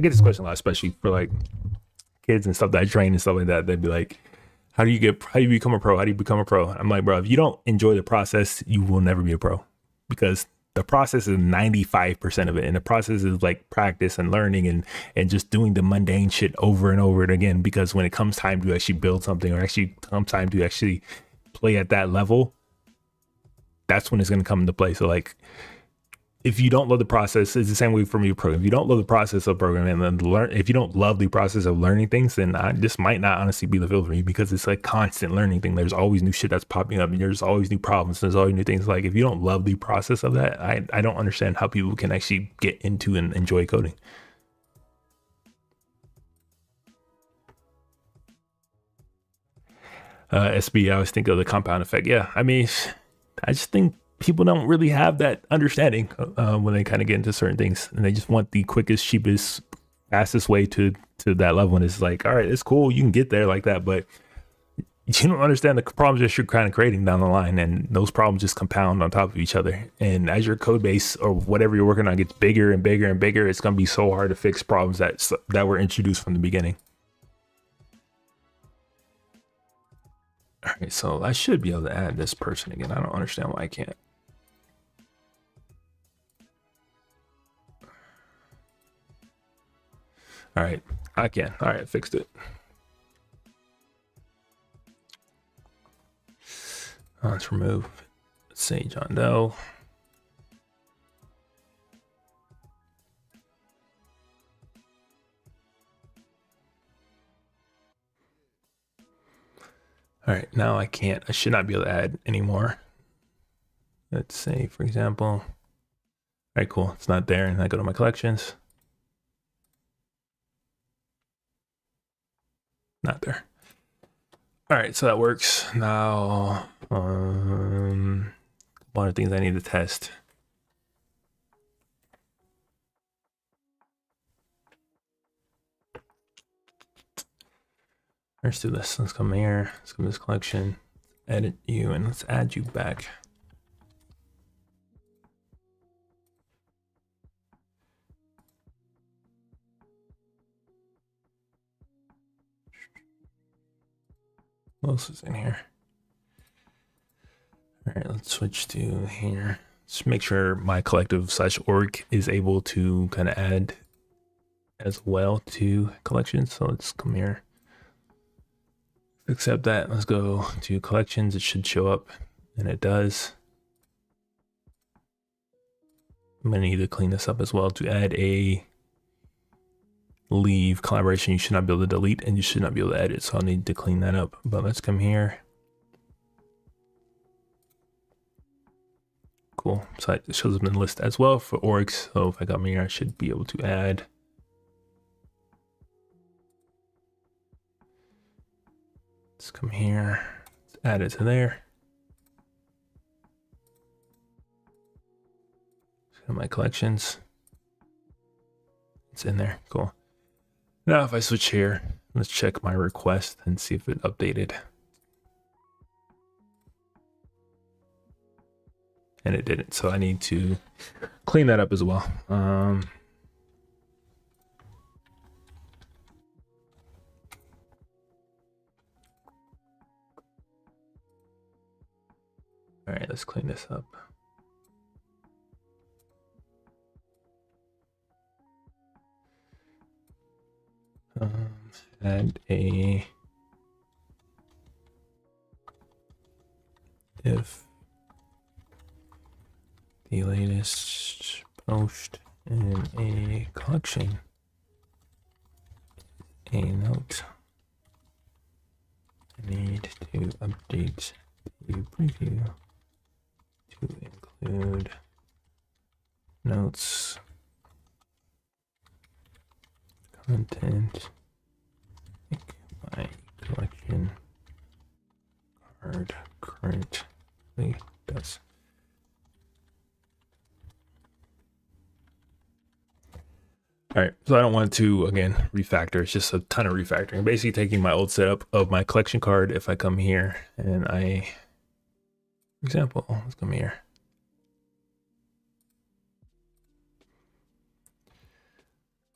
get this question a lot, especially for like kids and stuff that I train and stuff like that. They'd be like, how do you become a pro? How do you become a pro? I'm like, bro, if you don't enjoy the process, you will never be a pro, because the process is 95% of it. And the process is like practice and learning and just doing the mundane shit over and over again. Because when it comes time to actually build something, or actually comes time to actually play at that level, that's when it's going to come into play. So like, if you don't love the process, it's the same way for me to program. If you don't love the process of programming and then if you don't love the process of learning things, then this might not honestly be the field for you, because it's like constant learning thing. There's always new shit that's popping up, and there's always new problems. There's always new things. Like if you don't love the process of that, I don't understand how people can actually get into and enjoy coding. SB, I always think of the compound effect. Yeah, I mean, I just think people don't really have that understanding when they kind of get into certain things, and they just want the quickest, cheapest, fastest way to that level. And it's like, all right, it's cool, you can get there like that, but you don't understand the problems that you're kind of creating down the line, and those problems just compound on top of each other. And as your code base or whatever you're working on gets bigger and bigger and bigger, it's going to be so hard to fix problems that were introduced from the beginning. All right, so I should be able to add this person again. I don't understand why I can't. All right, I can. All right, fixed it. Let's remove. Let's say John Doe. All right, now I can't. I should not be able to add anymore. Let's say, for example. All right, cool. It's not there, and I go to my collections. Not there. All right, so that works. Now, one of the things I need to test. Let's do this. Let's come here. Let's come to this collection, edit you, and let's add you back. What else is in here? let's switch to here. Just make sure my collective/org is able to kind of add as well to collections. So let's come here, accept that. Let's go to collections. It should show up, and it does. I'm gonna need to clean this up as well to add a leave collaboration. You should not be able to delete, and you should not be able to edit. So I'll need to clean that up. But let's come here. Cool. So it shows up in the list as well for orgs. So if I come here, I should be able to add. Let's come here. Let's add it to there. Let's go to my collections. It's in there. Cool. Now if I switch here, let's check my request and see if it updated. And it didn't, so I need to clean that up as well. All right, let's clean this up. Add a if the latest post in a collection, a note. I need to update the preview to include notes, content, my collection card currently does. All right, so I don't want to, again, refactor. It's just a ton of refactoring. Basically taking my old setup of my collection card. If I come here and I, for example, let's come here.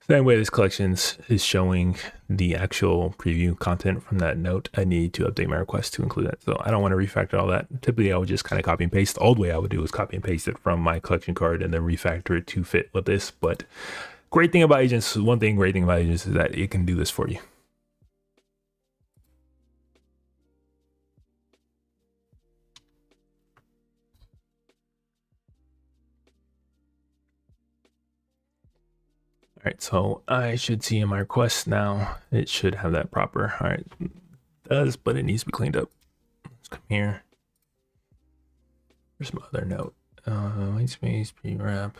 Same way this collections is showing the actual preview content from that note, I need to update my request to include that. So I don't want to refactor all that. Typically, I would just kind of copy and paste. The old way I would do is copy and paste it from my collection card and then refactor it to fit with this. But great thing about agents, great thing about agents is that it can do this for you. All right, so I should see in my request now, it should have that proper. All right, it does, but it needs to be cleaned up. Let's come here. There's my other note. White space, pre-wrap.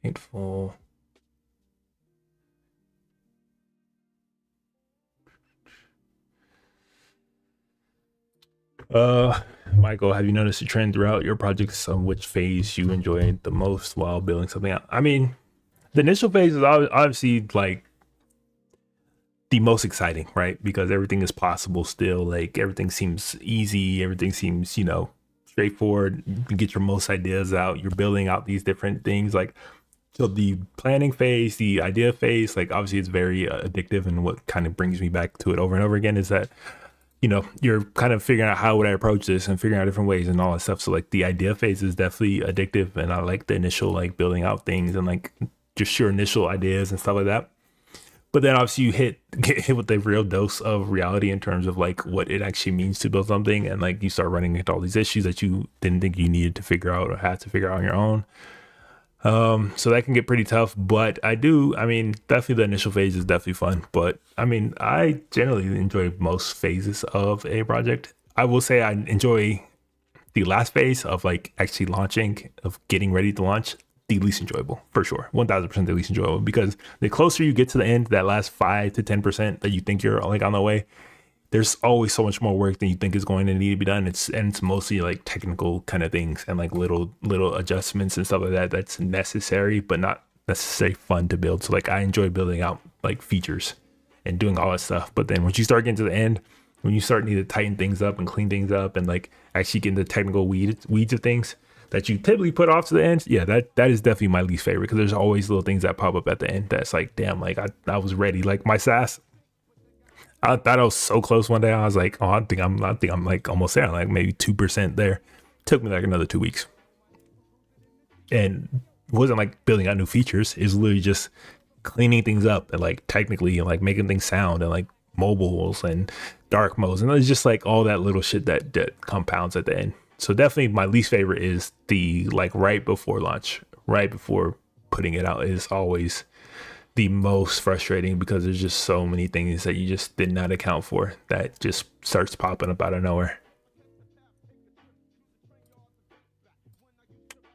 Hateful. Michael, have you noticed a trend throughout your projects on which phase you enjoyed the most while building something out? I mean, the initial phase is obviously like the most exciting, right? Because everything is possible still. Like everything seems easy. Everything seems, straightforward. You can get your most ideas out. You're building out these different things. Like, so the planning phase, the idea phase, like obviously it's very addictive. And what kind of brings me back to it over and over again is that, you're kind of figuring out how would I approach this and figuring out different ways and all that stuff. So like the idea phase is definitely addictive. And I like the initial, like building out things and like just your initial ideas and stuff like that. But then obviously you get hit with the real dose of reality in terms of like what it actually means to build something. And like you start running into all these issues that you didn't think you needed to figure out or had to figure out on your own. So that can get pretty tough, but definitely the initial phase is definitely fun, but I generally enjoy most phases of a project. I will say I enjoy the last phase of like actually launching, of getting ready to launch, the least enjoyable for sure. 1000% the least enjoyable, because the closer you get to the end, that last 5 to 10% that you think you're like on the way, there's always so much more work than you think is going to need to be done. It's mostly like technical kind of things and like little adjustments and stuff like that. That's necessary, but not necessarily fun to build. So like I enjoy building out like features and doing all that stuff. But then once you start getting to the end, when you start needing to tighten things up and clean things up and like actually get into technical weeds of things that you typically put off to the end, yeah, that is definitely my least favorite, because there's always little things that pop up at the end that's like, damn, like I was ready. Like my SaaS, I thought I was so close one day. I was like, oh, I think I'm like almost there. I'm like maybe 2% there. Took me like another 2 weeks, and it wasn't like building out new features. It's literally just cleaning things up and like technically and like making things sound and like mobiles and dark modes, and it's just like all that little shit that compounds at the end. So definitely my least favorite is the like right before launch, right before putting it out is always the most frustrating because there's just so many things that you just did not account for that just starts popping up out of nowhere.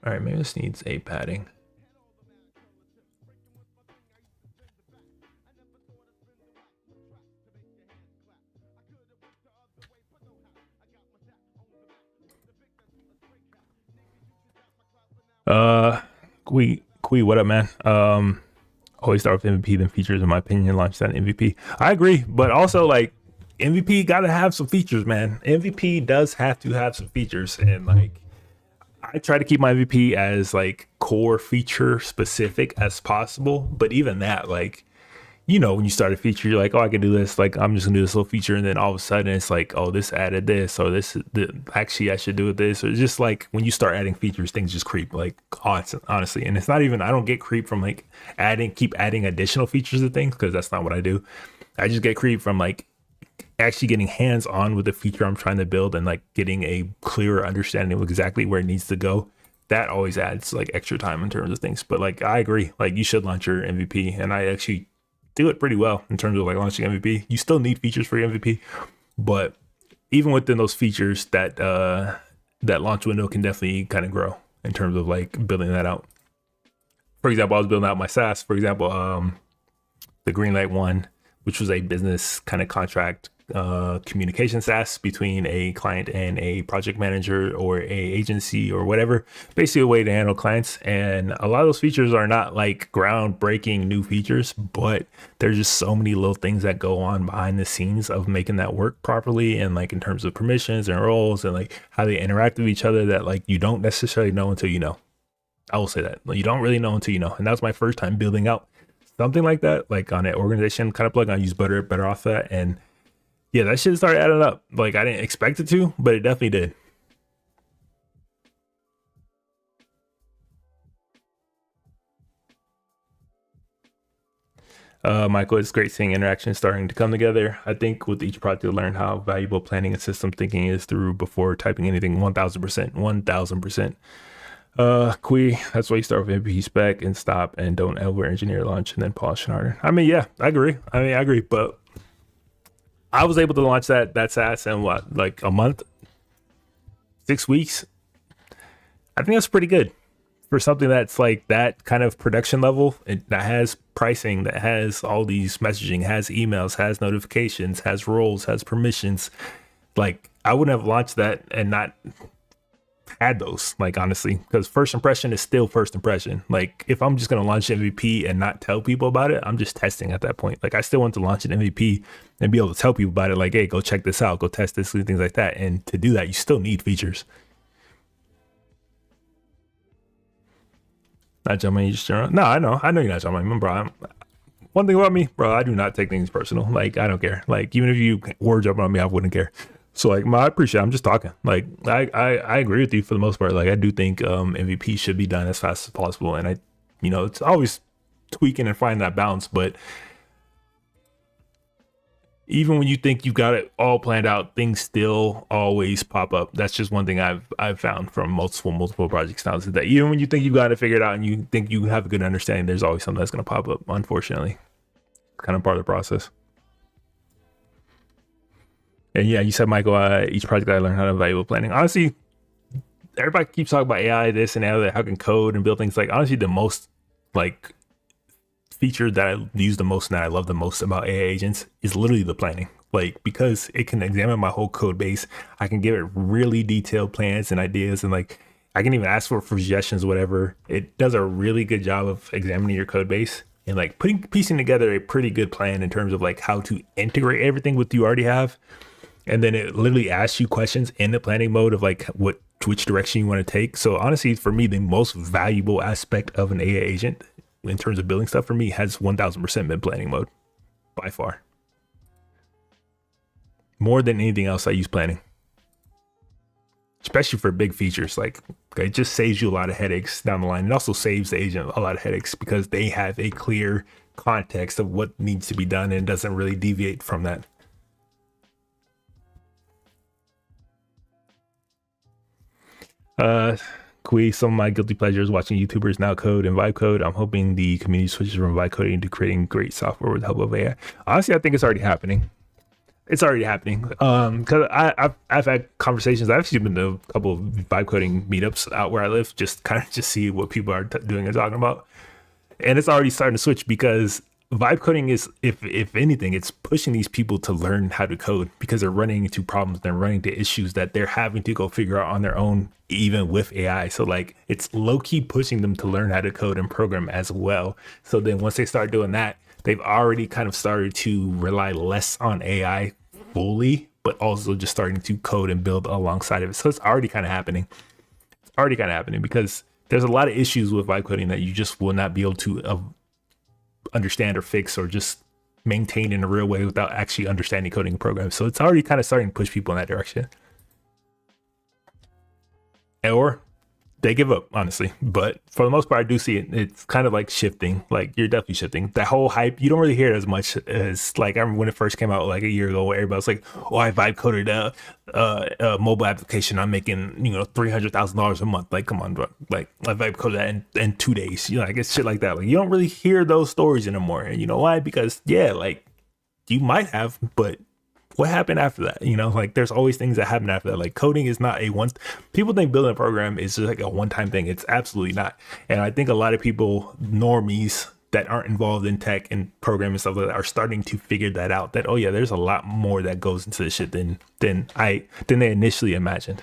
All right, maybe this needs a padding. Uh, Kui, what up, man? Always start with MVP, then features, in my opinion. Launch that MVP. I agree, but also like MVP got to have some features, man. MVP does have to have some features, and like I try to keep my MVP as like core feature specific as possible. But even that, like when you start a feature, you're like, oh, I can do this. Like, I'm just gonna do this little feature, and then all of a sudden, it's like, oh, this added this, or actually I should do this. Or it's just like when you start adding features, things just creep. Like, honestly, and it's not even. I don't get creep from like keep adding additional features to things because that's not what I do. I just get creep from like actually getting hands on with the feature I'm trying to build and like getting a clearer understanding of exactly where it needs to go. That always adds like extra time in terms of things. But like, I agree. Like, you should launch your MVP, and I actually do it pretty well in terms of like launching MVP. You still need features for your MVP, but even within those features, that launch window can definitely kind of grow in terms of like building that out. For example, I was building out my SaaS. For example, the Greenlight one, which was a business kind of contract communication SaaS between a client and a project manager or a agency or whatever, basically a way to handle clients. And a lot of those features are not like groundbreaking new features, but there's just so many little things that go on behind the scenes of making that work properly, and like in terms of permissions and roles and like how they interact with each other, that like you don't necessarily know until you know. I will say that you don't really know until you know. And that was my first time building out something like that, like on an organization kind of plug. I use better off that, and yeah, that shit started adding up. Like, I didn't expect it to, but it definitely did. Michael, it's great seeing interactions starting to come together. I think with each project, you'll learn how valuable planning and system thinking is through before typing anything. 1000%, 1000%. Kui, that's why you start with MVP spec and stop, and don't ever engineer launch and then polish harder. I mean, yeah, I agree, but I was able to launch that SaaS in what, like a month, 6 weeks. I think that's pretty good for something that's like that kind of production level, and that has pricing, that has all these messaging, has emails, has notifications, has roles, has permissions. Like, I wouldn't have launched that and not had those, like, honestly, because first impression is still first impression. Like, if I'm just going to launch MVP and not tell people about it, I'm just testing at that point. Like, I still want to launch an MVP and be able to tell people about it, like, hey, go check this out, go test this, and things like that. And to do that, you still need features. Not jumping, you just general. No, I know you're not jumping, bro. One thing about me, bro, I do not take things personal. Like, I don't care. Like, even if you were jumping on me, I wouldn't care. So like, I appreciate it. I'm just talking. Like, I agree with you for the most part. Like, I do think MVP should be done as fast as possible, and it's always tweaking and finding that balance. But even when you think you've got it all planned out, things still always pop up. That's just one thing I've found from multiple projects now, is that even when you think you've got it figured out and you think you have a good understanding, there's always something that's going to pop up. Unfortunately, kind of part of the process. And yeah, you said, Michael, each project I learned how to valuable planning. Honestly, everybody keeps talking about AI, this and that, how can code and build things. Like, honestly, the most like feature that I use the most and that I love the most about AI agents is literally the planning. Like, because it can examine my whole code base. I can give it really detailed plans and ideas, and like I can even ask for suggestions, whatever. It does a really good job of examining your code base and like piecing together a pretty good plan in terms of like how to integrate everything with you already have. And then it literally asks you questions in the planning mode of like which direction you want to take. So honestly, for me, the most valuable aspect of an AI agent in terms of building stuff for me has 1000% been planning mode by far. more than anything else, I use planning, especially for big features. Like, it just saves you a lot of headaches down the line. It also saves the agent a lot of headaches because they have a clear context of what needs to be done and doesn't really deviate from that. Kui, some of my guilty pleasures watching YouTubers now code and vibe code. I'm hoping the community switches from vibe coding to creating great software with the help of AI. Honestly, I think it's already happening. It's already happening. Because I've had conversations. I've actually been to a couple of vibe coding meetups out where I live, just kind of just see what people are doing and talking about. And it's already starting to switch because vibe coding is, if anything, it's pushing these people to learn how to code because they're running into problems, they're running into issues that they're having to go figure out on their own, even with AI. So like, it's low key pushing them to learn how to code and program as well. So then once they start doing that, they've already kind of started to rely less on AI fully, but also just starting to code and build alongside of it. So it's already kind of happening. It's already kind of happening because there's a lot of issues with vibe coding that you just will not be able to understand or fix or just maintain in a real way without actually understanding coding programs. So it's already kind of starting to push people in that direction. Or they give up, honestly. But for the most part, I do see it. It's kind of like shifting. Like, you're definitely shifting. That whole hype, you don't really hear it as much as, like, I remember when it first came out like a year ago, where everybody was like, oh, I vibe coded a mobile application. I'm making, $300,000 a month. Like, come on, bro. Like, I vibe coded that in 2 days. Like, it's shit like that. Like, you don't really hear those stories anymore. And you know why? Because, yeah, like, you might have, but what happened after that? Like, there's always things that happen after that. Like, coding is not people think building a program is just like a one-time thing. It's absolutely not. And I think a lot of people, normies that aren't involved in tech and programming and stuff like that, are starting to figure that out, that, oh yeah, there's a lot more that goes into this shit than they initially imagined.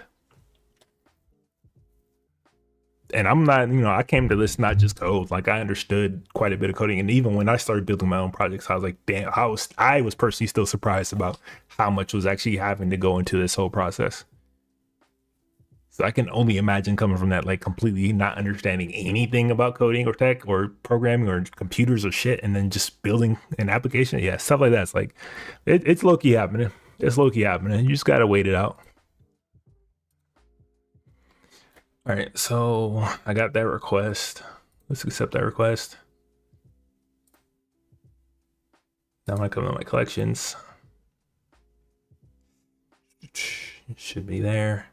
And I'm not, I came to this not just code. Like, I understood quite a bit of coding, and even when I started building my own projects, I was like, damn, I was personally still surprised about how much was actually having to go into this whole process. So I can only imagine coming from that, like, completely not understanding anything about coding or tech or programming or computers or shit, and then just building an application. Yeah, stuff like that. It's like, it's low-key happening. It's low-key happening. You just gotta wait it out. All right, so I got that request. Let's accept that request. Now I'm gonna come to my collections. It should be there.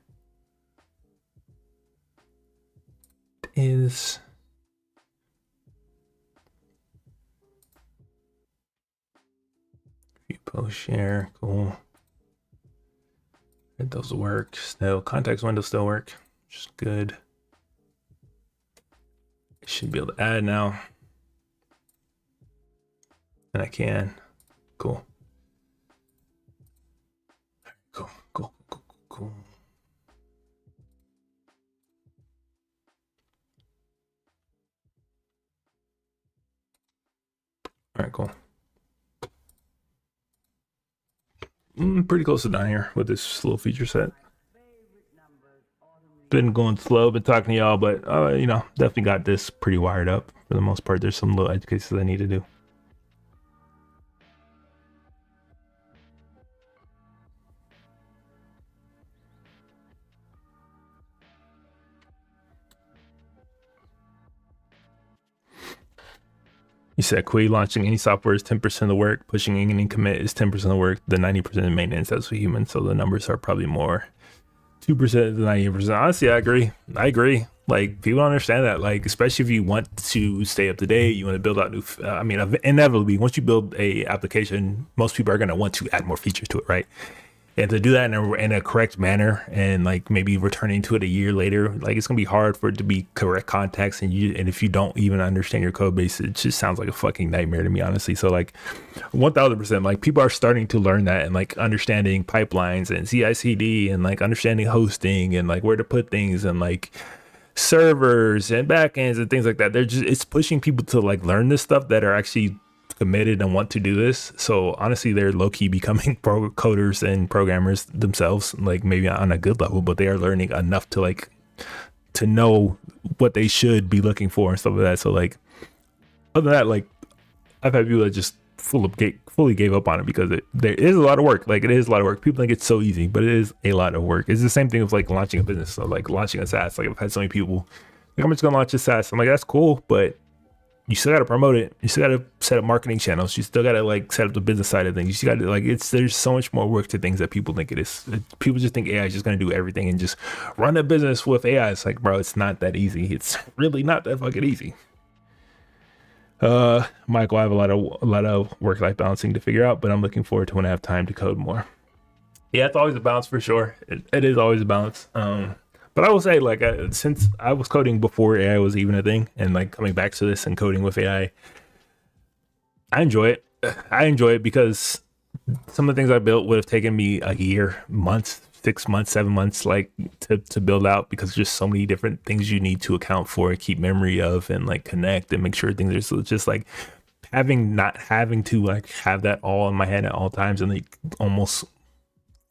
It is. View post share, cool. Did those work? Still, context window still work. Which is good. I should be able to add now. And I can. Cool. Cool. All right, cool. Pretty close to done here with this little feature set. Been going slow, been talking to y'all, but definitely got this pretty wired up for the most part. There's some little edge cases I need to do. You said Kui, launching any software is 10% of the work, pushing any commit is 10% of the work, the 90% of maintenance, that's for humans. So the numbers are probably more 2% to 90%. Honestly, I agree. Like, people don't understand that. Like, especially if you want to stay up to date, you want to build out new. Inevitably, once you build a application, most people are going to want to add more features to it, right? And to do that in a correct manner, and like maybe returning to it a year later, like, it's gonna be hard for it to be correct context. And if you don't even understand your code base, it just sounds like a fucking nightmare to me, honestly. So like, 1000%, like, people are starting to learn that, and like understanding pipelines and CI/CD and like understanding hosting and like where to put things and like servers and backends and things like that. It's pushing people to like learn this stuff that are actually committed and want to do this. So honestly, they're low-key becoming coders and programmers themselves, like maybe on a good level, but they are learning enough to like to know what they should be looking for and stuff like that. So like, other than that, like, I've had people that just fully gave up on it because there is a lot of work. Like, it is a lot of work. People think it's so easy, but it is a lot of work. It's the same thing with like launching a business. So like launching a SaaS. Like, I've had so many people like, I'm just gonna launch a SaaS. I'm like, that's cool, but you still got to promote it. You still got to set up marketing channels. You still got to like set up the business side of things. You still got to like, there's so much more work to things that people think it is. People just think AI is just going to do everything and just run a business with AI. It's like, bro, it's not that easy. It's really not that fucking easy. Michael, I have a lot of work-life balancing to figure out, but I'm looking forward to when I have time to code more. Yeah, it's always a balance for sure. It is always a balance. But I will say, like, since I was coding before AI was even a thing, and like coming back to this and coding with AI, I enjoy it. I enjoy it because some of the things I built would have taken me a year, months, 6 months, 7 months, like to build out, because there's so many different things you need to account for, keep memory of, and like connect and make sure things are, so it's just like not having to like have that all in my head at all times, and like almost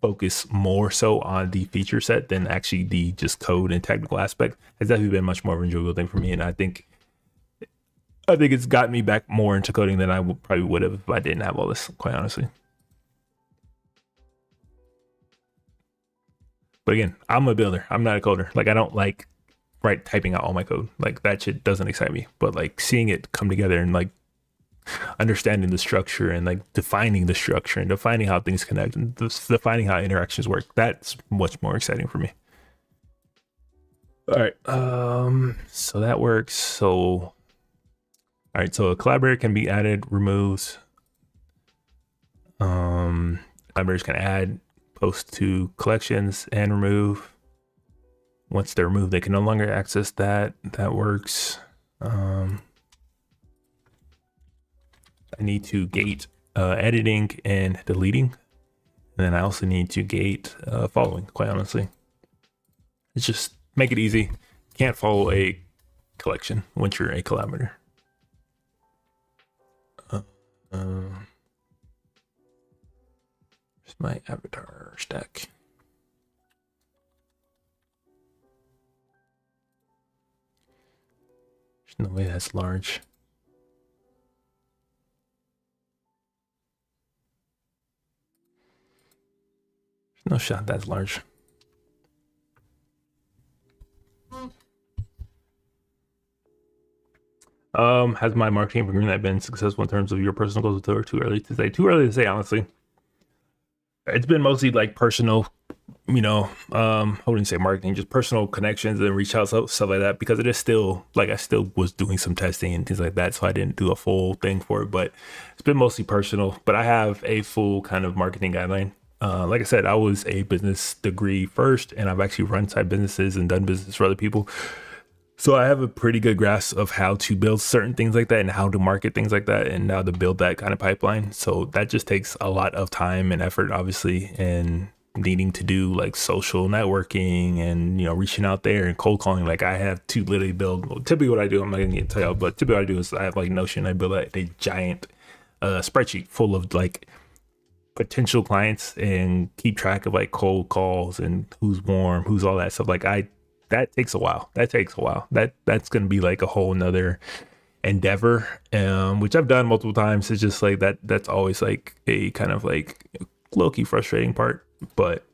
focus more so on the feature set than actually the just code and technical aspect has definitely been much more of an enjoyable thing for me. And I think it's gotten me back more into coding than I probably would have if I didn't have all this, quite honestly. But again, I'm a builder. I'm not a coder. Like, I don't like typing out all my code. Like, that shit doesn't excite me. But like seeing it come together and like understanding the structure and like defining the structure and defining how things connect and defining how interactions work, that's much more exciting for me. All right. So that works. So all right, so a collaborator can be added, removed. Collaborators can add, post to collections, and remove. Once they're removed, they can no longer access that. That works. I need to gate editing and deleting. And then I also need to gate following, quite honestly. It's just make it easy. Can't follow a collection once you're a collaborator. Here's my avatar stack. There's no way that's large. There's no shot that's large. Has my marketing for Greenlight been successful in terms of your personal goals, or too early to say? Too early to say, honestly. It's been mostly like personal, I wouldn't say marketing, just personal connections and reach out, stuff like that, because it is still like I still was doing some testing and things like that, so I didn't do a full thing for it. But it's been mostly personal. But I have a full kind of marketing guideline. Like I said, I was a business degree first, and I've actually run side businesses and done business for other people. So I have a pretty good grasp of how to build certain things like that and how to market things like that and how to build that kind of pipeline. So that just takes a lot of time and effort, obviously, and needing to do like social networking and, reaching out there and cold calling. Like, I have to literally build, typically what I do, I'm not gonna tell you, but typically what I do is I have like Notion. I build a giant spreadsheet full of like potential clients and keep track of like cold calls and who's warm, who's all that stuff. Like, that takes a while. That's going to be like a whole nother endeavor, which I've done multiple times. It's just like that's always like a kind of like low-key frustrating part, but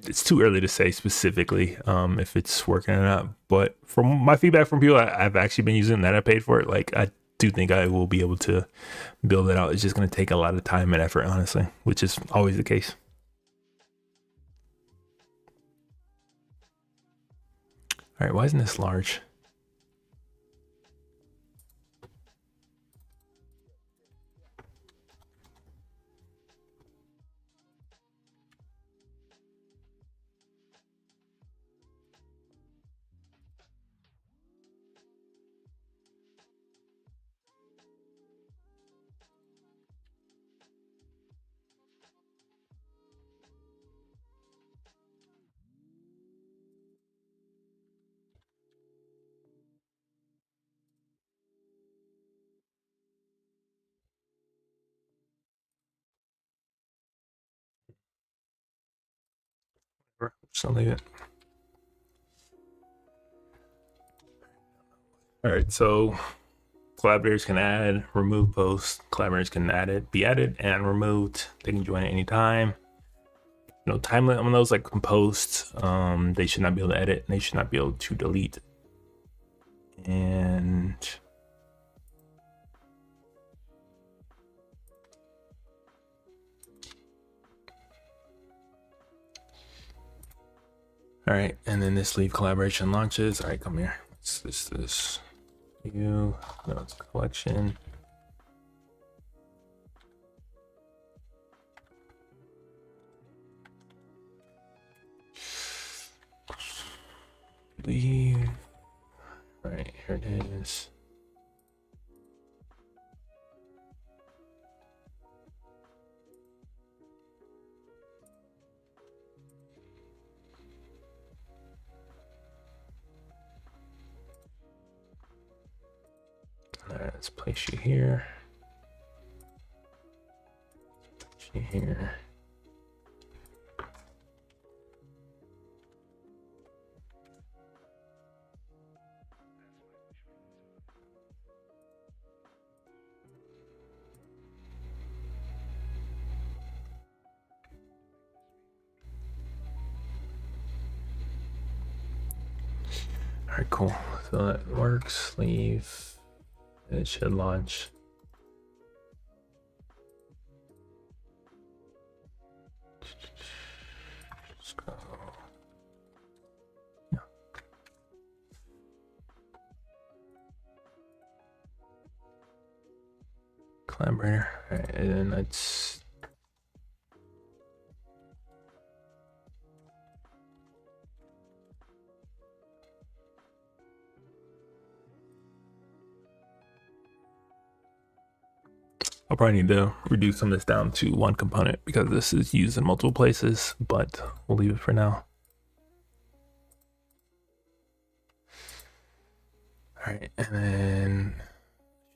it's too early to say specifically if it's working or not. But from my feedback from people I've actually been using that I paid for it, like, I do think I will be able to build it out. It's just going to take a lot of time and effort, honestly, which is always the case. All right, why isn't this large? Just gonna leave it. All right, so Collaborators can add, remove posts. Collaborators can add it, be added and removed. They can join at any time. No time limit on those, like posts. They should not be able to edit. And they should not be able to delete. And all right, and then this leave collaboration launches. All right, come here. This you. No, it's collection. Leave. All right, here it is. Let's place you here. Place you here. All right, cool. So that works. Leave. It should launch. Let's go. Yeah. Collaborator. All right, and then let's. I'll probably need to reduce some of this down to one component because this is used in multiple places, but we'll leave it for now. All right, and then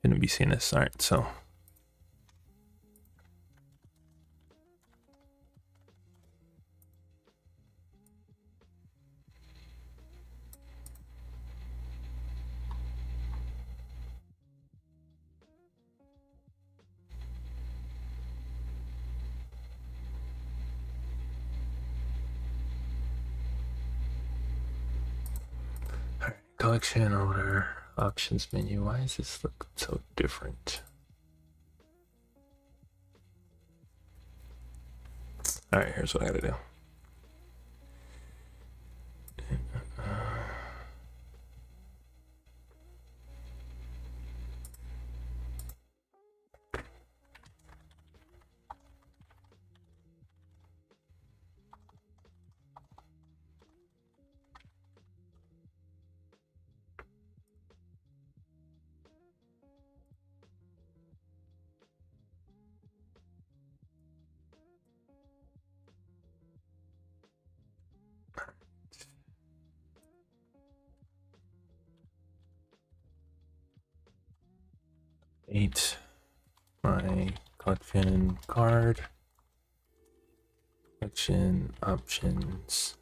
shouldn't be seeing this. All right, so. Collection order, options menu. Why does this look so different? All right, here's what I gotta do. My collection card, collection options,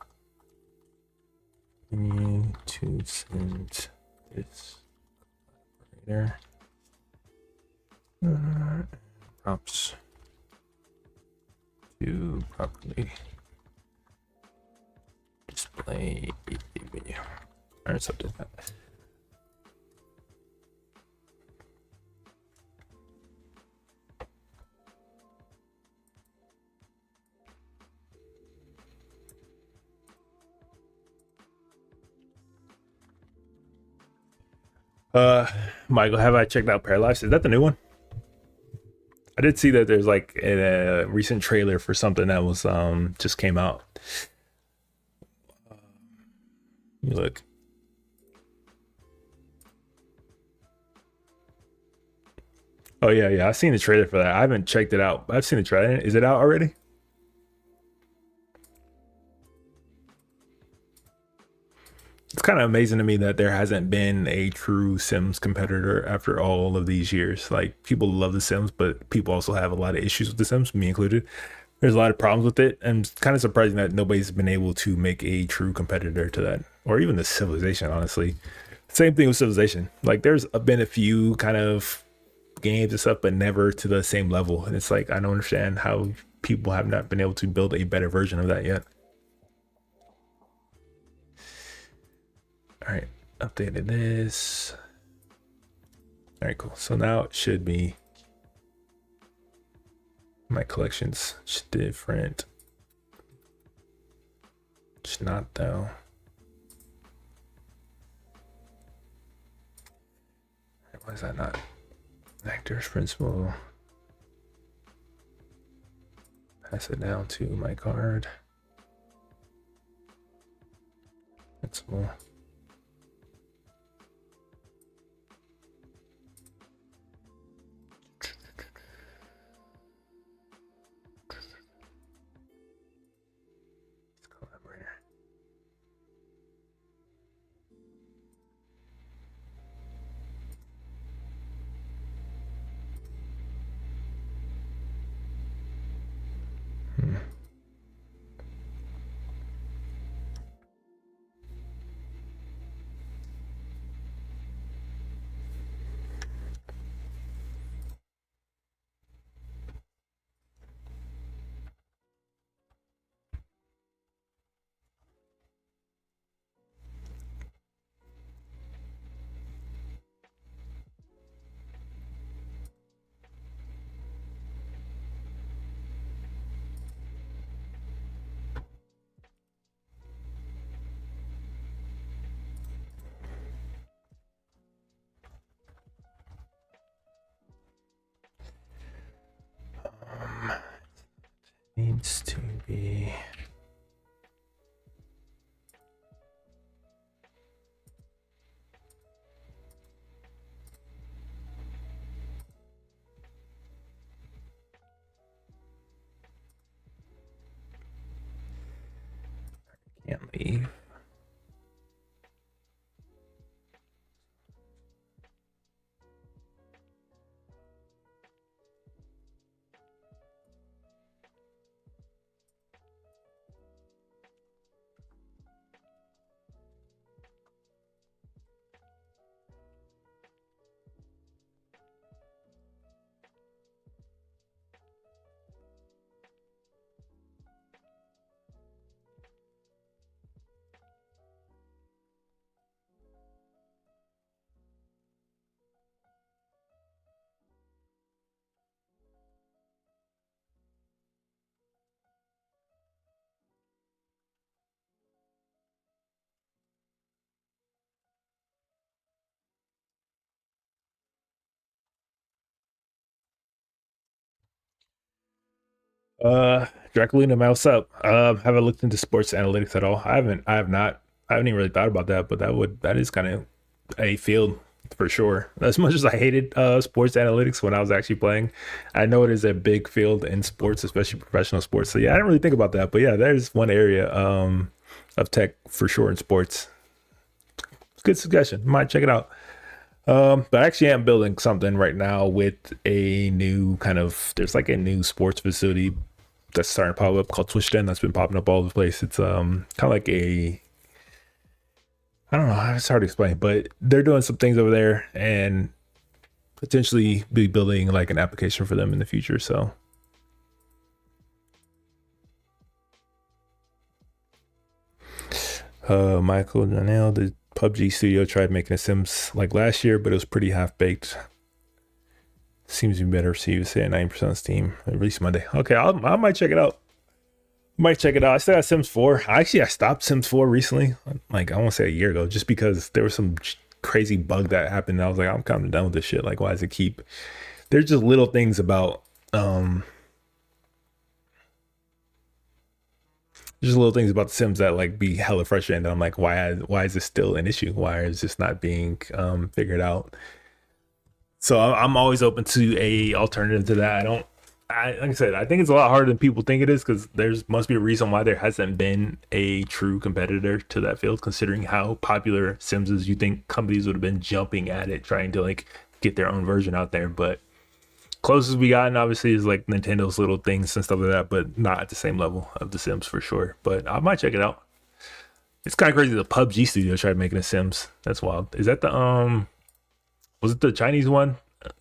menu to send this collaborator, prompts to properly display the video. All right, so did that. Michael, have I checked out Parallax? Is that the new one? I did see that there's like a recent trailer for something that was just came out. Look. Oh yeah, I've seen the trailer for that. I haven't checked it out. I've seen the trailer. Is it out already? It's kind of amazing to me that there hasn't been a true Sims competitor after all of these years. Like, people love the Sims, but people also have a lot of issues with the Sims, me included. There's a lot of problems with it, and it's kind of surprising that nobody's been able to make a true competitor to that, or even the Civilization, honestly. Same thing with Civilization. Like there's been a few kind of games and stuff, but never to the same level. And it's like I don't understand how people have not been able to build a better version of that yet. All right, updated this. All right, cool. So now it should be my collection's different. It's not though. Why is that not? Actors principal. Pass it down to my card. Principal. Needs to be can't leave. Draculina mouse up. Haven't looked into sports analytics at all. I have not. I haven't even really thought about that, but that is kind of a field for sure. As much as I hated sports analytics when I was actually playing, I know it is a big field in sports, especially professional sports. So yeah, I didn't really think about that, but yeah, there's one area of tech for sure in sports. Good suggestion. Might check it out. But I actually am building something right now with a new kind of there's like a new sports facility that's starting to pop up called Twitch Den that's been popping up all over the place. It's kind of like a I don't know, it's hard to explain, but they're doing some things over there and potentially be building like an application for them in the future. So Michael Janelle, the PUBG studio tried making a Sims like last year, but it was pretty half baked. Seems to be better received. Say at 90% on Steam. Release Monday. Okay, I might check it out. Might check it out. I still got Sims 4. I stopped Sims 4 recently. Like I want to say a year ago, just because there was some crazy bug that happened. And I was like, I'm kind of done with this shit. Like, why does it keep? There's just little things about just little things about the Sims that like be hella frustrating. And I'm like, why is this still an issue? Why is this not being figured out? So I'm always open to a alternative to that. Like I said, I think it's a lot harder than people think it is because there's must be a reason why there hasn't been a true competitor to that field, considering how popular Sims is. You think companies would have been jumping at it, trying to like get their own version out there, but closest we gotten obviously is like Nintendo's little things and stuff like that, but not at the same level of the Sims for sure. But I might check it out. It's kind of crazy. The PUBG studio tried making a Sims. That's wild. Is that the Was it the Chinese one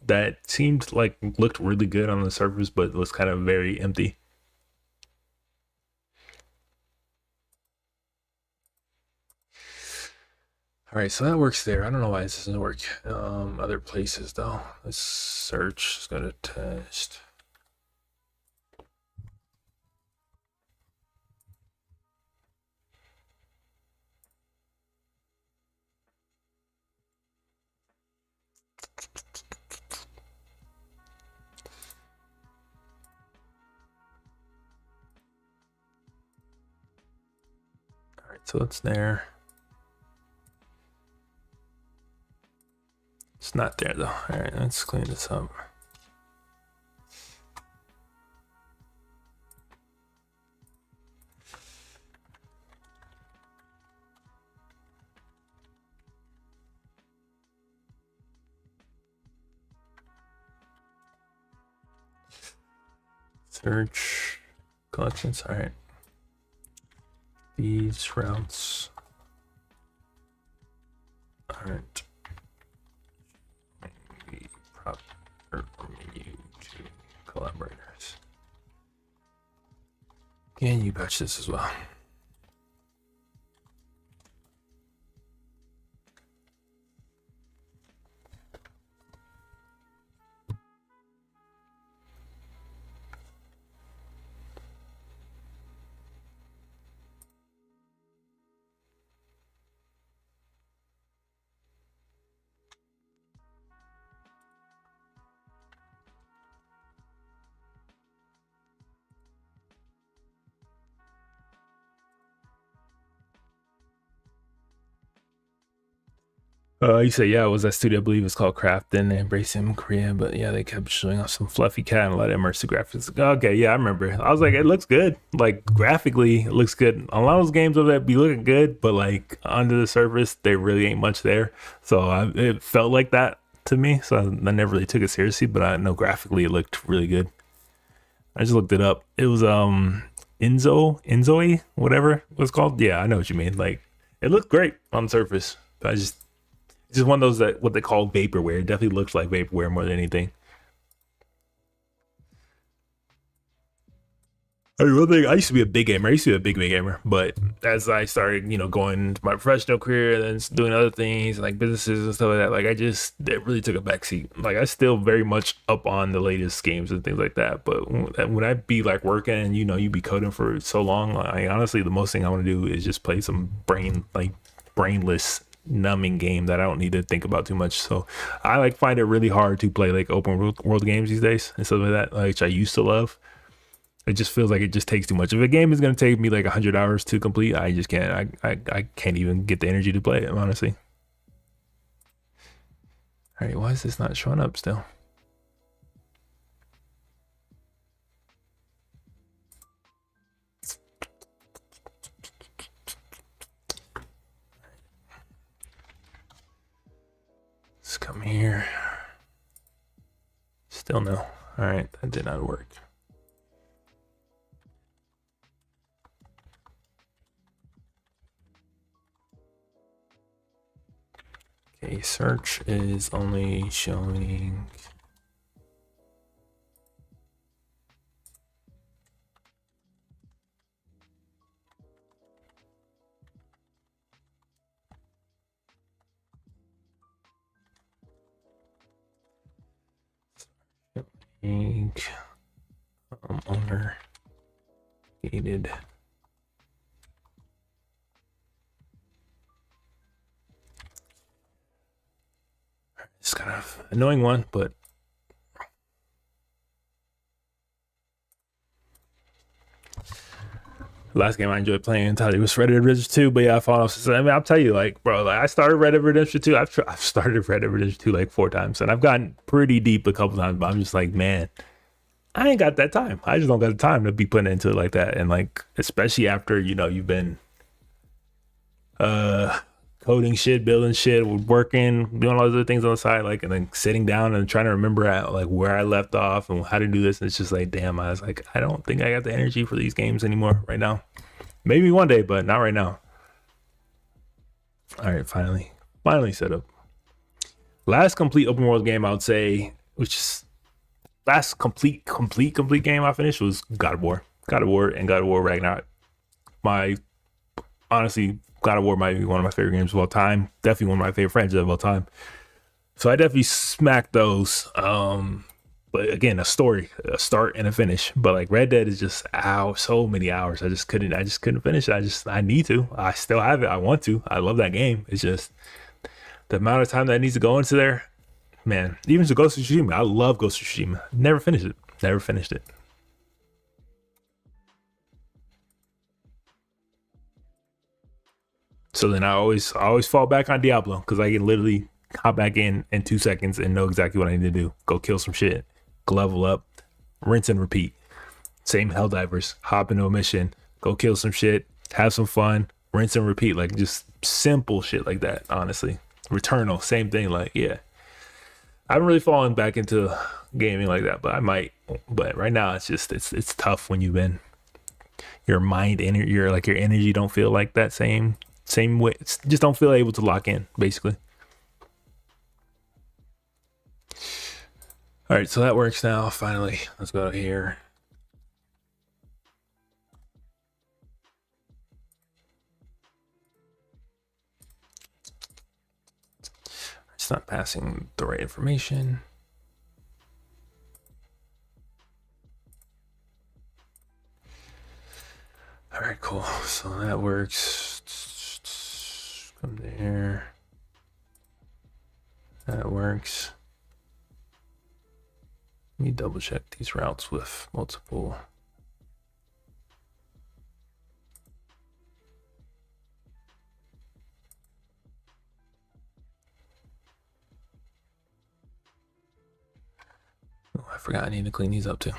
that seemed like looked really good on the surface, but was kind of very empty? All right, so that works there. I don't know why this doesn't work other places though. Let's search. Let's go to test. All right, so it's there. It's not there though. All right, let's clean this up. Search collections. All right. These routes. All right. Proper menu to collaborators. Can you patch this as well? You say, yeah, it was that studio, I believe it's called Crafton, Embracing Korea, but yeah, they kept showing off some fluffy cat and a lot of immersive graphics. Okay, yeah, I remember. I was like, it looks good. Like, graphically, it looks good. A lot of those games over there be looking good, but like, under the surface, there really ain't much there. So it felt like that to me, so I never really took it seriously, but I know graphically it looked really good. I just looked it up. It was, Inzoi, whatever it was called. Yeah, I know what you mean. Like, it looked great on the surface. But it's just one of those that what they call vaporware. It definitely looks like vaporware more than anything. I mean, one thing, I used to be a big gamer. I used to be a big gamer, but as I started, going into my professional career and then doing other things like businesses and stuff like that, like it really took a backseat. Like I still very much up on the latest games and things like that. But when I be like working and you be coding for so long, like honestly, the most thing I want to do is just play some brainless numbing game that I don't need to think about too much. So I like find it really hard to play like open world games these days and stuff like that, which I used to love. It just feels like it just takes too much. If a game is going to take me like 100 hours to complete, I just can't. I can't even get the energy to play it, honestly. All right, why is this not showing up still? Let's come here. Still no. All right, that did not work. Okay, search is only showing owner gated. It's kind of annoying one, but last game I enjoyed playing entirely was Red Dead Redemption 2. But yeah, I found off. I mean, I'll tell you, like, bro, like I started Red Dead Redemption 2. I've started Red Dead Redemption 2 like 4 times, and I've gotten pretty deep a couple times. But I'm just like, man, I ain't got that time. I just don't got the time to be putting into it like that. And like, especially after you've been coding shit, building shit, working, doing all those other things on the side, like, and then sitting down and trying to remember like where I left off and how to do this. And it's just like, damn, I was like, I don't think I got the energy for these games anymore right now. Maybe one day, but not right now. All right, finally set up. Last complete open world game I would say, which is last complete game I finished was God of War. God of War and God of War Ragnarok. My honestly, God of War might be one of my favorite games of all time. Definitely one of my favorite franchises of all time. So I definitely smacked those. But again, a story, a start and a finish. But like Red Dead is just so many hours. I just couldn't finish it. I need to. I still have it. I want to. I love that game. It's just the amount of time that needs to go into there. Man, even to Ghost of Tsushima, I love Ghost of Tsushima. Never finished it. Never finished it. So then I always fall back on Diablo because I can literally hop back in 2 seconds and know exactly what I need to do. Go kill some shit, level up, rinse and repeat. Same Helldivers, hop into a mission, go kill some shit, have some fun, rinse and repeat. Like just simple shit like that, honestly. Returnal, same thing. Like, yeah. I haven't really fallen back into gaming like that, but I might. But right now it's just it's tough when you've been your mind and your energy don't feel like that same way. Just don't feel able to lock in, basically. All right, so that works now. Finally, let's go here. It's not passing the right information. All right, cool. So that works. Come there. That works. Let me double check these routes with multiple. Oh, I forgot I need to clean these up too.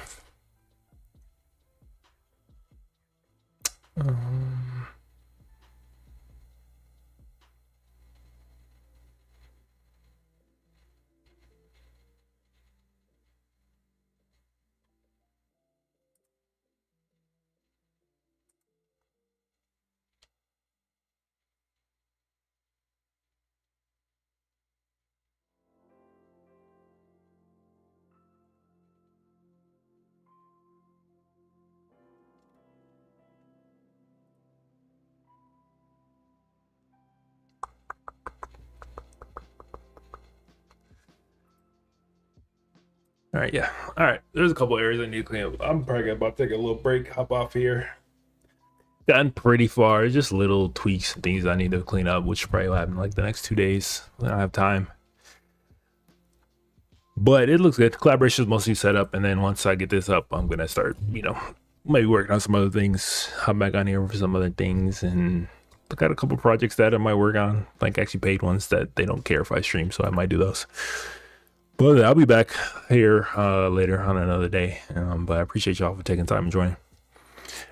All right, yeah. All right, there's a couple areas I need to clean up. I'm probably about to take a little break, hop off here. Gotten pretty far. It's just little tweaks and things I need to clean up, which probably will happen like the next 2 days. I don't have time. But it looks good. Collaboration is mostly set up, and then once I get this up, I'm gonna start, maybe working on some other things. Hop back on here for some other things, and I got a couple projects that I might work on, like actually paid ones that they don't care if I stream, so I might do those. But I'll be back here later on another day. But I appreciate y'all for taking time and joining.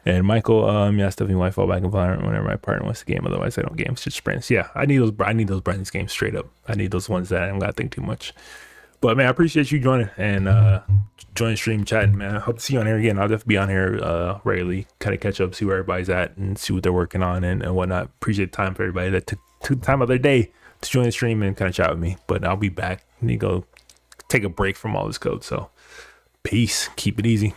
And Michael, yeah, Stephanie might fall back in Valorant whenever my partner wants to game. Otherwise, I don't game. It's just sprints. Yeah, I need those Brandon's games straight up. I need those ones that I don't gotta think too much. But man, I appreciate you joining and join stream chatting, man. I hope to see you on here again. I'll definitely be on here regularly, kind of catch up, see where everybody's at, and see what they're working on and whatnot. Appreciate the time for everybody that took the time of their day to join the stream and kind of chat with me. But I'll be back. I need to go take a break from all this code. So peace. Keep it easy.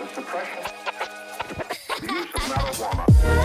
the suppression, the use of marijuana.